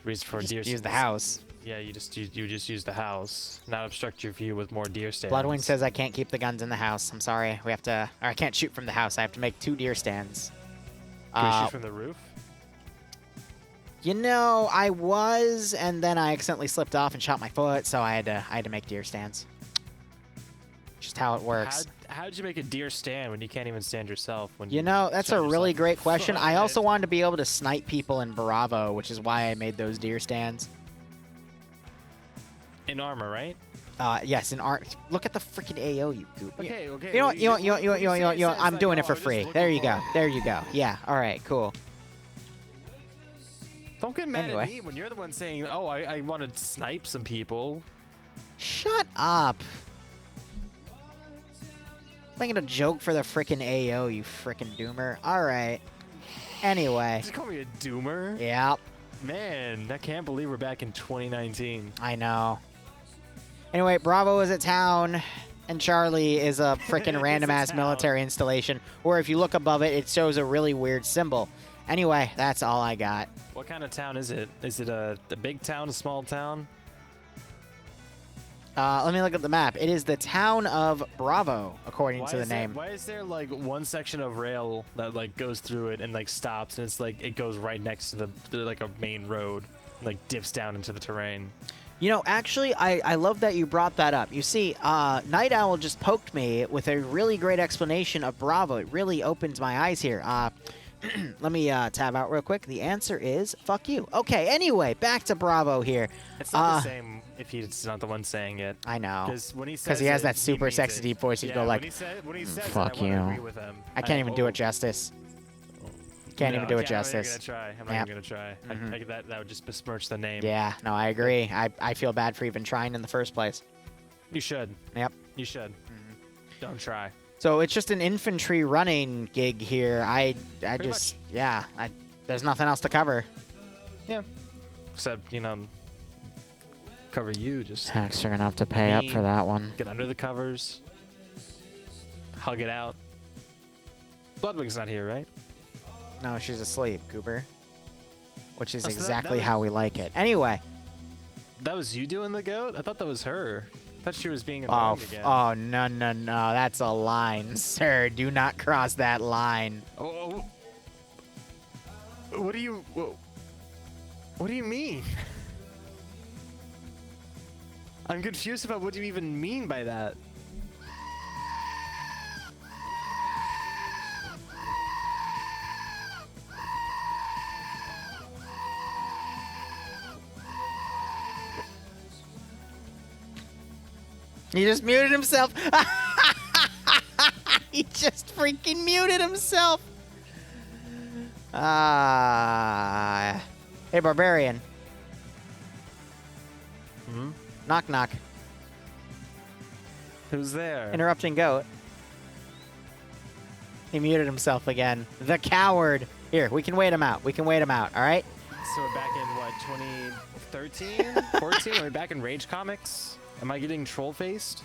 S2: reason for deer
S1: use the house.
S2: Yeah, you just use the house, not obstruct your view with more deer stands.
S1: Bloodwing says I can't keep the guns in the house. I'm sorry. We have to, or I can't shoot from the house. I have to make 2 deer stands.
S2: Can we shoot from the roof?
S1: You know, I was, and then I accidentally slipped off and shot my foot, so I had to make deer stands. Just how it works.
S2: How did you make a deer stand when you can't even stand yourself? When
S1: You know, that's a really great question. I also wanted to be able to snipe people in Bravo, which is why I made those deer stands.
S2: In armor, right?
S1: Yes, in art. Look at the freaking AO, you goop.
S2: Okay, okay.
S1: You know what? I'm doing it for free. There you go. There you go. Yeah. All right. Cool.
S2: Don't get mad at me when you're the one saying, "Oh, I want to snipe some people."
S1: Shut up. Making a joke for the freaking AO, you freaking doomer. All right. Anyway.
S2: Just call me a doomer?
S1: Yep.
S2: Man, I can't believe we're back in 2019.
S1: I know. Anyway, Bravo is a town, and Charlie is a freaking random-ass military installation, where if you look above it, it shows a really weird symbol. Anyway, that's all I got.
S2: What kind of town is it? Is it a big town, a small town?
S1: Let me look at the map. It is the town of Bravo, according to the name.
S2: Why is there like one section of rail that like goes through it and like stops, and it's like it goes right next to the like a main road, like dips down into the terrain?
S1: You know, actually, I love that you brought that up. You see, Night Owl just poked me with a really great explanation of Bravo. It really opens my eyes here. Let me tab out real quick. The answer is fuck you. Okay, anyway, back to Bravo here.
S2: It's not the same if he's not the one saying it.
S1: I know.
S2: Because
S1: he has that super sexy deep voice. You go like,
S2: when he says
S1: fuck
S2: it, I
S1: you.
S2: agree with him.
S1: I can't even do it justice. Can't even do it justice.
S2: I'm not even gonna try. That would just besmirch the name.
S1: Yeah, no, I agree. I feel bad for even trying in the first place.
S2: You should.
S1: Yep.
S2: You should. Don't try.
S1: So it's just an infantry running gig here. There's nothing else to cover.
S2: Yeah. Except, cover you. Just
S1: Hacks are gonna have to pay up for that one.
S2: Get under the covers. Hug it out. Bloodwing's not here, right?
S1: No, she's asleep, Goober. Which is exactly how we like it. Anyway.
S2: That was you doing the goat? I thought that was her. I thought she was being annoying again.
S1: Oh, no. That's a line, sir. Do not cross that line.
S2: Oh. What do you mean? I'm confused about what you even mean by that.
S1: He just muted himself. He just freaking muted himself. Hey, Barbarian.
S2: Hmm?
S1: Knock, knock.
S2: Who's there?
S1: Interrupting goat. He muted himself again. The coward. Here, we can wait him out. All right?
S2: So we're back in, what, 2013? 14? Are we back in Rage Comics? Am I getting troll-faced?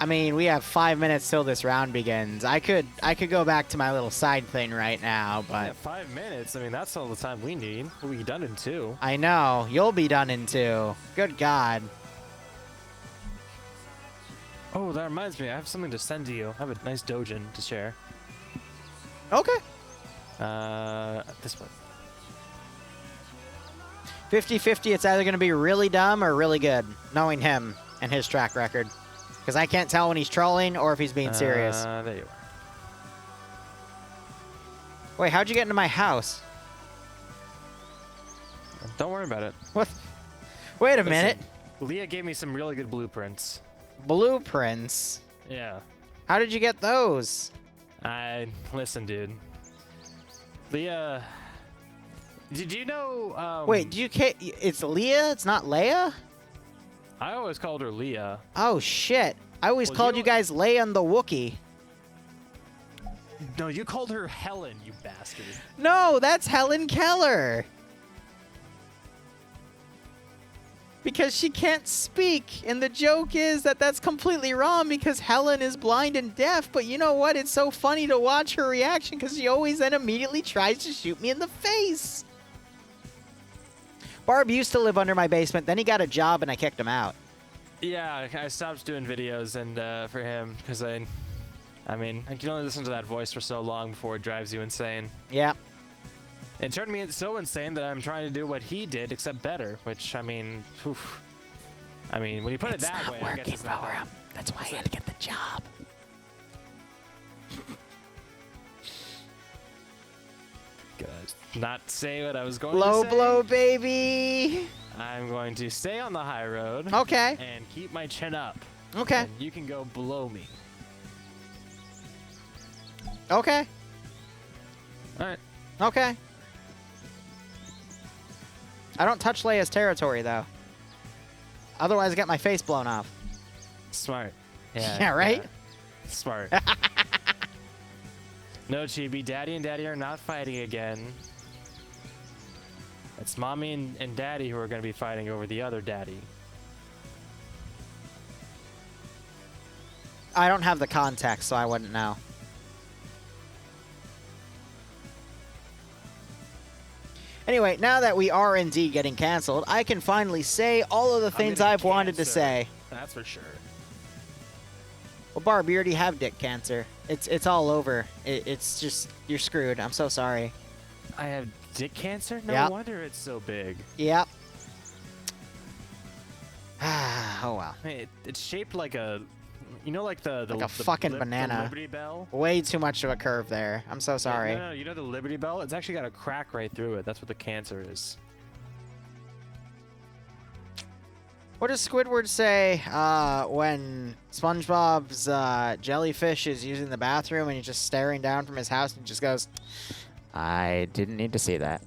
S1: I mean, we have 5 minutes till this round begins. I could go back to my little side thing right now, but...
S2: Yeah, 5 minutes? I mean, that's all the time we need. We'll be done in 2.
S1: I know. You'll be done in 2. Good God.
S2: Oh, that reminds me. I have something to send to you. I have a nice dojin to share.
S1: Okay.
S2: This one.
S1: 50-50, it's either going to be really dumb or really good, knowing him and his track record. Because I can't tell when he's trolling or if he's being serious.
S2: There you are.
S1: Wait, how'd you get into my house?
S2: Don't worry about it.
S1: What? Wait a minute.
S2: Leah gave me some really good blueprints.
S1: Blueprints?
S2: Yeah.
S1: How did you get those?
S2: Listen, dude. Leah... Did you know...
S1: Wait, it's Leah? It's not Leia?
S2: I always called her Leah.
S1: Oh, shit. I always called you guys Leia and the Wookiee.
S2: No, you called her Helen, you bastard.
S1: No, that's Helen Keller. Because she can't speak. And the joke is that that's completely wrong because Helen is blind and deaf. But you know what? It's so funny to watch her reaction because she always then immediately tries to shoot me in the face. Barb used to live under my basement. Then he got a job and I kicked him out.
S2: Yeah, I stopped doing videos and for him because I mean, I can only listen to that voice for so long before it drives you insane.
S1: Yeah.
S2: It turned me so insane that I'm trying to do what he did, except better. Which, I mean, oof. I mean, when you put it that way, I guess it's not working.
S1: That's why I had to get the job.
S2: Gonna not say what I was going
S1: Low
S2: to say.
S1: blow, baby.
S2: I'm going to stay on the high road.
S1: Okay.
S2: And keep my chin up.
S1: Okay.
S2: And you can go below me.
S1: Okay.
S2: All right.
S1: Okay. I don't touch Leia's territory, though. Otherwise, I get my face blown off.
S2: Smart. Yeah.
S1: Yeah, right?
S2: Yeah. Smart. No, Chibi. Daddy and Daddy are not fighting again. It's Mommy and Daddy who are going to be fighting over the other Daddy.
S1: I don't have the context, so I wouldn't know. Anyway, now that we are indeed getting canceled, I can finally say all of the things I've wanted to say.
S2: That's for sure.
S1: Well, Barb, you already have dick cancer. It's all over. It's just, you're screwed. I'm so sorry.
S2: I have dick cancer? No
S1: Yep.
S2: wonder it's so big.
S1: Yep. Oh, well.
S2: It's shaped like a, you know, like the
S1: Like a fucking banana.
S2: The Liberty Bell?
S1: Way too much of a curve there. I'm so sorry.
S2: No, you know the Liberty Bell? It's actually got a crack right through it. That's what the cancer is.
S1: What does Squidward say when SpongeBob's jellyfish is using the bathroom and he's just staring down from his house and just goes, I didn't need to see that.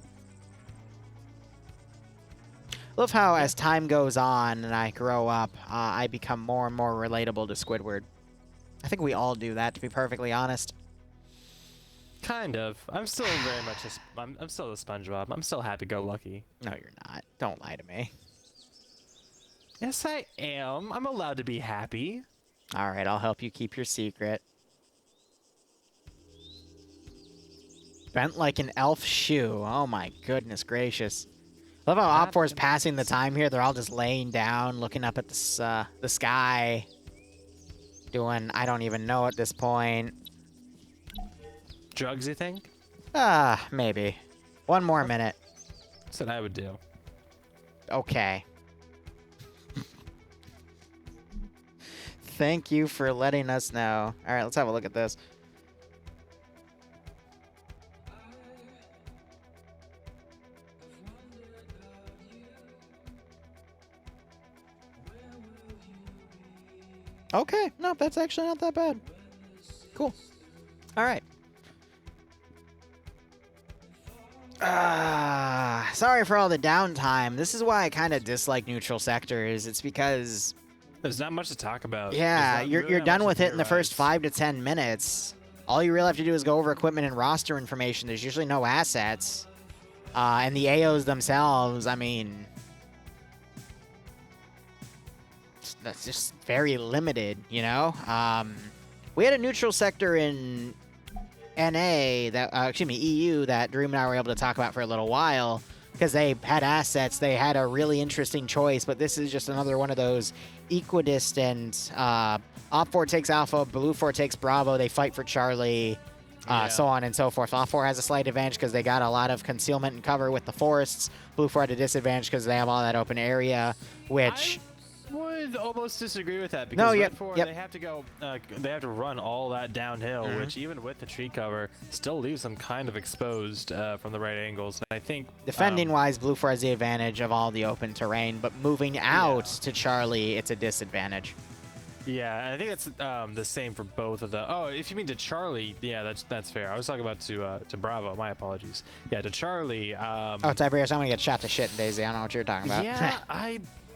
S1: Love how as time goes on and I grow up, I become more and more relatable to Squidward. I think we all do that, to be perfectly honest.
S2: Kind of. I'm still very much I'm still a SpongeBob. I'm still happy-go-lucky.
S1: No, you're not. Don't lie to me.
S2: Yes, I am. I'm allowed to be happy.
S1: All right, I'll help you keep your secret. Bent like an elf shoe. Oh my goodness gracious. Love how Op 4 is passing the time here. They're all just laying down, looking up at the sky. Doing, I don't even know at this point.
S2: Drugs, you think?
S1: Maybe. One more minute.
S2: That's what I would do.
S1: Okay. Thank you for letting us know. All right, let's have a look at this. Okay, no, that's actually not that bad. Cool. All right. Sorry for all the downtime. This is why I kind of dislike neutral sectors. It's because
S2: there's not much to talk about.
S1: yeah, you're done with it in the first 5 to 10 minutes. All you really have to do is go over equipment and roster information. There's usually no assets. And the AOs themselves, I mean, that's just very limited, you know? We had a neutral sector in NA, EU, that Dream and I were able to talk about for a little while because they had assets. They had a really interesting choice, but this is just another one of those equidistant. Op 4 takes Alpha, Blue 4 takes Bravo. They fight for Charlie, so on and so forth. Op 4 has a slight advantage because they got a lot of concealment and cover with the forests. Blue 4 had a disadvantage because they have all that open area, which
S2: I would almost disagree with that because they have to go, they have to run all that downhill, which even with the tree cover still leaves them kind of exposed from the right angles. And I think
S1: defending-wise, Blue 4 has the advantage of all the open terrain, but moving out to Charlie, it's a disadvantage.
S2: Yeah, I think that's the same for both of the. Oh, if you mean to Charlie, yeah, that's fair. I was talking about to Bravo. My apologies. Yeah, to Charlie.
S1: Tiberius, I'm gonna get shot to shit in Daisy. I don't know what you're talking about.
S2: Yeah,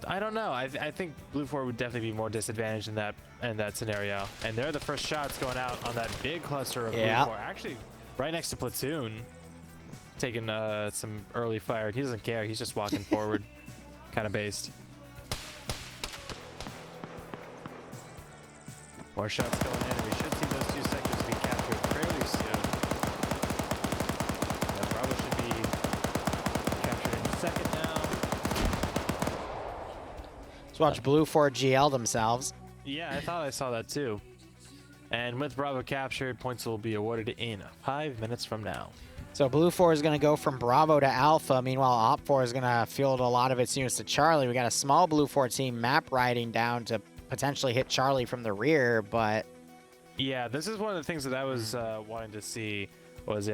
S2: I don't know. I think Blue 4 would definitely be more disadvantaged in that scenario. And they're the first shots going out on that big cluster of Blue 4. Actually, right next to Platoon, taking some early fire. He doesn't care. He's just walking forward, kind of based. More shots going in. We should see those two sectors be captured fairly soon. Yeah, Bravo should be captured in a second now.
S1: Let's watch Blue 4 GL themselves.
S2: Yeah, I thought I saw that too. And with Bravo captured, points will be awarded in 5 minutes from now.
S1: So Blue 4 is going to go from Bravo to Alpha. Meanwhile, Op 4 is going to field a lot of its units to Charlie. We got a small Blue 4 team map riding down to potentially hit Charlie from the rear, but...
S2: Yeah, this is one of the things that I was wanting to see was,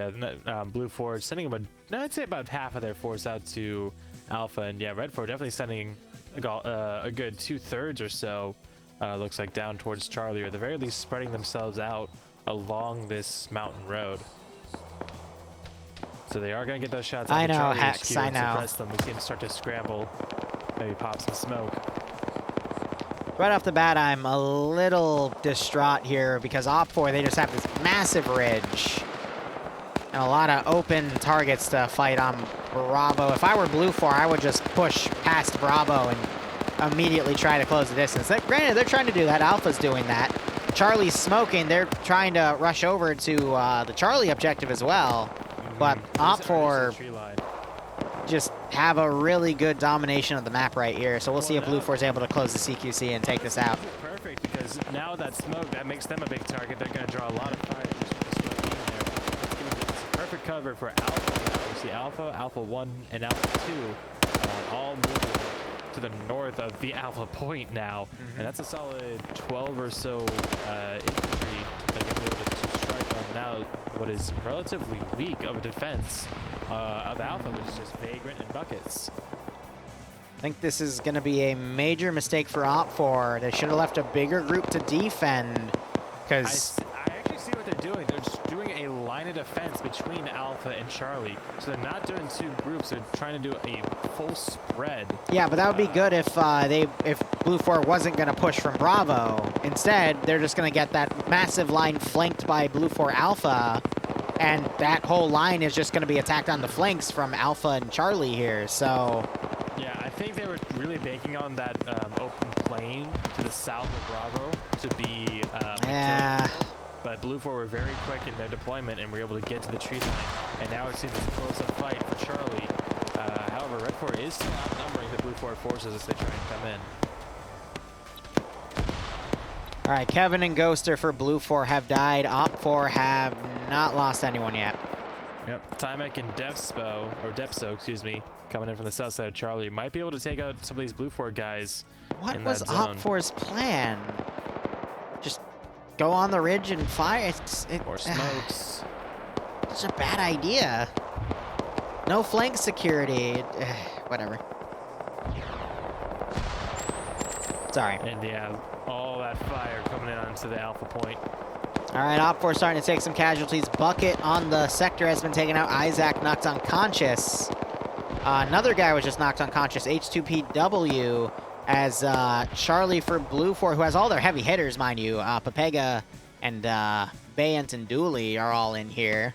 S2: Blue 4 sending them, I'd say about half of their force out to Alpha, and yeah, Red 4 definitely sending a good 2/3 or so, looks like, down towards Charlie, or at the very least spreading themselves out along this mountain road. So they are going to get those shots.
S1: I
S2: know,
S1: Charlie Hex, I know.
S2: Suppress them. We see them start to scramble, maybe pop some smoke.
S1: Right off the bat, I'm a little distraught here because Op 4, they just have this massive ridge and a lot of open targets to fight on Bravo. If I were Blue 4, I would just push past Bravo and immediately try to close the distance. Granted, they're trying to do that. Alpha's doing that. Charlie's smoking. They're trying to rush over to the Charlie objective as well. But Op 4 just have a really good domination of the map right here. So we'll see if Blue 4 is able to close the CQC and take this out.
S2: Perfect, because now that smoke, that makes them a big target. They're going to draw a lot of fire. It's perfect cover for Alpha. You see Alpha 1, and Alpha 2 all moving to the north of the Alpha point now. And that's a solid 12 or so infantry that are going to be able to strike on now what is relatively weak of a defense of Alpha, which is just Vagrant and Buckets.
S1: I think this is going to be a major mistake for Op 4. They should have left a bigger group to defend, because...
S2: I actually see what they're doing. They're just doing a line of defense between Alpha and Charlie. So they're not doing two groups. They're trying to do a full spread.
S1: Yeah, but that would be good if Blue 4 wasn't going to push from Bravo. Instead, they're just going to get that massive line flanked by Blue 4 Alpha, and that whole line is just going to be attacked on the flanks from Alpha and Charlie here, so...
S2: Yeah, I think they were really banking on that open plain to the south of Bravo to be
S1: yeah.
S2: But Blue 4 were very quick in their deployment and were able to get to the tree line. And now we've seen this close-up fight for Charlie. However, Red 4 is still outnumbering the Blue 4 forces as they try and come in.
S1: All right, Kevin and Ghoster for Blue 4 have died. Op 4 have not lost anyone yet.
S2: Yep, Timek and Depso, excuse me, coming in from the south side of Charlie. Might be able to take out some of these Blue 4 guys.
S1: What was Op 4's plan? Just go on the ridge and fire?
S2: Or smokes.
S1: Such a bad idea. No flank security. Whatever. Sorry.
S2: And yeah, all that fire coming in onto the Alpha point.
S1: All right, Op 4 starting to take some casualties. Bucket on the sector has been taken out. Isaac knocked unconscious. Another guy was just knocked unconscious. H2PW as Charlie for Blue 4, who has all their heavy hitters, mind you. Pepega and Bayant and Dooley are all in here.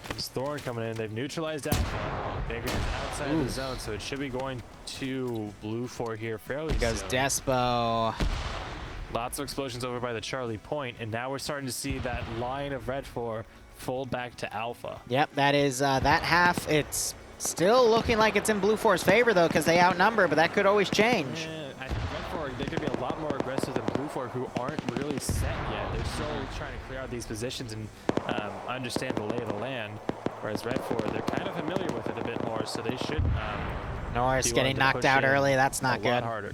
S2: There's Thorn coming in. They've neutralized Alpha. Baker's outside of the zone, so it should be going to Blue 4 here fairly soon.
S1: Goes Despo.
S2: Lots of explosions over by the Charlie point, and now we're starting to see that line of Red 4 fold back to Alpha.
S1: Yep, that is that half. It's still looking like it's in Blue 4's favor, though, because they outnumber, but that could always change.
S2: I think Red 4, they could be a lot more aggressive than Blue 4, who aren't really set yet. They're still trying to clear out these positions and understand the lay of the land, whereas Red 4, they're kind of familiar with it a bit more, so they should
S1: Norris getting knocked out early. That's not good.
S2: A lot harder.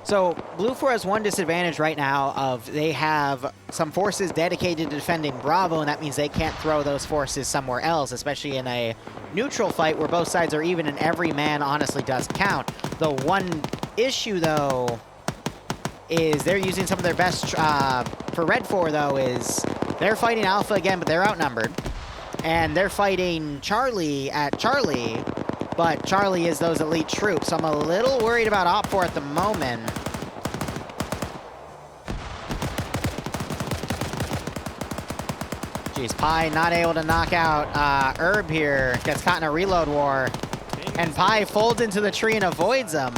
S1: So Blue 4 has one disadvantage right now of they have some forces dedicated to defending Bravo, and that means they can't throw those forces somewhere else, especially in a neutral fight where both sides are even and every man honestly does count. The one issue, though, is they're using some of their best for Red 4, though, is they're fighting Alpha again, but they're outnumbered. And they're fighting Charlie at Charlie, but Charlie is those elite troops. So I'm a little worried about Op 4 at the moment. Jeez, Pi not able to knock out Herb here. Gets caught in a reload war. And Pi folds into the tree and avoids them.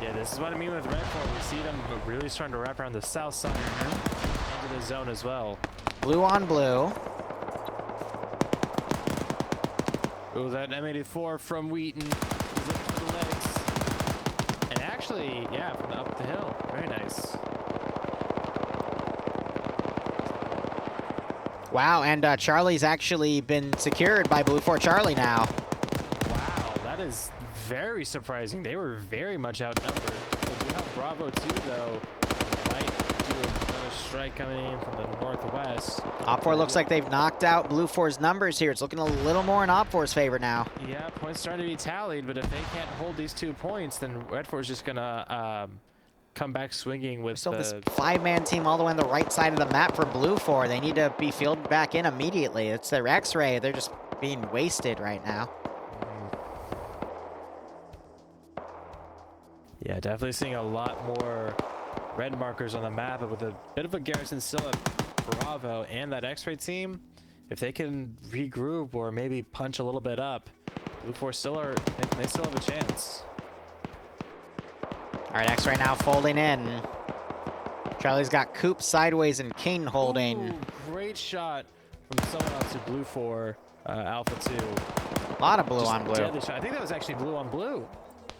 S2: Yeah, this is what I mean with Red 4. We see them really starting to wrap around the south side into the zone as well.
S1: Blue on blue.
S2: Oh, that M84 from Wheaton is looking for the legs. And actually, yeah, from up the hill. Very nice.
S1: Wow, and Charlie's actually been secured by Blue 4 Charlie now.
S2: Wow, that is very surprising. They were very much outnumbered. We do have Bravo 2, though. Might do another strike coming in from the northwest.
S1: Op4 looks like they've knocked out Blue 4's numbers here. It's looking a little more in Op4's favor now.
S2: Yeah, points starting to be tallied, but if they can't hold these 2 points, then Red 4 is just going to come back swinging with
S1: Still this 5-man team all the way on the right side of the map for Blue 4. They need to be fielded back in immediately. It's their X-ray. They're just being wasted right now.
S2: Yeah, definitely seeing a lot more red markers on the map, but with a bit of a garrison still at Bravo and that X-ray team, if they can regroup or maybe punch a little bit up, Blue 4 they still have a chance.
S1: All right, X-ray now folding in. Charlie's got Coop sideways and Kane holding.
S2: Ooh, great shot from someone else to Blue 4, Alpha 2.
S1: A lot of blue
S2: Just
S1: on blue.
S2: deadly shot. I think that was actually blue on blue.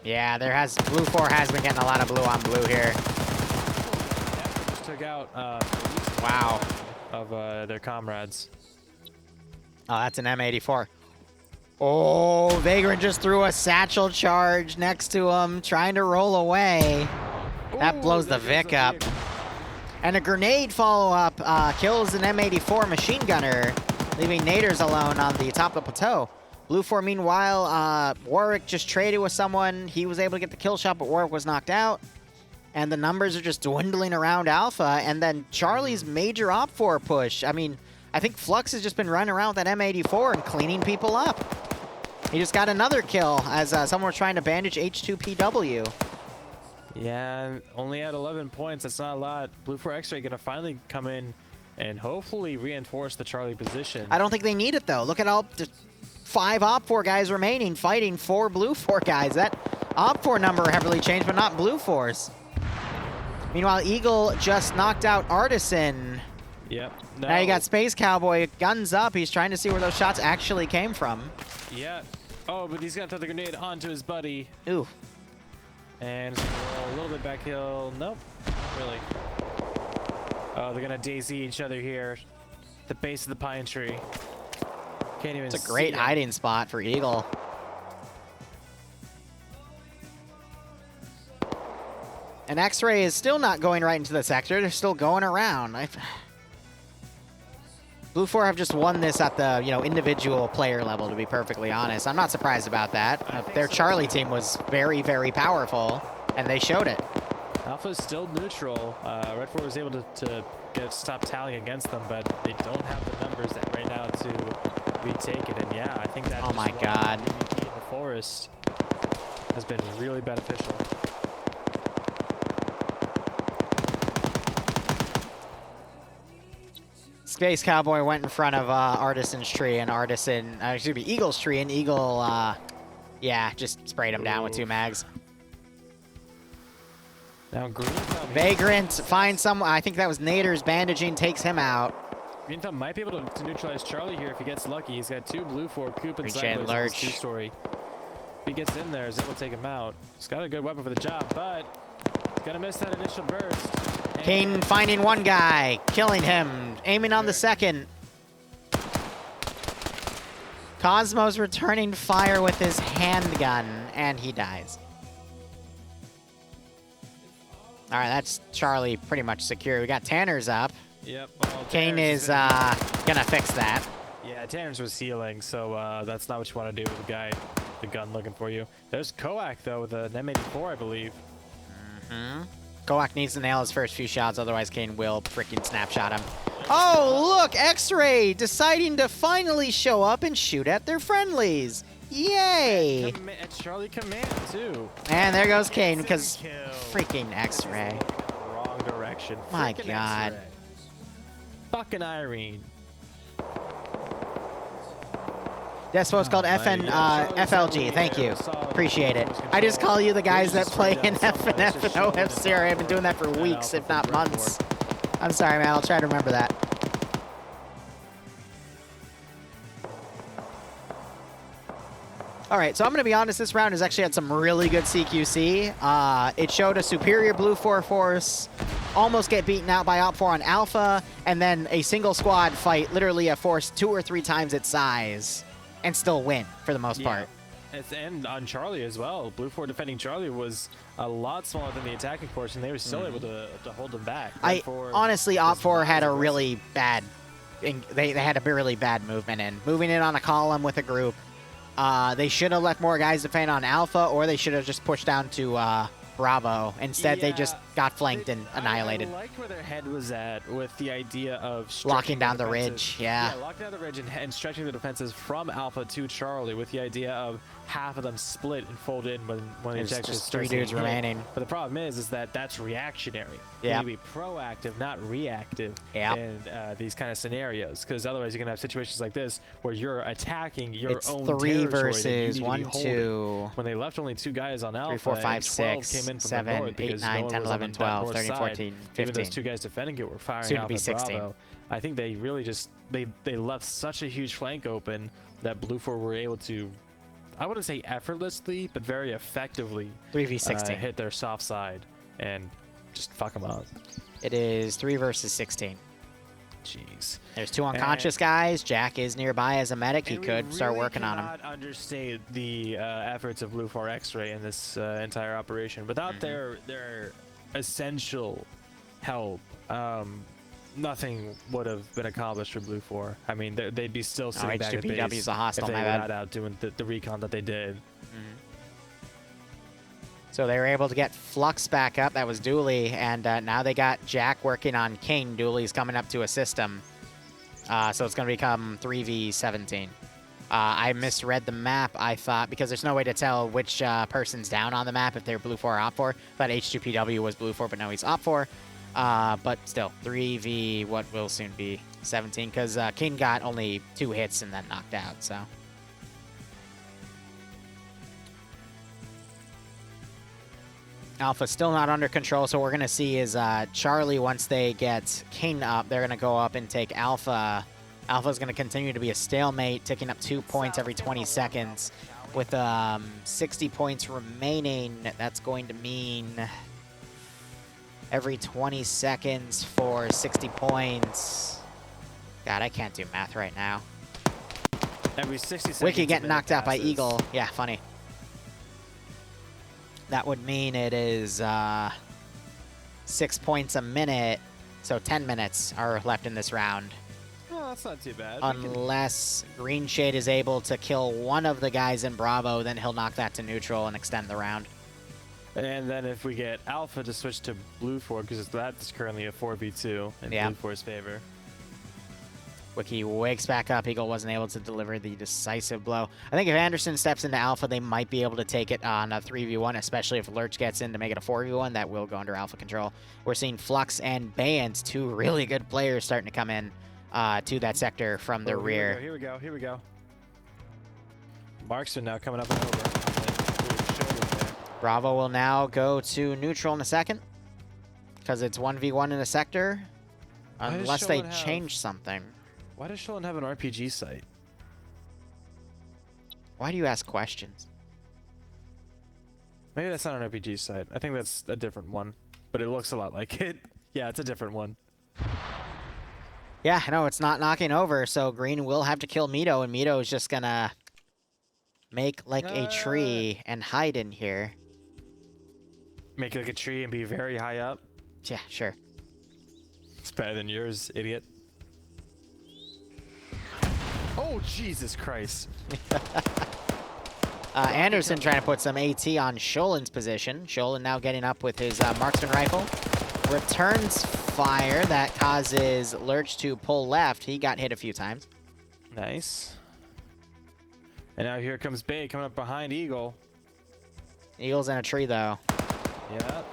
S1: Yeah, Blue 4 has been getting a lot of blue on blue here.
S2: Just took out
S1: wow.
S2: of their comrades.
S1: Oh, that's an M84. Oh, Vagrant just threw a satchel charge next to him, trying to roll away. That blows the Vic up. And a grenade follow-up kills an M84 machine gunner, leaving Naders alone on the top of the plateau. Blue 4, meanwhile, Warwick just traded with someone. He was able to get the kill shot, but Warwick was knocked out. And the numbers are just dwindling around Alpha. And then Charlie's major Op4 push. I mean, I think Flux has just been running around with that M84 and cleaning people up. He just got another kill as someone was trying to bandage H2PW.
S2: Yeah, only at 11 points. That's not a lot. Blue 4 X-Ray going to finally come in and hopefully reinforce the Charlie position.
S1: I don't think they need it, though. Look at all the 5 Op4 guys remaining, fighting 4 Blue 4 guys. That Op4 number heavily changed, but not Blue 4's. Meanwhile, Eagle just knocked out Artisan.
S2: Yep. No.
S1: Now you got Space Cowboy, guns up. He's trying to see where those shots actually came from.
S2: Yeah. Oh, but he's going to throw the grenade onto his buddy.
S1: Ooh.
S2: And a little bit back hill. Nope. Not really. Oh, they're going to daisy each other here. The base of the pine tree. Can't even see.
S1: It's a great hiding spot for Eagle. And X-Ray is still not going right into the sector. They're still going around. Blue 4 have just won this at the, individual player level, to be perfectly honest. I'm not surprised about that. Their Charlie team was very, very powerful, and they showed it.
S2: Alpha's still neutral. Red 4 was able to stop tallying against them, but they don't have the numbers that right now to retake it. And yeah, I think that
S1: oh my god,
S2: in the forest has been really beneficial.
S1: Space Cowboy went in front of Artisan's tree, and Eagle's tree, and Eagle, yeah, just sprayed him down with 2 mags.
S2: Now Green Thumb,
S1: Vagrant finds someone. I think that was Nader's bandaging, takes him out.
S2: Green Thumb might be able to neutralize Charlie here if he gets lucky. He's got 2 Blue 4, Coop and
S1: Reach
S2: Sideways
S1: in,
S2: in
S1: lurch.
S2: his 2-story. If he gets in there, he's able to take him out. He's got a good weapon for the job, but he's gonna miss that initial burst.
S1: Kane finding one guy, killing him, aiming on the second. Cosmo's returning fire with his handgun, and he dies. All right, that's Charlie pretty much secure. We got Tanner's up.
S2: Yep. Well,
S1: Kane is gonna fix that.
S2: Yeah, Tanner's was healing, so that's not what you want to do with a guy with a gun looking for you. There's Koak, though, with an M84, I believe.
S1: Mm-hmm. Koak needs to nail his first few shots, otherwise Kane will freaking snapshot him. Oh, look! X-Ray deciding to finally show up and shoot at their friendlies. Yay!
S2: It's Charlie Command, too.
S1: And there goes Kane, because freaking X-Ray.
S2: Wrong direction.
S1: My god.
S2: Fucking Irene.
S1: Despo is called FLG. Thank you. Appreciate it. I just call you the guys that play in F and OFCR. I've been doing that for weeks, if not months. I'm sorry, man. I'll try to remember that. All right, so I'm going to be honest. This round has actually had some really good CQC. It showed a superior Blue 4 force. almost get beaten out by Op 4 on Alpha, and then a single squad fight literally a force 2 or 3 times its size and still win for the most part.
S2: And on Charlie as well. Blue 4 defending Charlie was a lot smaller than the attacking force, and they were still able to hold them back.
S1: Honestly, Op 4 had a really bad... They had a really bad movement in. Moving in on a column with a group. They should have left more guys defend on Alpha, or they should have just pushed down to Bravo. Instead, they just got flanked and annihilated.
S2: I like where their head was at with the idea of
S1: locking down the ridge. Yeah,
S2: locking down the ridge and stretching the defenses from Alpha to Charlie with the idea of half of them split and fold in when
S1: there's just 3 dudes remaining.
S2: But the problem is that that's reactionary.
S1: Yeah,
S2: you need to be proactive, not reactive in these kind of scenarios, because otherwise you're gonna have situations like this where you're attacking your own
S1: 3 versus 1, 2.
S2: When they left only 2 guys on Alpha,
S1: 3, 4, 5, 6,
S2: came in from
S1: 7, 8, 9, 10, 11, 12, 13, 14, 15.
S2: Even those 2 guys defending it were firing
S1: Soon
S2: off
S1: to be
S2: at
S1: 16.
S2: Bravo. I think they really just they left such a huge flank open that Blue 4 were able to, I wouldn't say effortlessly, but very effectively
S1: 3v16
S2: hit their soft side and just fuck them up.
S1: It is 3 versus 16.
S2: Jeez.
S1: There's 2 unconscious guys. Jack is nearby as a medic. He could start working on him.
S2: I cannot understate the efforts of Blue 4 X-Ray in this entire operation. Without their essential help, nothing would have been accomplished for Blue 4. I mean, they'd be still sitting back at base
S1: a hostile,
S2: if they were not out doing the recon that they did.
S1: So they were able to get Flux back up. That was Dooley, and now they got Jack working on King. Dooley's coming up to assist him. So it's going to become 3v17. I misread the map, I thought, because there's no way to tell which person's down on the map if they're Blue 4 or Op 4. I thought H2PW was Blue 4, but no, he's Op 4. But still, 3v what will soon be 17, because King got only 2 hits and then knocked out, so... Alpha still not under control, so what we're going to see is Charlie, once they get King up, they're going to go up and take Alpha. Alpha's going to continue to be a stalemate, ticking up 2 points every 20 seconds. With 60 points remaining, that's going to mean every 20 seconds for 60 points. God, I can't do math right now.
S2: Every 60 seconds.
S1: Wiki getting knocked out by Eagle. Yeah, funny. That would mean it is 6 points a minute, so 10 minutes are left in this round.
S2: Oh, that's not too bad.
S1: Unless Green Shade is able to kill one of the guys in Bravo, then he'll knock that to neutral and extend the round.
S2: And then if we get Alpha to switch to Blue 4, because that's currently a 4v2 in Blue 4's favor.
S1: Wiki wakes back up. Eagle wasn't able to deliver the decisive blow. I think if Anderson steps into Alpha, they might be able to take it on a 3v1, especially if Lurch gets in to make it a 4v1. That will go under Alpha control. We're seeing Flux and Bans, 2 really good players, starting to come in to that sector from the rear.
S2: Here we go. Marksman now coming up and over.
S1: Bravo will now go to neutral in a second, because it's 1v1 in a sector, unless they change something.
S2: Why does Sheldon have an RPG site?
S1: Why do you ask questions?
S2: Maybe that's not an RPG site. I think that's a different one, but it looks a lot like it. Yeah, it's a different one.
S1: Yeah, no, it's not knocking over, so Green will have to kill Mito, and Mito is just gonna make like a tree and hide in here.
S2: Make it like a tree and be very high up?
S1: Yeah, sure.
S2: It's better than yours, idiot. Oh, Jesus Christ.
S1: Anderson trying to put some AT on Sholin's position. Sholin now getting up with his Marksman Rifle. Returns fire. That causes Lurch to pull left. He got hit a few times.
S2: Nice. And now here comes Bay coming up behind Eagle.
S1: Eagle's in a tree, though.
S2: Yeah.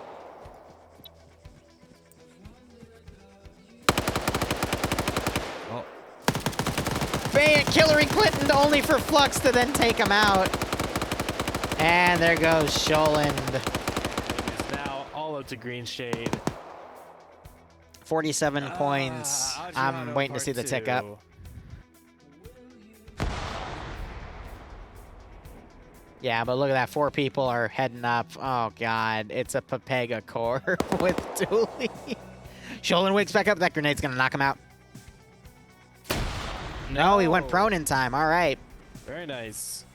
S1: Bay Hillary Clinton only for Flux to then take him out. And there goes Sholin.
S2: It's now all up to Green Shade.
S1: 47 points. I'm waiting to see the tick up. Yeah, but look at that. 4 people are heading up. Oh, God. It's a Papega core with Dooley. Sholin wakes back up. That grenade's going to knock him out. No, he went prone in time. All right.
S2: Very nice.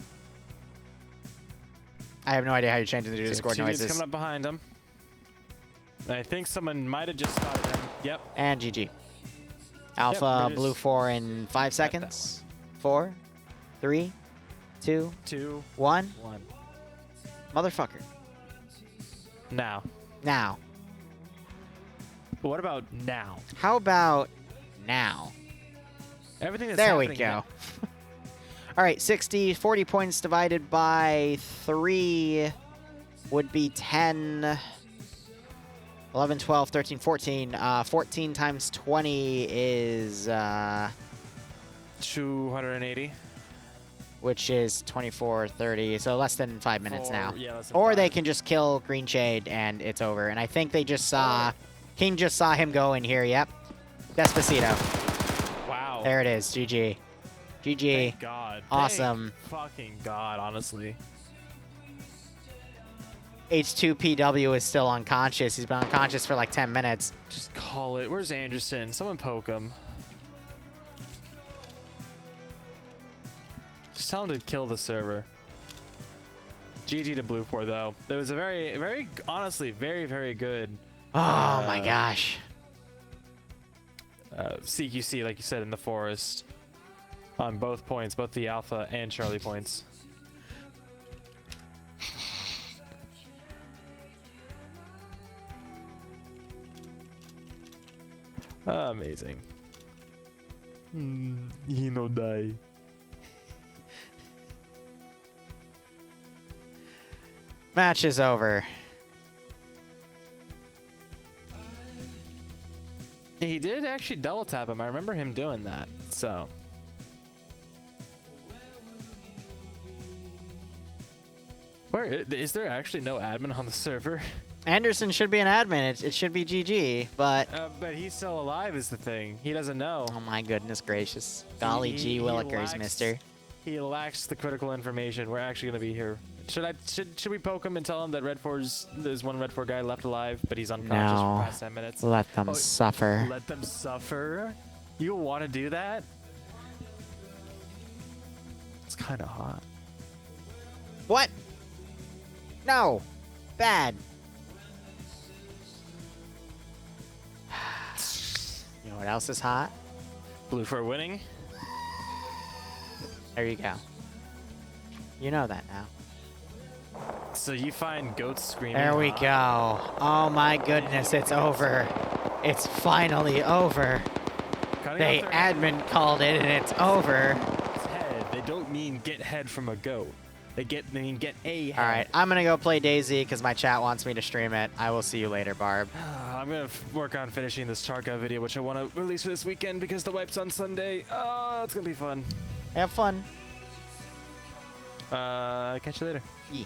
S1: I have no idea how you're changing the Discord noises.
S2: Coming up behind him. I think someone might have just spotted him. Yep.
S1: And GG. Alpha blue 4 in 5 seconds. 4, 3, 2, 1. Motherfucker.
S2: Now. But what about now?
S1: How about now?
S2: Everything that's
S1: there
S2: happening
S1: we go. All right, 60, 40 points divided by 3 would be 10, 11, 12, 13, 14. 14 times 20 is...
S2: 280.
S1: Which is 24, 30, so less than 5 minutes now.
S2: Yeah, less than
S1: or
S2: 5.
S1: they can just kill Green Shade and it's over. And I think they just saw... King just saw him go in here, yep. Despacito.
S2: Wow.
S1: There it is, GG. GG.
S2: Thank God.
S1: Awesome.
S2: Thank fucking God, honestly.
S1: H2PW is still unconscious. He's been unconscious for like 10 minutes.
S2: Just call it. Where's Anderson? Someone poke him. Just tell him to kill the server. GG to Blue 4 though. It was a very, honestly, very good.
S1: Oh my gosh.
S2: CQC, like you said, in the forest. On both points, both the Alpha and Charlie points. Amazing. He no die.
S1: Match is over.
S2: He did actually double tap him. I remember him doing that. So. Where is there actually no admin on the server?
S1: Anderson should be an admin. It should be GG, but...
S2: But he's still alive is the thing. He doesn't know.
S1: Oh my goodness gracious. Golly gee willikers, mister.
S2: He lacks the critical information. We're actually going to be here. Should we poke him and tell him that there's one Red 4 guy left alive, but he's unconscious for the past 10 minutes?
S1: Let them suffer.
S2: Let them suffer? You want to do that? It's kind of hot.
S1: What? No. Bad. You know what else is hot?
S2: Blue for winning.
S1: There you go. You know that now.
S2: So you find goats screaming.
S1: There we go. Oh my goodness, it's over. It's finally over. They admin called it and it's over.
S2: Head. They don't mean get head from a goat. They mean get a head.
S1: All right, I'm gonna go play DayZ because my chat wants me to stream it. I will see you later, Barb.
S2: I'm gonna work on finishing this Tarkov video, which I want to release for this weekend because the wipe's on Sunday. Oh, it's gonna be fun.
S1: Have fun.
S2: Catch you later.
S1: Yeah.